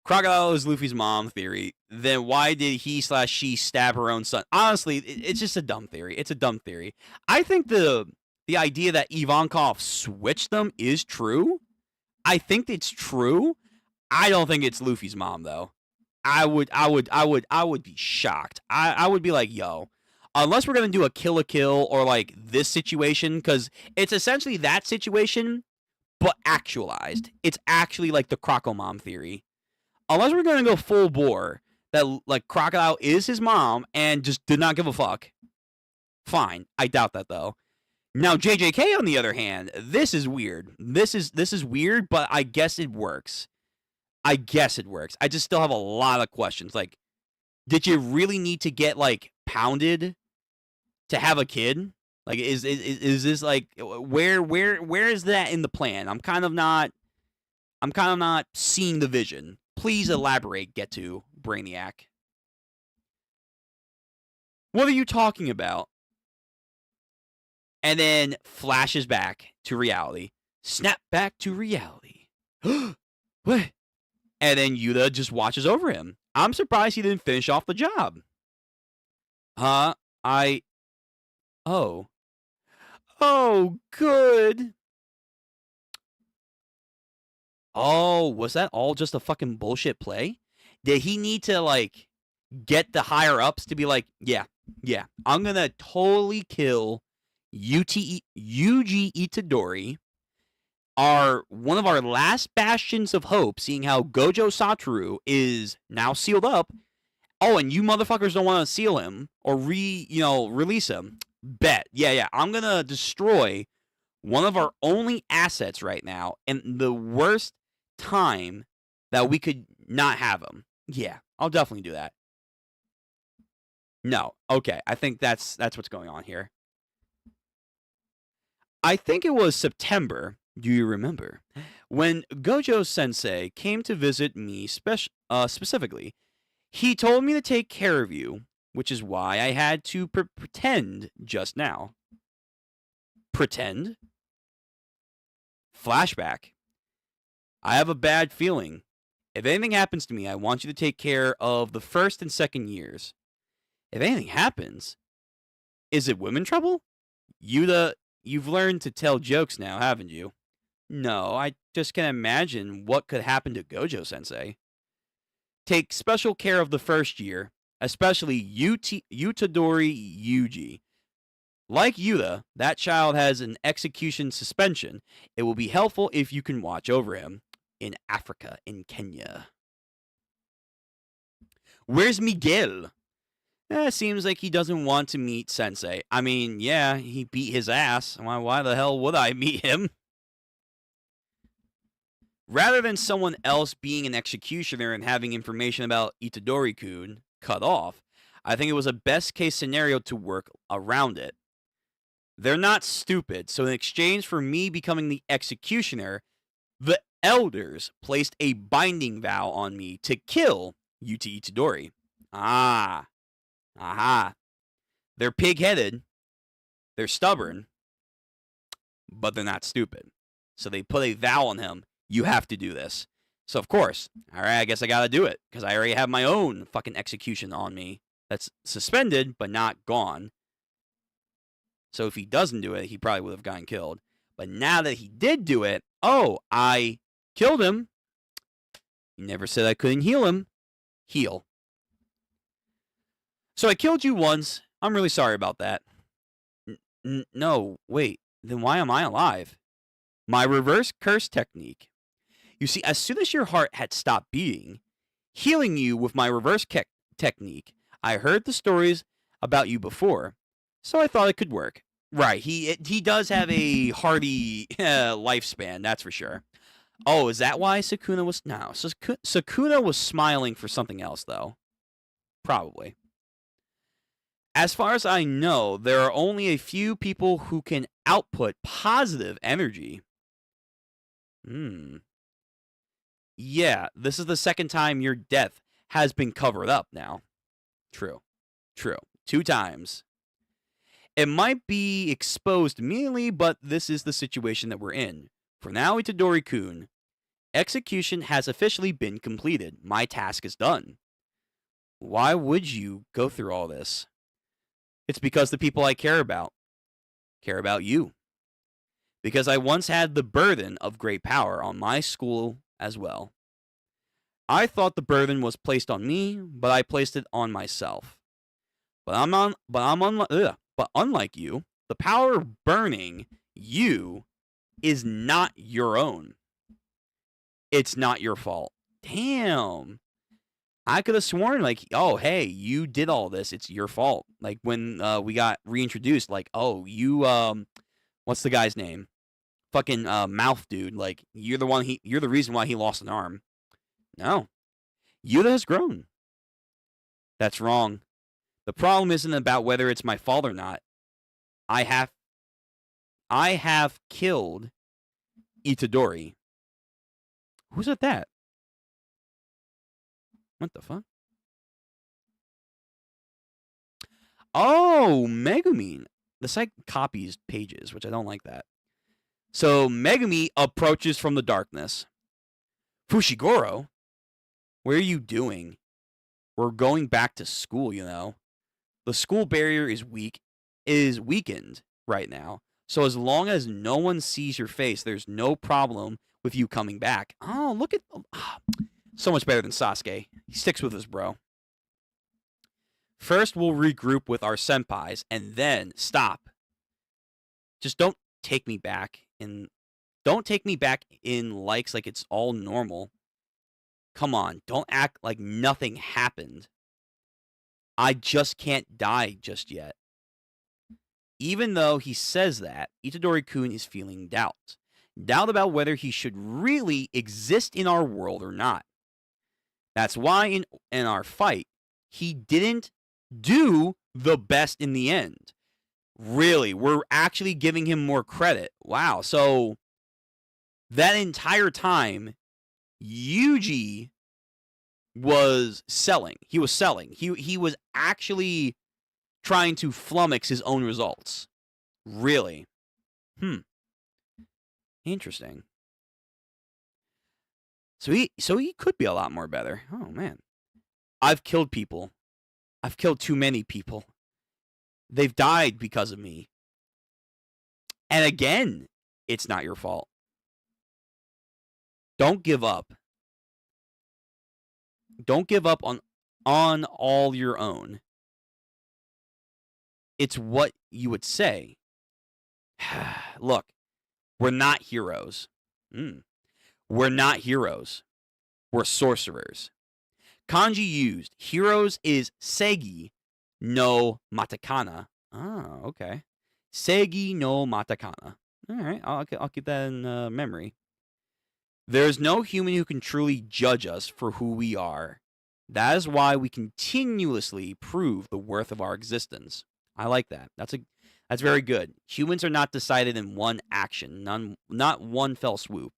Crocodile is Luffy's mom theory. Then why did he/she stab her own son? Honestly, it's just a dumb theory. It's a dumb theory. I think the idea that Ivankov switched them is true. I think it's true. I don't think it's Luffy's mom though. I would be shocked. I would be like, yo, unless we're gonna do a kill or like this situation, because it's essentially that situation, but actualized. It's actually like the Croco mom theory. Unless we're gonna go full bore, that like Crocodile is his mom and just did not give a fuck. Fine, I doubt that though. Now JJK on the other hand, this is weird. This is weird, but I guess it works. I just still have a lot of questions. Like, did you really need to get like pounded to have a kid? Like, is this like where is that in the plan? I'm kind of not seeing the vision. Please elaborate, Get to Brainiac. What are you talking about? And then flashes back to reality. Snap back to reality. What? And then Yuta just watches over him. I'm surprised he didn't finish off the job. Oh. Oh, good. Oh, was that all just a fucking bullshit play? Did he need to, like, get the higher-ups to be like, yeah, I'm gonna totally kill Yuji Itadori, one of our last bastions of hope, seeing how Gojo Satoru is now sealed up. Oh, and you motherfuckers don't want to seal him or release him. Bet. Yeah, I'm gonna destroy one of our only assets right now, and the worst time that we could not have him. Yeah, I'll definitely do that. No, okay, I think that's what's going on here. I think it was September, do you remember, when Gojo Sensei came to visit me specifically. He told me to take care of you, which is why I had to pretend just now. Pretend? Flashback. I have a bad feeling. If anything happens to me, I want you to take care of the first and second years. If anything happens, is it women trouble? Yuta, you've learned to tell jokes now, haven't you? No, I just can imagine what could happen to Gojo-sensei. Take special care of the first year, especially Utadori Yuji. Like Yuta, that child has an execution suspension. It will be helpful if you can watch over him. In Africa, in Kenya. Where's Miguel? Seems like he doesn't want to meet Sensei. I mean, yeah, he beat his ass. Why the hell would I meet him? Rather than someone else being an executioner and having information about Itadori-kun cut off, I think it was a best-case scenario to work around it. They're not stupid, so in exchange for me becoming the executioner, the elders placed a binding vow on me to kill Yuta Itadori. Aha. They're pig-headed, they're stubborn, but they're not stupid. So they put a vow on him. You have to do this. So, of course, all right, I guess I gotta do it, because I already have my own fucking execution on me that's suspended, but not gone. So if he doesn't do it, he probably would have gotten killed. But now that he did do it, I killed him. You never said I couldn't heal him. Heal. So I killed you once. I'm really sorry about that. No, wait. Then why am I alive? My reverse curse technique. You see, as soon as your heart had stopped beating, healing you with my reverse technique, I heard the stories about you before, so I thought it could work. Right, he does have a hearty lifespan, that's for sure. Oh, is that why Sukuna was... No, so Sukuna was smiling for something else, though. Probably. As far as I know, there are only a few people who can output positive energy. Yeah, this is the second time your death has been covered up now. True. 2 times. It might be exposed immediately, but this is the situation that we're in. For now, Itadori-kun, execution has officially been completed. My task is done. Why would you go through all this? It's because the people I care about you. Because I once had the burden of great power on my school as well. I thought the burden was placed on me, but I placed it on myself. But unlike you, the power of burning you is not your own. It's not your fault. Damn. I could have sworn, like, oh, hey, you did all this. It's your fault. Like, when we got reintroduced, like, oh, you, what's the guy's name? Fucking mouth dude. Like, you're the reason why he lost an arm. No. Yuta has grown. That's wrong. The problem isn't about whether it's my fault or not. I have killed Itadori. Who's at that? What the fuck? Oh, Megumi. The site copies pages, which I don't like that. So Megumi approaches from the darkness. Fushiguro, what are you doing? We're going back to school, you know. The school barrier is weakened right now. So as long as no one sees your face, there's no problem with you coming back. Oh, look at... so much better than Sasuke. He sticks with us, bro. First, we'll regroup with our senpais, and then stop. Just don't take me back in... Don't take me back in like it's all normal. Come on, don't act like nothing happened. I just can't die just yet. Even though he says that, Itadori-kun is feeling doubt. Doubt about whether he should really exist in our world or not. That's why in our fight, he didn't do the best in the end. Really, we're actually giving him more credit. Wow, so that entire time, Yuji was selling. He was selling. He was actually trying to flummox his own results. Really. Interesting. So he could be a lot more better. Oh man. I've killed people. I've killed too many people. They've died because of me. And again, it's not your fault. Don't give up. Don't give up on all your own. It's what you would say. Look, we're not heroes. We're not heroes. We're sorcerers. Kanji used. Heroes is Segi no Matakana. Oh, okay. Segi no Matakana. All right, I'll keep that in memory. There's no human who can truly judge us for who we are. That is why we continuously prove the worth of our existence. I like that. That's very good. Humans are not decided in one action, not one fell swoop.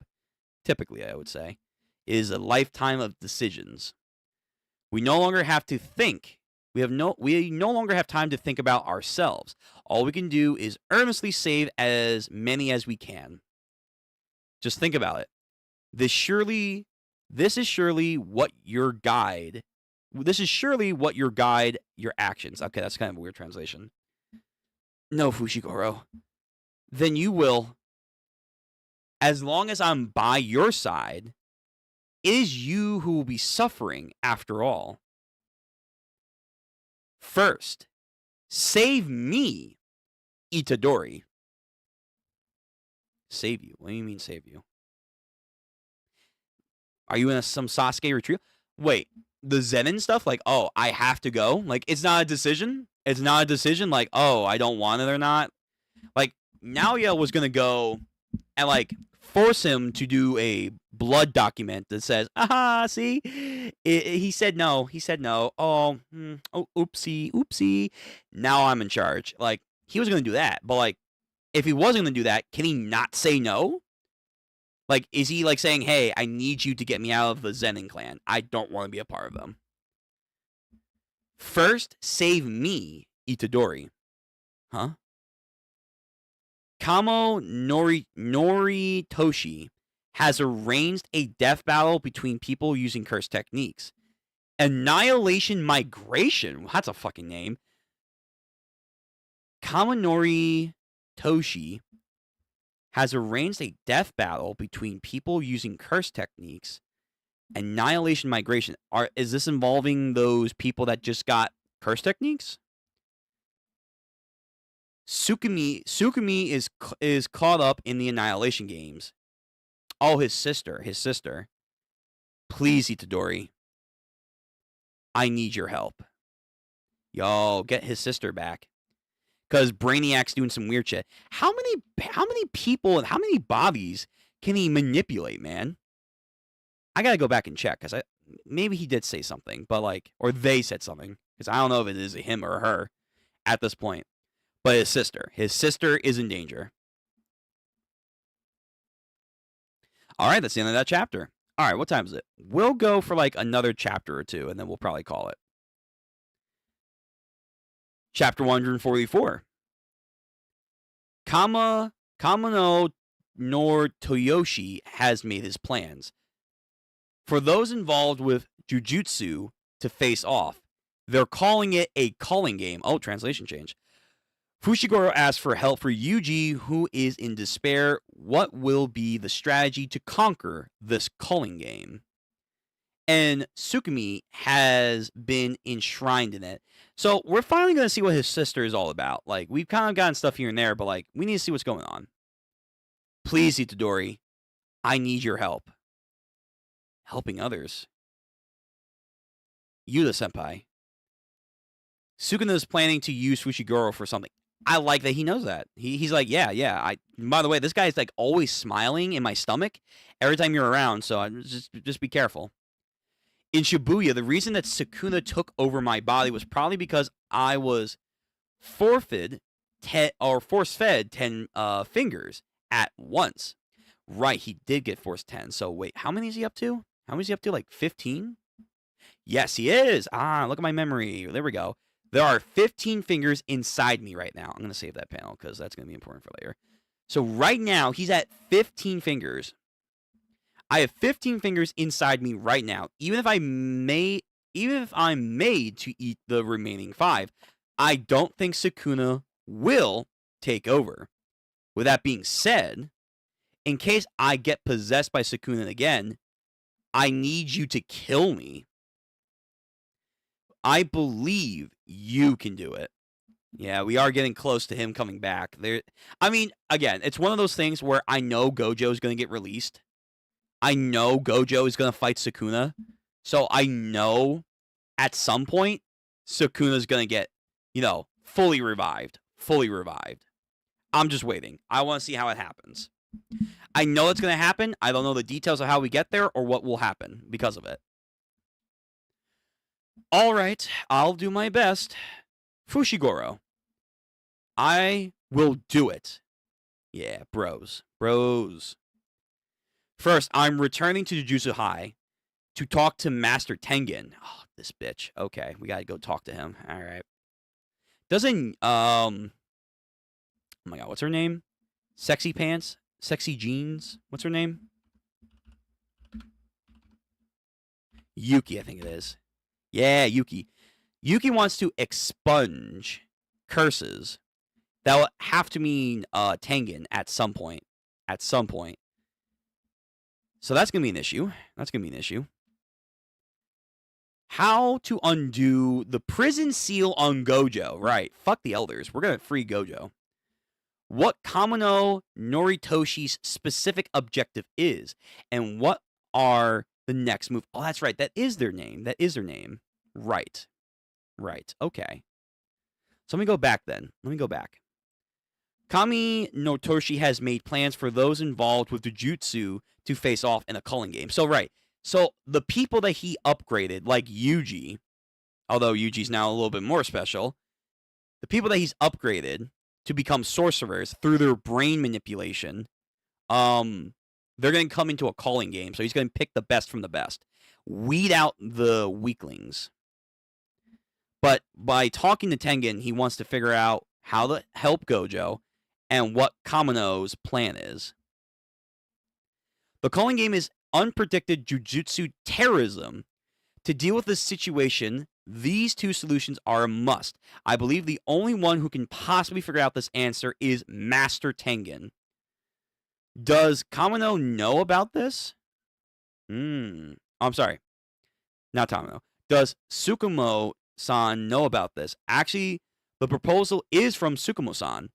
Typically, I would say, it is a lifetime of decisions. We no longer have to think. We no longer have time to think about ourselves. All we can do is earnestly save as many as we can. Just think about it. This is surely what your guide. This is surely what your guide your actions. Okay, that's kind of a weird translation. No, Fushiguro. Then you will. As long as I'm by your side, it is you who will be suffering after all. First, save me, Itadori. Save you? What do you mean save you? Are you in some Sasuke retreat? Wait, the Zenin stuff? Like, oh, I have to go? Like, it's not a decision? It's not a decision like, oh, I don't want it or not? Like, Naoya was going to go and, like, force him to do a blood document that says, aha, see? He said no. He said no. Oh, oopsie. Now I'm in charge. Like, he was going to do that. But, like, if he wasn't going to do that, can he not say no? Like, is he, like, saying, hey, I need you to get me out of the Zenin clan. I don't want to be a part of them. First, save me, Itadori. Huh? Kamo Noritoshi has arranged a death battle between people using curse techniques. Annihilation Migration. That's a fucking name. Kaminori Toshi has arranged a death battle between people using curse techniques. Annihilation Migration. Is this involving those people that just got curse techniques? Sukumi is caught up in the Annihilation games. Oh, his sister. Please, Itadori. I need your help. Yo, get his sister back. Because Brainiac's doing some weird shit. How many people and how many bodies can he manipulate, man? I gotta go back and check, because maybe he did say something, but like, or they said something, because I don't know if it is a him or her at this point. But his sister is in danger. All right, that's the end of that chapter. All right, what time is it? We'll go for like another chapter or two, and then we'll probably call it. Chapter 144. Kamano Noritoyoshi has made his plans. For those involved with Jujutsu to face off, they're calling it a calling game. Oh, translation change. Fushiguro asks for help for Yuji, who is in despair. What will be the strategy to conquer this calling game? And Sukumi has been enshrined in it. So we're finally going to see what his sister is all about. Like, we've kind of gotten stuff here and there, but like, we need to see what's going on. Please, Itadori, I need your help. Helping others. Yuta-senpai. Sukuna is planning to use Fushiguro for something. I like that he knows that. He's like, yeah. By the way, this guy's like always smiling in my stomach every time you're around, so just be careful. In Shibuya, the reason that Sukuna took over my body was probably because I was force-fed 10 fingers at once. Right, he did get forced 10. So wait, how many is he up to? How many is he up to? Like 15? Yes, he is. Look at my memory. There we go. There are 15 fingers inside me right now. I'm going to save that panel because that's going to be important for later. So right now, he's at 15 fingers. I have 15 fingers inside me right now. Even if I'm made to eat the remaining 5, I don't think Sukuna will take over. With that being said, in case I get possessed by Sukuna again, I need you to kill me. I believe you can do it. Yeah, we are getting close to him coming back. I mean, again, it's one of those things where I know Gojo is going to get released. I know Gojo is going to fight Sukuna. So I know at some point Sukuna is going to get, fully revived. I'm just waiting. I want to see how it happens. I know it's going to happen. I don't know the details of how we get there or what will happen because of it. All right, I'll do my best. Fushiguro. I will do it. Yeah, bros. First, I'm returning to Jujutsu High to talk to Master Tengen. Oh, this bitch. Okay, we gotta go talk to him. All right. Doesn't, oh my god, what's her name? Sexy Pants? Sexy Jeans? What's her name? Yuki, I think it is. Yeah, Yuki. Yuki wants to expunge curses. That will have to mean Tengen at some point. So that's going to be an issue. How to undo the prison seal on Gojo. Right. Fuck the elders. We're going to free Gojo. What Kamano Noritoshi's specific objective is. And what are the next move. Oh, that's right. That is their name. Right. Okay. So let me go back then. Kami no Toshi has made plans for those involved with Jujutsu to face off in a culling game. So, right. So, the people that he upgraded, like Yuji, although Yuji's now a little bit more special, the people that he's upgraded to become sorcerers through their brain manipulation, they're going to come into a calling game. So, he's going to pick the best from the best. Weed out the weaklings. But by talking to Tengen, he wants to figure out how to help Gojo and what Kamino's plan is. The calling game is unpredicted jujutsu terrorism. To deal with this situation, these two solutions are a must. I believe the only one who can possibly figure out this answer is Master Tengen. Does Kamino know about this? I'm sorry. Not Kamino. Does Tsukumo-san know about this? Actually, the proposal is from Tsukumo-san.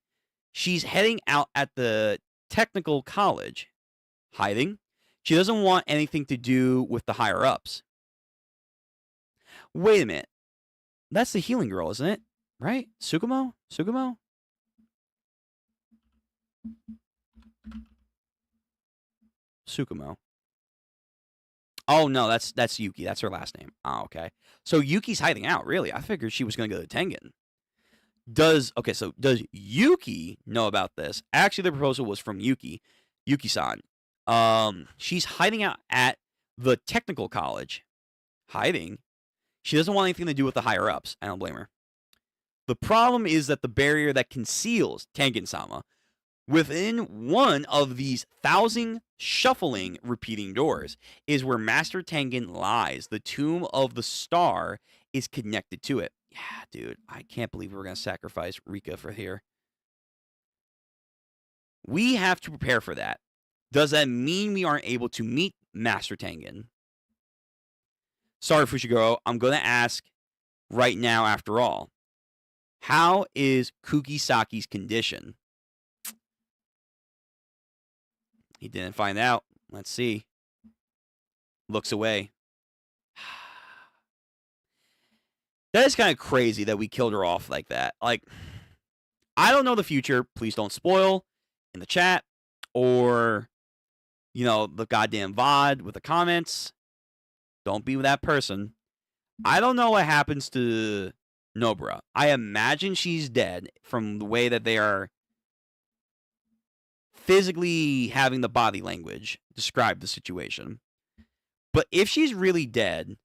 She's heading out at the technical college. Hiding. She doesn't want anything to do with the higher-ups. Wait a minute. That's the healing girl, isn't it? Right? Tsukumo? Tsukumo. Oh, no, that's Yuki. That's her last name. Oh, okay. So Yuki's hiding out, really. I figured she was going to go to Tengen. Does Yuki know about this? Actually, the proposal was from Yuki-san. She's hiding out at the technical college. Hiding? She doesn't want anything to do with the higher-ups. I don't blame her. The problem is that the barrier that conceals Tengen-sama within one of these 1,000 shuffling, repeating doors is where Master Tengen lies. The Tomb of the Star is connected to it. Yeah, dude, I can't believe we're going to sacrifice Rika for here. We have to prepare for that. Does that mean we aren't able to meet Master Tengen? Sorry, Fushiguro, I'm going to ask right now after all. How is Kugisaki's condition? He didn't find out. Let's see. Looks away. That is kind of crazy that we killed her off like that. Like, I don't know the future. Please don't spoil in the chat or, the goddamn VOD with the comments. Don't be that person. I don't know what happens to Nobara. I imagine she's dead from the way that they are physically having the body language describe the situation. But if she's really dead,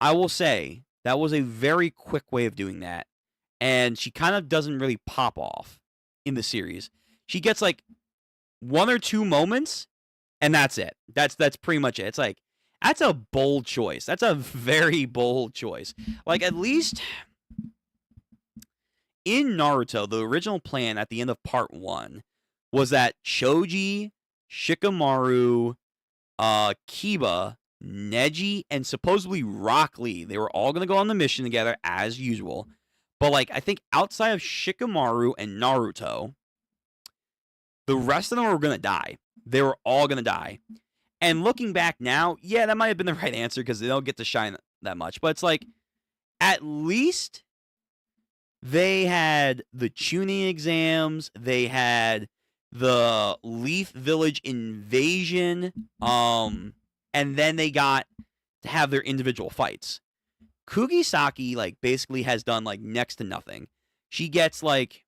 I will say that was a very quick way of doing that. And she kind of doesn't really pop off in the series. She gets like 1 or 2 moments, and that's it. That's pretty much it. It's like, that's a bold choice. That's a very bold choice. Like, at least in Naruto, the original plan at the end of part 1 was that Choji, Shikamaru, Kiba, Neji, and supposedly Rock Lee, they were all going to go on the mission together as usual. But, like, I think outside of Shikamaru and Naruto, the rest of them were going to die. They were all going to die. And looking back now, yeah, that might have been the right answer because they don't get to shine that much. But it's like, at least they had the tuning exams. They had the Leaf Village invasion. And then they got to have their individual fights. Kugisaki, like, basically has done, like, next to nothing. She gets, like,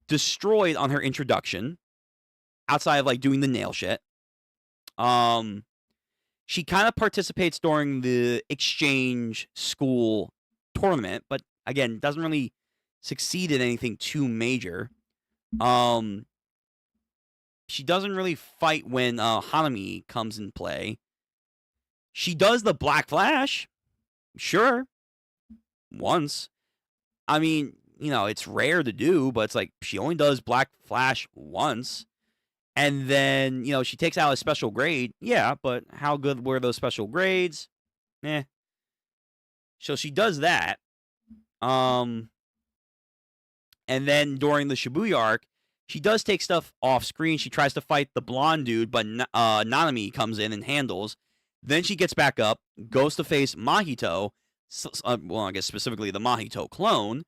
destroyed on her introduction outside of, like, doing the nail shit. She kind of participates during the exchange school tournament, but again, doesn't really succeed in anything too major. She doesn't really fight when Hanami comes in play. She does the Black Flash, sure, once. I mean, it's rare to do, but it's like she only does Black Flash once. And then, she takes out a special grade. Yeah, but how good were those special grades? So she does that. And then during the Shibuya arc, she does take stuff off screen. She tries to fight the blonde dude, but Nanami comes in and handles. Then she gets back up, goes to face Mahito. Well, I guess specifically the Mahito clone.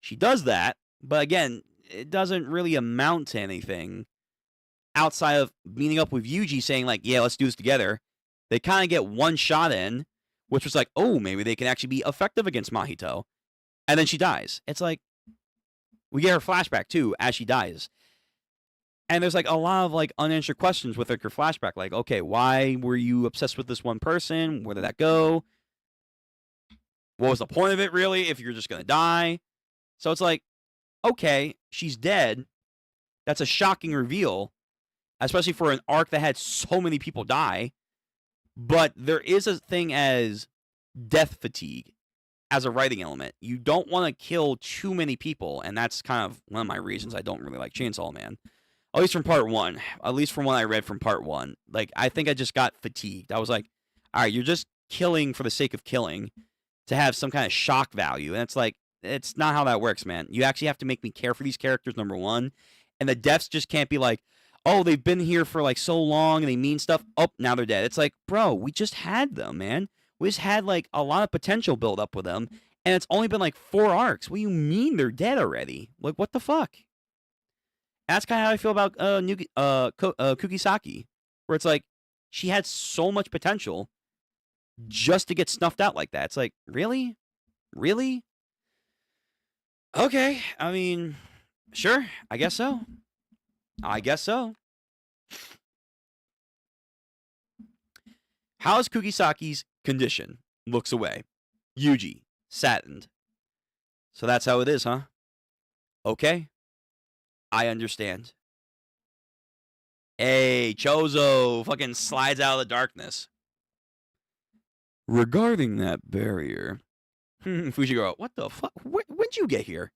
She does that, but again, it doesn't really amount to anything. Outside of meeting up with Yuji saying, like, yeah, let's do this together, they kind of get one shot in, which was like, oh, maybe they can actually be effective against Mahito. And then she dies. It's like, we get her flashback, too, as she dies. And there's, like, a lot of, like, unanswered questions with her flashback. Like, okay, why were you obsessed with this one person? Where did that go? What was the point of it, really, if you're just going to die? So it's like, okay, she's dead. That's a shocking reveal, especially for an arc that had so many people die. But there is a thing as death fatigue as a writing element. You don't want to kill too many people, and that's kind of one of my reasons I don't really like Chainsaw Man. At least from part one. At least from what I read from part one. Like, I think I just got fatigued. I was like, all right, you're just killing for the sake of killing to have some kind of shock value. And it's like, it's not how that works, man. You actually have to make me care for these characters, number one. And the deaths just can't be like, oh, they've been here for like so long and they mean stuff. Oh, now they're dead. It's like, bro, we just had them, man. We just had like a lot of potential build up with them. And it's only been like 4 arcs. What do you mean they're dead already? Like, what the fuck? That's kind of how I feel about Kugisaki, where it's like she had so much potential just to get snuffed out like that. It's like, really? Really? Okay, I mean, sure, I guess so. I guess so. How's Kugisaki's condition? Looks away. Yuji, saddened. So that's how it is, huh? Okay. I understand. Hey, Chozo fucking slides out of the darkness. Regarding that barrier, Fujiguro, what the fuck? When'd you get here?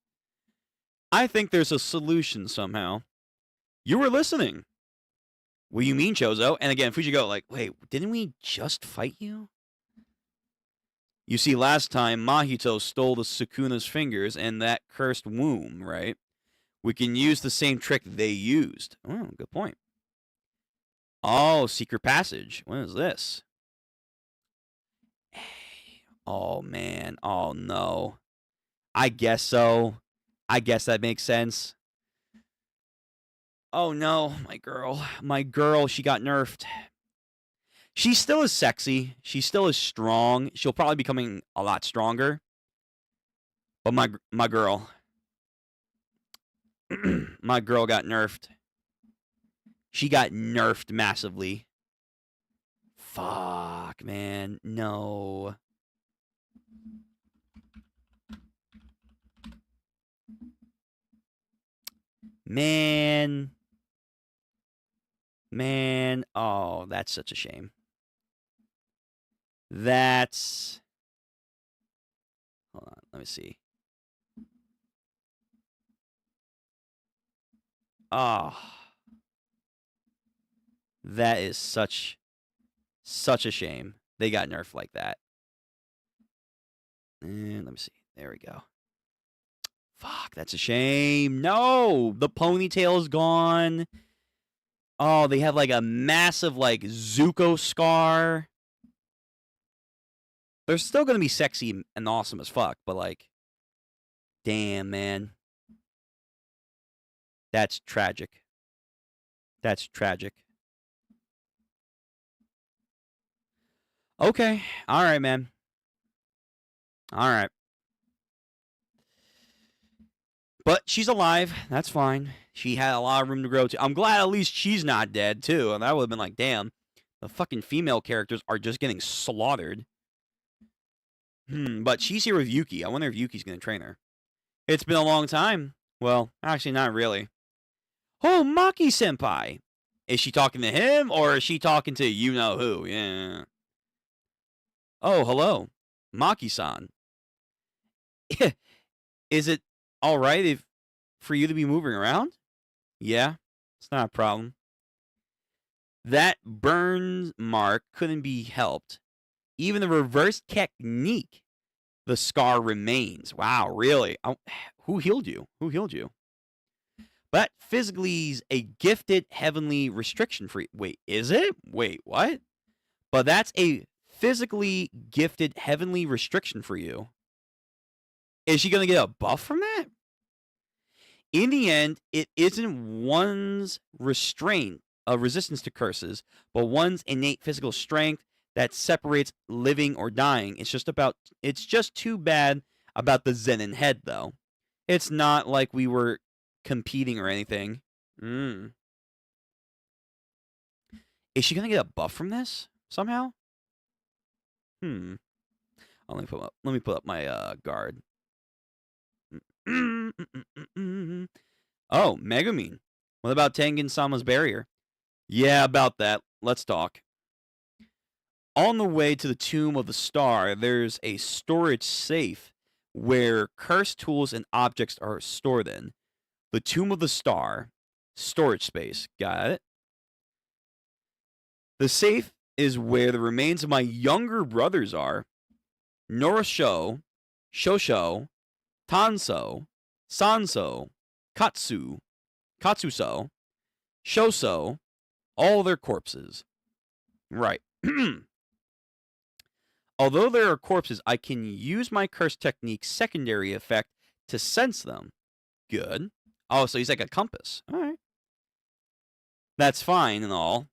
I think there's a solution somehow. You were listening. What do you mean, Chozo? And again, Fujiguro, like, wait, didn't we just fight you? You see, last time, Mahito stole the Sukuna's fingers and that cursed womb, right? We can use the same trick they used. Oh, good point. Oh, secret passage. What is this? Oh, man. Oh, no. I guess so. I guess that makes sense. Oh, no. My girl. My girl, she got nerfed. She still is sexy. She still is strong. She'll probably be becoming a lot stronger. But my girl. My girl got nerfed. She got nerfed massively. Fuck, man. No. Man. Man. Oh, that's such a shame. That's... Hold on. Let me see. Oh. That is such a shame. They got nerfed like that. And let me see. There we go. Fuck, that's a shame. No, the ponytail's gone. Oh, they have like a massive like Zuko scar. They're still gonna be sexy and awesome as fuck, but like, damn, man. That's tragic. That's tragic. Okay. All right, man. All right. But she's alive. That's fine. She had a lot of room to grow too. I'm glad at least she's not dead too. And that would have been like, damn, the fucking female characters are just getting slaughtered. But she's here with Yuki. I wonder if Yuki's gonna train her. It's been a long time. Well, actually, not really. Oh, Maki senpai. Is she talking to him or is she talking to you know who? Yeah. Oh, hello, Maki-san. Is it all right if for you to be moving around? Yeah, it's not a problem. That burn mark couldn't be helped. Even the reverse technique, the scar remains. Wow, really? Who healed you? Who healed you? But physically's a gifted heavenly restriction free. Wait, is it? Wait, what? But that's a physically gifted heavenly restriction for you. Is she going to get a buff from that? In the end, it isn't one's restraint of resistance to curses, but one's innate physical strength that separates living or dying. It's just too bad about the Zenin head, though. It's not like we were competing or anything. Is she gonna get a buff from this somehow? Oh, let me put up my guard. Oh, Megumin. What about Tengen-sama's barrier? Yeah, about that. Let's talk. On the way to the Tomb of the Star, there's a storage safe where cursed tools and objects are stored in. The Tomb of the Star, storage space. Got it. The safe is where the remains of my younger brothers are. Norosho, Shosho, Tanso, Sanso, Katsuso, Shoso, all their corpses. Right. Although there are corpses, I can use my curse technique secondary effect to sense them. Good. Oh, so he's like a compass. All right. That's fine and all.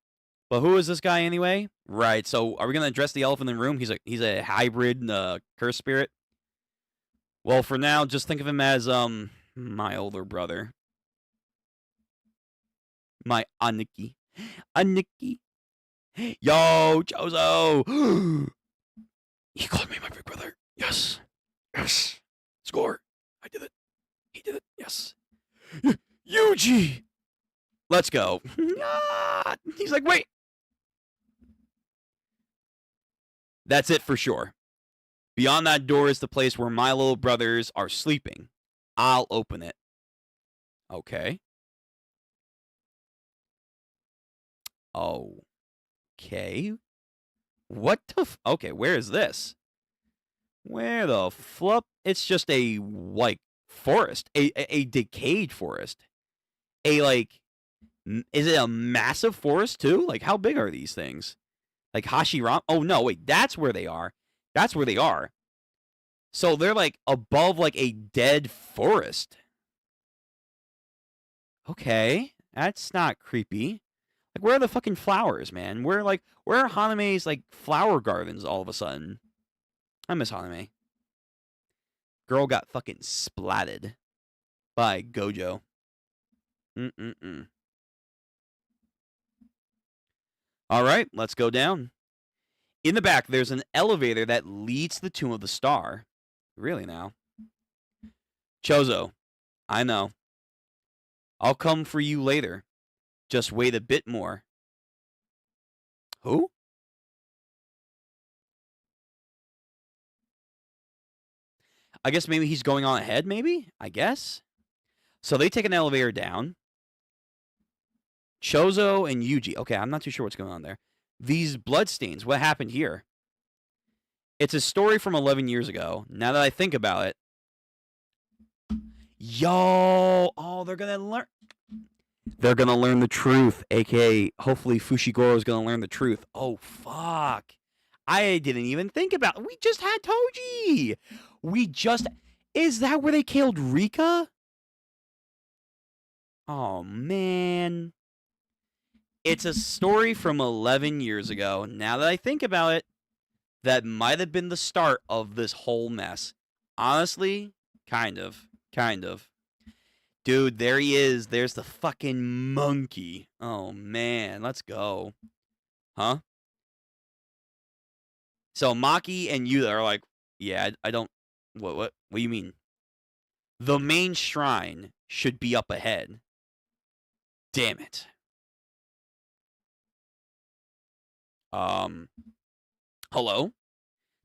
But who is this guy anyway? Right. So are we gonna address the elephant in the room? He's a hybrid curse spirit. Well, for now, just think of him as my older brother, my Aniki. Aniki. Yo, Chozo. He called me my big brother. Yes. Yes. Score. I did it. He did it. Yes. Yuji. Let's go. He's like, wait. That's it for sure. Beyond that door is the place where my little brothers are sleeping. I'll open it. Okay. Okay. What the okay, where is this? Where the flup? It's just a, like, forest. A decayed forest. A, like, is it a massive forest, too? Like, how big are these things? Like, Hashiram? Oh, no, wait, that's where they are. That's where they are. So they're, like, above, like, a dead forest. Okay, that's not creepy. Like, where are the fucking flowers, man? Where are Haname's, like, flower gardens all of a sudden? I miss Haname. Girl got fucking splatted by Gojo. All right, let's go down. In the back, there's an elevator that leads to the Tomb of the Star. Really now? Chozo, I know. I'll come for you later. Just wait a bit more. Who? I guess maybe he's going on ahead, maybe? I guess? So they take an elevator down. Chozo and Yuji. Okay, I'm not too sure what's going on there. These bloodstains, what happened here? It's a story from 11 years ago. Now that I think about it. Yo! Oh, they're going to learn. They're going to learn the truth, aka hopefully Fushigoro's going to learn the truth. Oh, fuck. I didn't even think about it. We just had Toji. Is that where they killed Rika? Oh, man. It's a story from 11 years ago. Now that I think about it, that might have been the start of this whole mess. Honestly, kind of. Dude, there he is. There's the fucking monkey. Oh, man. Let's go. Huh? So Maki and Yuta are like, yeah, I don't... What do you mean? The main shrine should be up ahead. Damn it. Hello?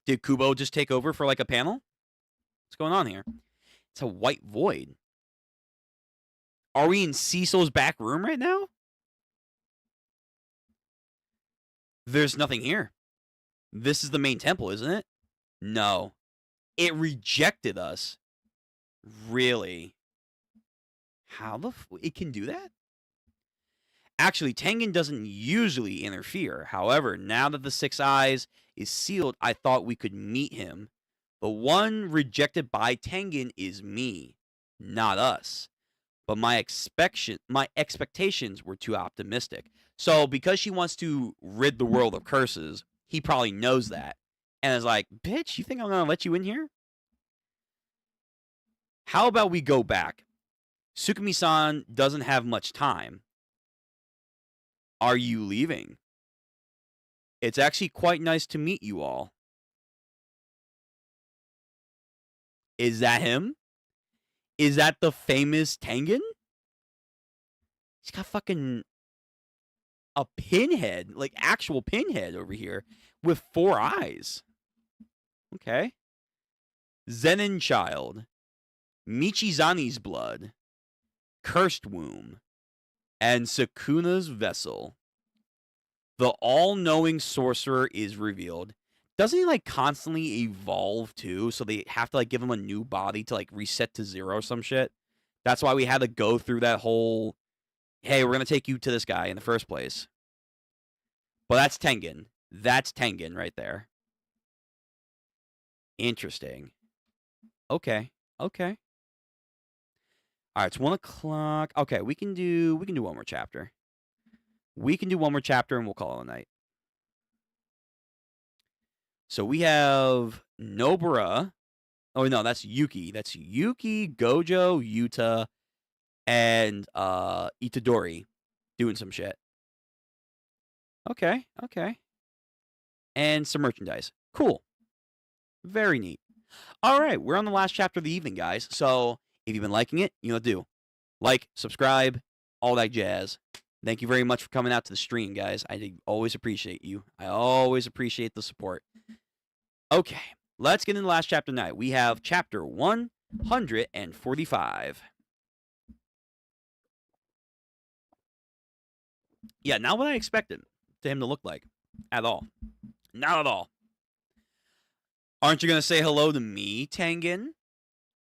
Did Kubo just take over for, like, a panel? What's going on here? It's a white void. Are we in Cecil's back room right now? There's nothing here. This is the main temple, isn't it? No. It rejected us. Really? How the it can do that? Actually, Tengen doesn't usually interfere. However, now that the Six Eyes is sealed, I thought we could meet him. The one rejected by Tengen is me, not us. But my expectations were too optimistic. So because she wants to rid the world of curses, he probably knows that. And is like, bitch, you think I'm going to let you in here? How about we go back? Tsukumi-san doesn't have much time. Are you leaving? It's actually quite nice to meet you all. Is that him? Is that the famous Tengen? He's got fucking a pinhead, like actual pinhead over here with 4 eyes. Okay. Zenin Child, Michizani's Blood, Cursed Womb, and Sukuna's Vessel. The all-knowing sorcerer is revealed. Doesn't he, like, constantly evolve, too? So they have to, like, give him a new body to, like, reset to 0 or some shit? That's why we had to go through that whole, hey, we're going to take you to this guy in the first place. But that's Tengen. That's Tengen right there. Interesting. Okay. Okay. All right, it's 1 o'clock. Okay, we can do one more chapter. We can do one more chapter and we'll call it a night. So we have Nobara. Oh no, that's Yuki. That's Yuki, Gojo, Yuta, and Itadori doing some shit. Okay, okay. And some merchandise. Cool. Very neat. All right, we're on the last chapter of the evening, guys. So if you've been liking it, you know what to do. Like, subscribe, all that jazz. Thank you very much for coming out to the stream, guys. I always appreciate you. I always appreciate the support. Okay, let's get into the last chapter tonight. We have chapter 145. Yeah, not what I expected him to look like. At all. Not at all. Aren't you going to say hello to me, Tengen?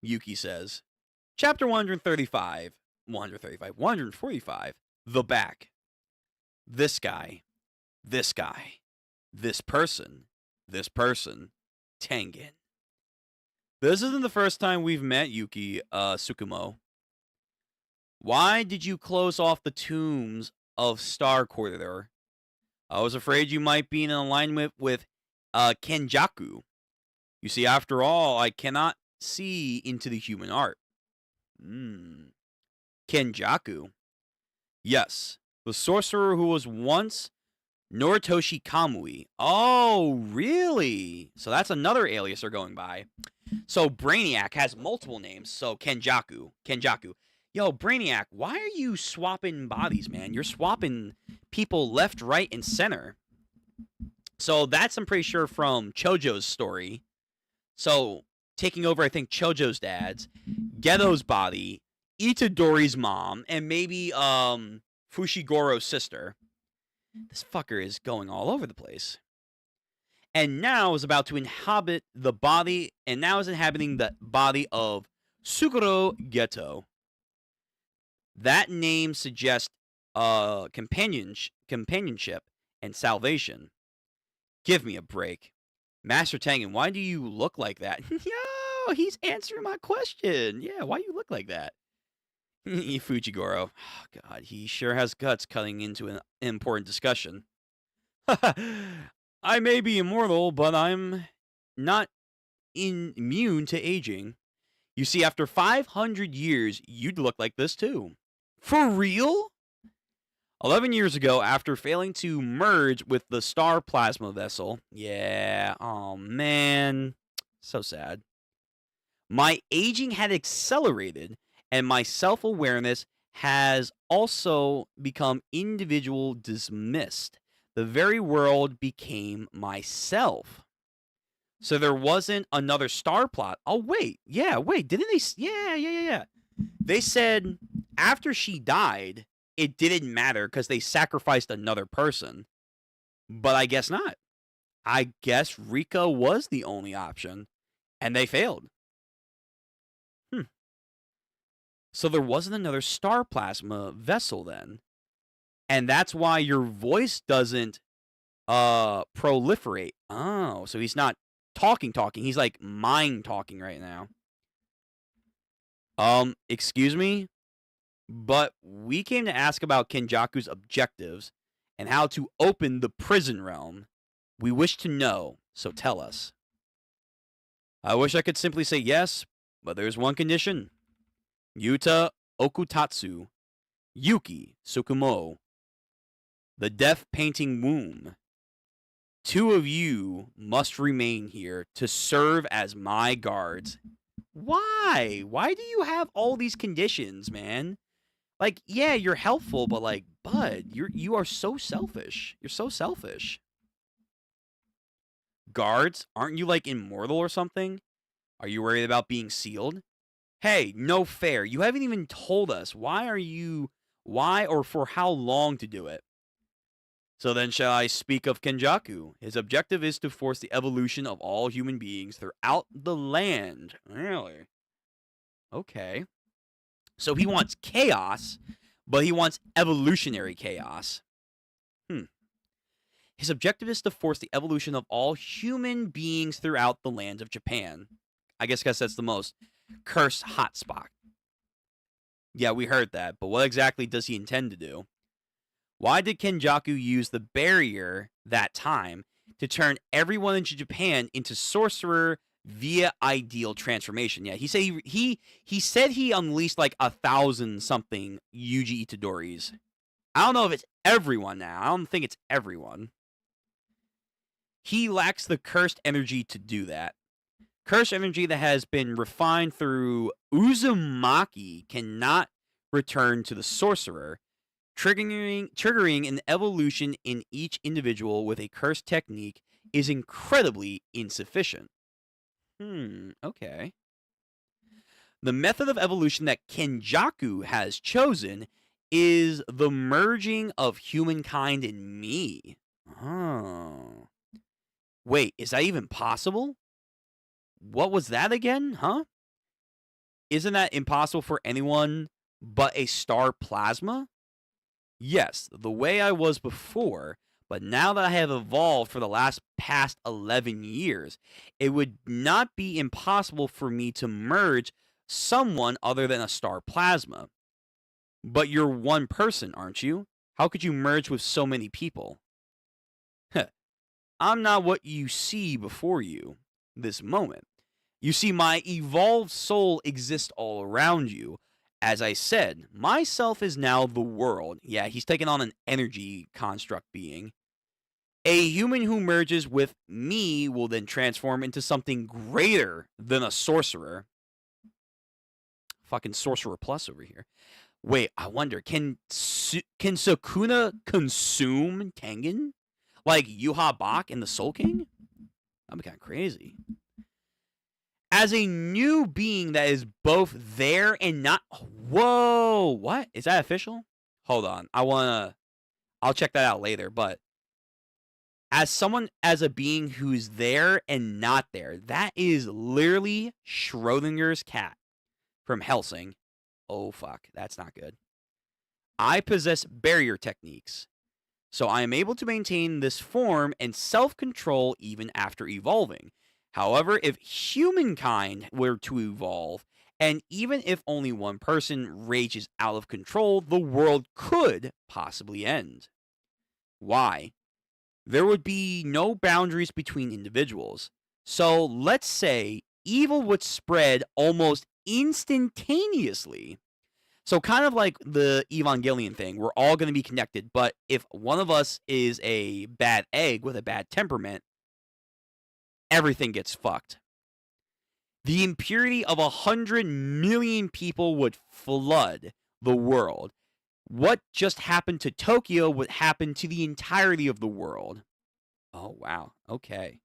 Yuki says. Chapter 145. 145. The back. This guy. This guy. This person. This person. Tengen. This isn't the first time we've met Yuki, Tsukumo. Why did you close off the tombs of Star Corridor? I was afraid you might be in alignment with Kenjaku. You see, after all, I cannot see into the human art. Kenjaku. Yes, the sorcerer who was once Noritoshi Kamui. Oh, really? So that's another alias they're going by. So Brainiac has multiple names. So Kenjaku. Yo, Brainiac, why are you swapping bodies, man? You're swapping people left, right, and center. So that's, I'm pretty sure, from Chojo's story. So taking over, I think, Chojo's dad's, Geto's body, Itadori's mom, and maybe Fushigoro's sister. This fucker is going all over the place. And now is about to inhabit the body, and now is inhabiting the body of Suguro Geto. That name suggests companionship and salvation. Give me a break. Master Tengen, why do you look like that? Yo, he's answering my question. Yeah, why do you look like that? Fujigoro. Oh, God, he sure has guts cutting into an important discussion. I may be immortal, but I'm not immune to aging. You see, after 500 years, you'd look like this too. For real? 11 years ago, after failing to merge with the star plasma vessel. Yeah, oh man. So sad. My aging had accelerated, and my self-awareness has also become individual dismissed. The very world became myself. So there wasn't another star plot. Oh, wait. Yeah, wait. Didn't they? Yeah. They said after she died, it didn't matter because they sacrificed another person. But I guess not. I guess Rika was the only option, and they failed. So there wasn't another star plasma vessel then. And that's why your voice doesn't proliferate. Oh, so he's not talking. He's like mind talking right now. Excuse me? But we came to ask about Kenjaku's objectives and how to open the prison realm. We wish to know, so tell us. I wish I could simply say yes, but there's one condition. Yuta Okutatsu, Yuki Tsukumo, the death painting womb. 2 of you must remain here to serve as my guards. Why? Why do you have all these conditions, man? Like, yeah, you're helpful, but like, bud, you are so selfish. You're so selfish. Guards, aren't you like immortal or something? Are you worried about being sealed? Hey, no fair. You haven't even told us. Why or for how long to do it? So then shall I speak of Kenjaku? His objective is to force the evolution of all human beings throughout the land. Really? Okay. So he wants chaos, but he wants evolutionary chaos. His objective is to force the evolution of all human beings throughout the land of Japan. I guess that's the most cursed hotspot. Yeah, we heard that, but what exactly does he intend to do? Why did Kenjaku use the barrier that time to turn everyone in Japan into sorcerer via ideal transformation? Yeah, he said he unleashed like 1,000 something Yuji Itadoris. I don't know if it's everyone now. I don't think it's everyone. He lacks the cursed energy to do that. Cursed energy that has been refined through Uzumaki cannot return to the sorcerer, triggering an evolution in each individual with a cursed technique is incredibly insufficient. Okay. The method of evolution that Kenjaku has chosen is the merging of humankind and me. Oh. Wait, is that even possible? What was that again? Huh? Isn't that impossible for anyone but a star plasma? Yes, the way I was before, but now that I have evolved for the past 11 years, it would not be impossible for me to merge someone other than a star plasma. But you're one person, aren't you? How could you merge with so many people? I'm not what you see before you this moment. You see, my evolved soul exists all around you. As I said, myself is now the world. Yeah, he's taken on an energy construct being. A human who merges with me will then transform into something greater than a sorcerer. Fucking sorcerer plus over here. Wait, I wonder, can Sukuna consume Tengen? Like Yuha Bach and the Soul King? That'd be kind of crazy. As a new being that is both there and not. Whoa, what? Is that official? Hold on. I'll check that out later, but as a being who's there and not there, that is literally Schrodinger's cat from Helsing. Oh, fuck. That's not good. I possess barrier techniques, so I am able to maintain this form and self-control even after evolving. However, if humankind were to evolve, and even if only one person rages out of control, the world could possibly end. Why? There would be no boundaries between individuals. So let's say evil would spread almost instantaneously. So kind of like the Evangelion thing, we're all going to be connected, but if one of us is a bad egg with a bad temperament, everything gets fucked. The impurity of 100 million people would flood the world. What just happened to Tokyo would happen to the entirety of the world. Oh, wow. Okay.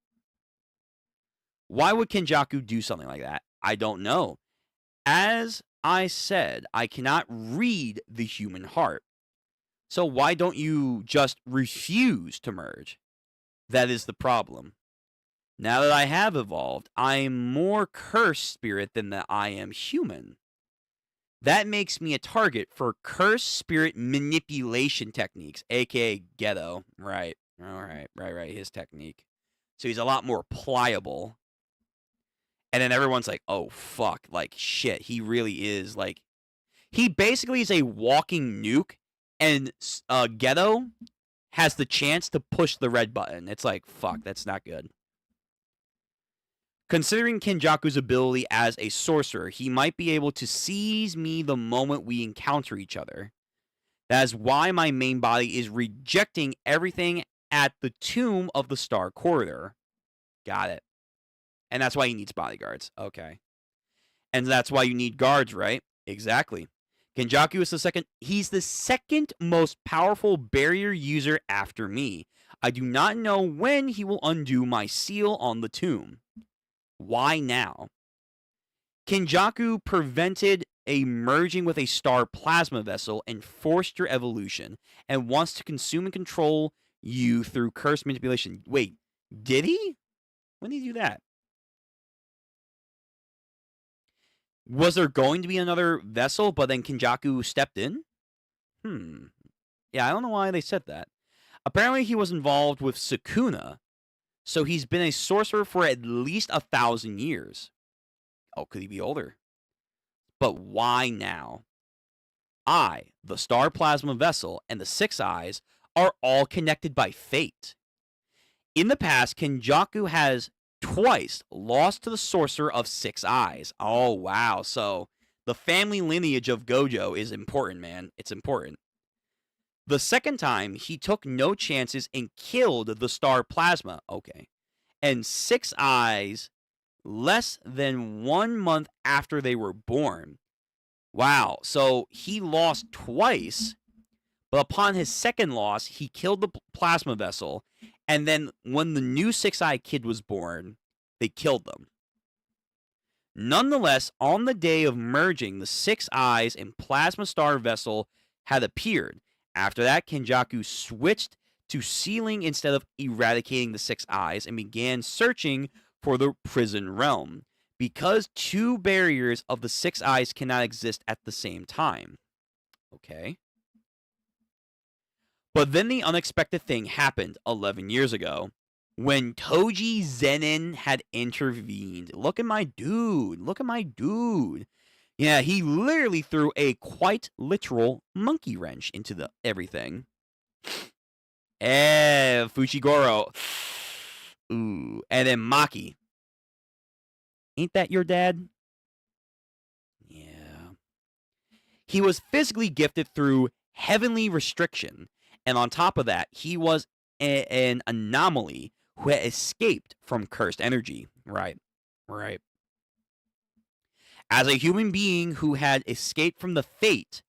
Why would Kenjaku do something like that? I don't know. As I said, I cannot read the human heart. So why don't you just refuse to merge? That is the problem. Now that I have evolved, I am more cursed spirit than that I am human. That makes me a target for cursed spirit manipulation techniques, aka ghetto. Right. Right. His technique. So he's a lot more pliable. And then everyone's like, oh, fuck. Like, shit. He really is. Like, he basically is a walking nuke. And Ghetto has the chance to push the red button. It's like, fuck, that's not good. Considering Kenjaku's ability as a sorcerer, he might be able to seize me the moment we encounter each other. That is why my main body is rejecting everything at the tomb of the Star Corridor. Got it. And that's why he needs bodyguards. Okay. And that's why you need guards, right? Exactly. Kenjaku is the second. He's the second most powerful barrier user after me. I do not know when he will undo my seal on the tomb. Why now? Kenjaku prevented a merging with a star plasma vessel and forced your evolution, and wants to consume and control you through curse manipulation. Wait, did he? When did he do that? Was there going to be another vessel, but then Kenjaku stepped in? Yeah, I don't know why they said that. Apparently, he was involved with Sukuna, so he's been a sorcerer for at least 1,000 years. Oh, could he be older? But why now? I, the star plasma vessel, and the Six Eyes are all connected by fate. In the past, Kenjaku has twice lost to the sorcerer of Six Eyes. Oh, wow. So the family lineage of Gojo is important, man. It's important. The second time, he took no chances and killed the star plasma. Okay. And Six Eyes less than 1 month after they were born. Wow. So he lost twice, but upon his second loss, he killed the plasma vessel. And then when the new Six-Eye Kid was born, they killed them. Nonetheless, on the day of merging, the Six Eyes and Plasma Star vessel had appeared. After that, Kenjaku switched to sealing instead of eradicating the Six Eyes and began searching for the prison realm, because two barriers of the Six Eyes cannot exist at the same time. Okay. But then the unexpected thing happened 11 years ago, when Toji Zenin had intervened. Look at my dude. Look at my dude. Yeah, he literally threw a quite literal monkey wrench into the everything. Fushiguro. Ooh. And then Maki. Ain't that your dad? Yeah. He was physically gifted through heavenly restriction. And on top of that, he was an anomaly who had escaped from cursed energy. Right. As a human being who had escaped from that fate,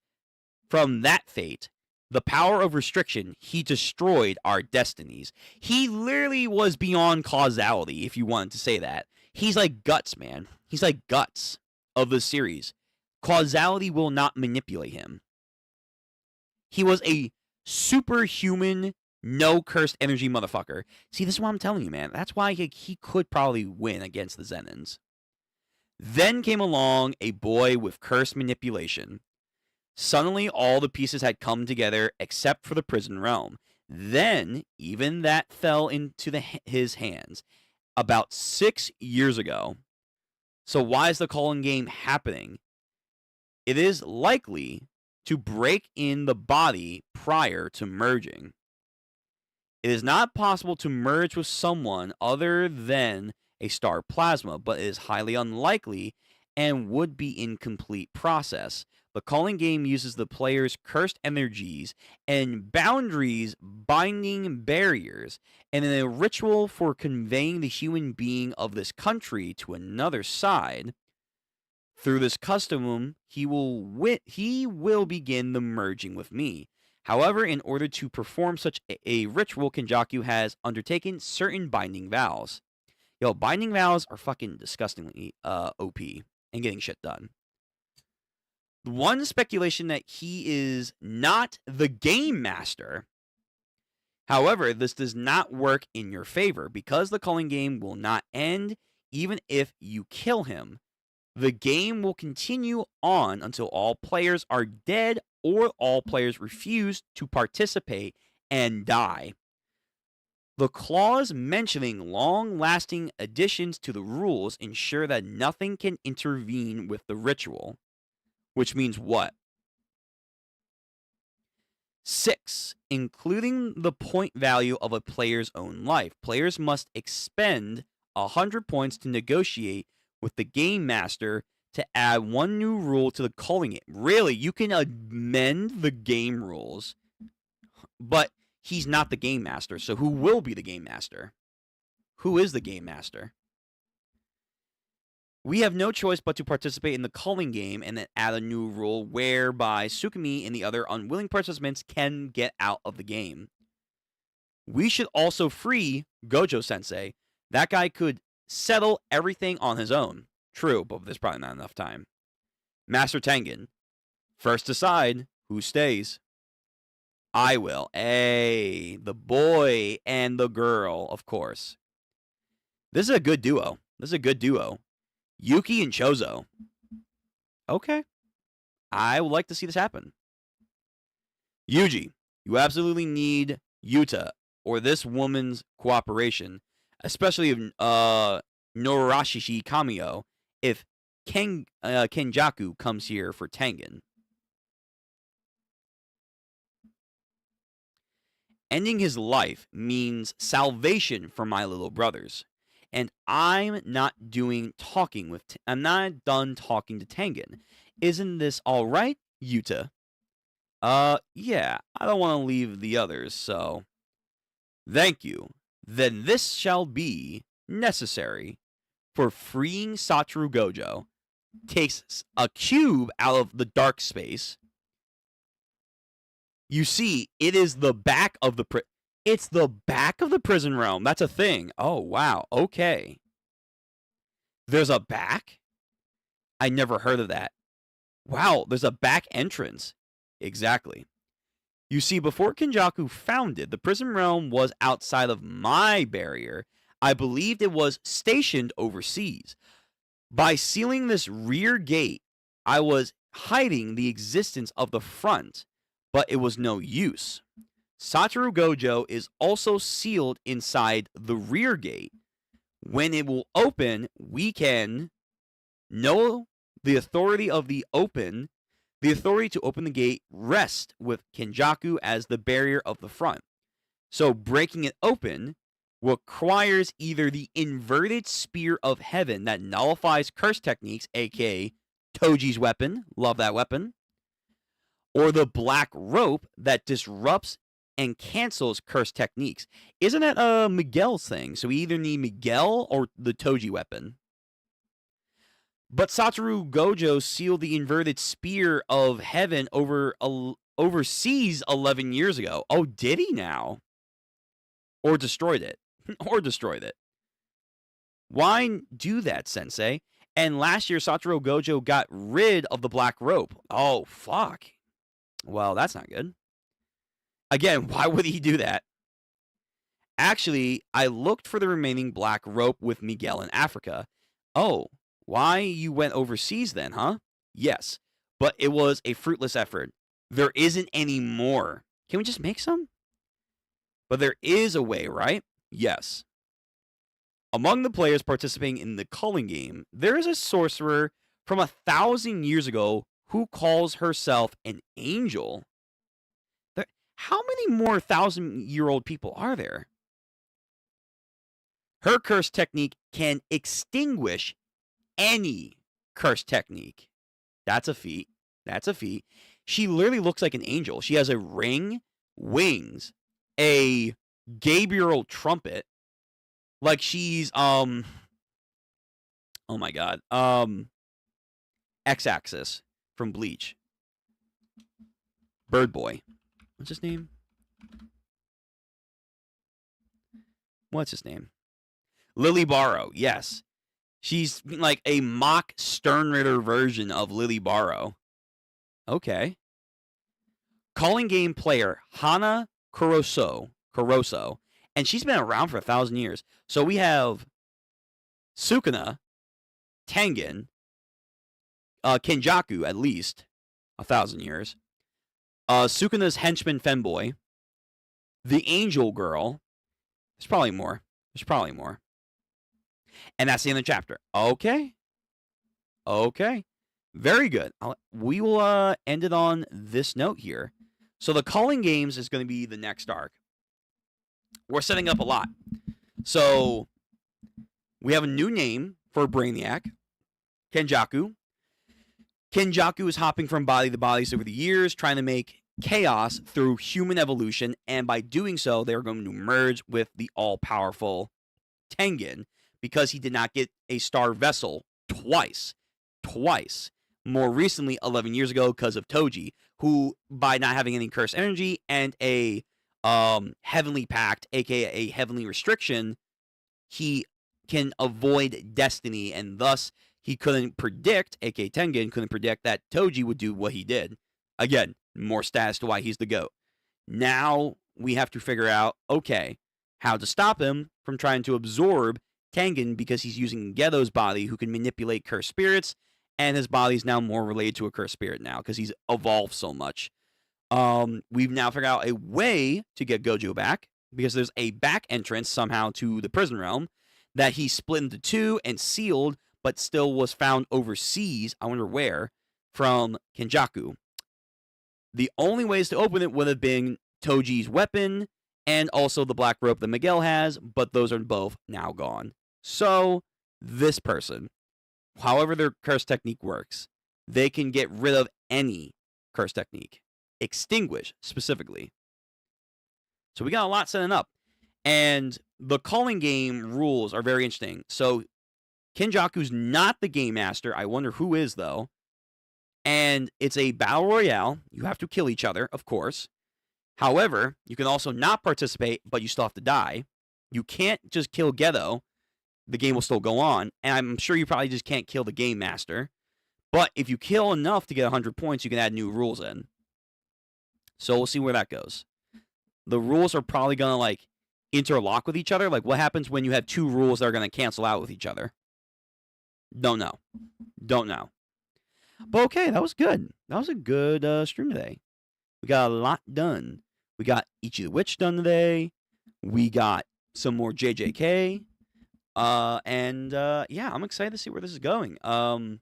the power of restriction, he destroyed our destinies. He literally was beyond causality, if you wanted to say that. He's like Guts, man. He's like Guts of the series. Causality will not manipulate him. He was a superhuman, no cursed energy motherfucker. See, this is what I'm telling you, man. That's why he could probably win against the Zenins. Then came along a boy with cursed manipulation. Suddenly, all the pieces had come together except for the prison realm. Then, even that fell into his hands about 6 years ago. So why is the calling game happening? It is likely to break in the body prior to merging. It is not possible to merge with someone other than a star plasma, but it is highly unlikely and would be incomplete process. The calling game uses the player's cursed energies and boundaries binding barriers, and in a ritual for conveying the human being of this country to another side. Through this custom, he will begin the merging with me. However, in order to perform such a ritual, Kenjaku has undertaken certain binding vows. Yo, binding vows are fucking disgustingly OP and getting shit done. One speculation that he is not the game master. However, this does not work in your favor because the calling game will not end even if you kill him. The game will continue on until all players are dead or all players refuse to participate and die. The clause mentioning long-lasting additions to the rules ensure that nothing can intervene with the ritual. Which means what? 6. Including the point value of a player's own life. Players must expend 100 points to negotiate with the game master to add one new rule to the calling it. Really, you can amend the game rules, but he's not the game master. So who will be the game master? Who is the game master? We have no choice but to participate in the culling game and then add a new rule whereby Sukumi and the other unwilling participants can get out of the game. We should also free Gojo Sensei. That guy could settle everything on his own. True, but there's probably not enough time. Master Tengen, first decide who stays. I will. Hey, the boy and the girl, of course. This is a good duo. Yuki and Chozo. Okay. I would like to see this happen. Yuji, you absolutely need Yuta or this woman's cooperation, especially if Norashishi Kamio, if Kenjaku comes here for Tengen. Ending his life means salvation for my little brothers. And I'm not done talking to Tengen. Isn't this all right, Yuta? Yeah, I don't want to leave the others, so thank you. Then this shall be necessary for freeing Satoru Gojo. Takes a cube out of the dark space. You see, it is the back of the it's the back of the prison realm. That's a thing. Oh, wow. Okay. There's a back? I never heard of that. Wow, there's a back entrance. Exactly. You see, before Kenjaku founded, the prison realm was outside of my barrier. I believed it was stationed overseas. By sealing this rear gate, I was hiding the existence of the front, but it was no use. Satoru Gojo is also sealed inside the rear gate. When it will open, we can know the authority of the open. The authority to open the gate rests with Kenjaku as the barrier of the front. So breaking it open requires either the inverted spear of heaven that nullifies curse techniques, aka Toji's weapon, love that weapon, or the black rope that disrupts and cancels curse techniques. Isn't that Miguel's thing? So we either need Miguel or the Toji weapon. But Satoru Gojo sealed the inverted spear of heaven overseas 11 years ago. Oh, did he now? Or destroyed it. Why do that, Sensei? And last year, Satoru Gojo got rid of the black rope. Oh, fuck. Well, that's not good. Again, why would he do that? Actually, I looked for the remaining black rope with Miguel in Africa. Oh, why you went overseas then, huh? Yes, but it was a fruitless effort. There isn't any more. Can we just make some? But there is a way, right? Yes. Among the players participating in the culling game, there is a sorcerer from 1,000 years ago who calls herself an angel. How many more 1,000-year-old people are there? Her curse technique can extinguish any curse technique. That's a feat. She literally looks like an angel. She has a ring, wings, a Gabriel trumpet. Like she's oh my god. X-Axis from Bleach. Bird Boy. What's his name? Lily Barrow, yes. She's like a mock Stern Ritter version of Lily Barrow. Okay. Calling game player Hana Kuroso, and she's been around for 1,000 years. So we have Sukuna, Tengen, Kenjaku at least 1,000 years. Sukuna's henchman Femboy, the Angel Girl. There's probably more. And that's the end of the chapter. Okay. Very good. We will end it on this note here. So the Calling Games is going to be the next arc. We're setting up a lot. So we have a new name for Brainiac, Kenjaku. Kenjaku is hopping from body to bodies over the years, trying to make chaos through human evolution, and by doing so, they're going to merge with the all-powerful Tengen because he did not get a star vessel twice. More recently, 11 years ago, because of Toji, who, by not having any cursed energy and a heavenly pact, aka a heavenly restriction, he can avoid destiny, and thus he couldn't predict, aka Tengen couldn't predict that Toji would do what he did. Again, more stats to why he's the GOAT. Now we have to figure out, okay, how to stop him from trying to absorb Tengen, because he's using Gedo's body, who can manipulate cursed spirits, and his body's now more related to a cursed spirit now because he's evolved so much. We've now figured out a way to get Gojo back, because there's a back entrance somehow to the prison realm that he split into two and sealed, but still was found overseas, I wonder where, from Kenjaku. The only ways to open it would have been Toji's weapon and also the black rope that Miguel has, but those are both now gone. So, this person, however their curse technique works, they can get rid of any curse technique. Extinguish, specifically. So we got a lot setting up. And the calling game rules are very interesting. So, Kenjaku's not the game master. I wonder who is, though. And it's a battle royale. You have to kill each other, of course. However, you can also not participate, but you still have to die. You can't just kill Gedo. The game will still go on. And I'm sure you probably just can't kill the game master. But if you kill enough to get 100 points, you can add new rules in. So we'll see where that goes. The rules are probably going to, like, interlock with each other. Like, what happens when you have two rules that are going to cancel out with each other? Don't know. But okay, that was good. That was a good stream today. We got a lot done. We got Ichi the Witch done today. We got some more JJK. Yeah, I'm excited to see where this is going. Again,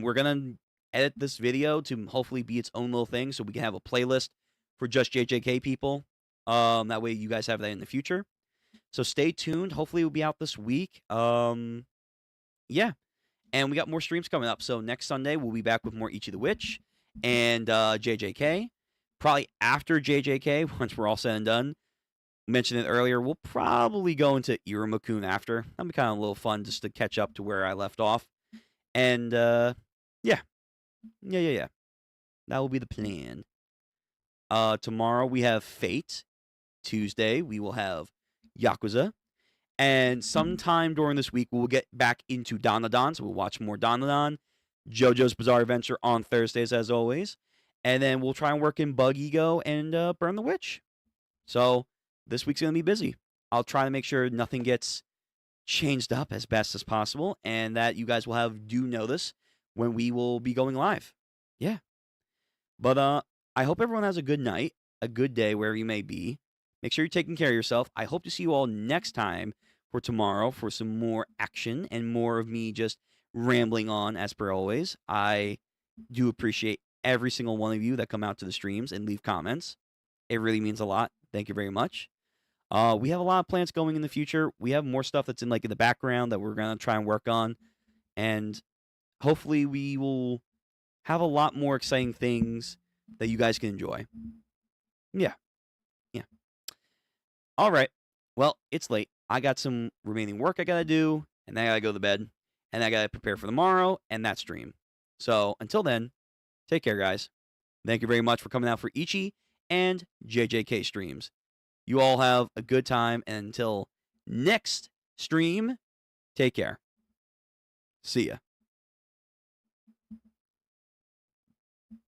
we're going to edit this video to hopefully be its own little thing so we can have a playlist for just JJK people. That way you guys have that in the future. So stay tuned. Hopefully it will be out this week. Yeah. And we got more streams coming up. So next Sunday, we'll be back with more Ichi the Witch and JJK. Probably after JJK, once we're all said and done. Mentioned it earlier, we'll probably go into Iramakun after. That'll be kind of a little fun just to catch up to where I left off. And, yeah. That will be the plan. Tomorrow we have Fate. Tuesday we will have Yakuza. And sometime during this week, we'll get back into Dandadan, so we'll watch more Dandadan. JoJo's Bizarre Adventure on Thursdays, as always. And then we'll try and work in Bug Ego and Burn the Witch. So this week's going to be busy. I'll try to make sure nothing gets changed up as best as possible, and that you guys will have due notice when we will be going live. Yeah. But I hope everyone has a good night, a good day, wherever you may be. Make sure you're taking care of yourself. I hope to see you all next time for tomorrow for some more action and more of me just rambling on as per always. I do appreciate every single one of you that come out to the streams and leave comments. It really means a lot. Thank you very much. We have a lot of plans going in the future. We have more stuff that's in the background that we're going to try and work on. And hopefully we will have a lot more exciting things that you guys can enjoy. Yeah. All right. Well, it's late. I got some remaining work I got to do, and then I got to go to bed, and I got to prepare for tomorrow and that stream. So until then, take care, guys. Thank you very much for coming out for Ichi and JJK streams. You all have a good time, and until next stream, take care. See ya.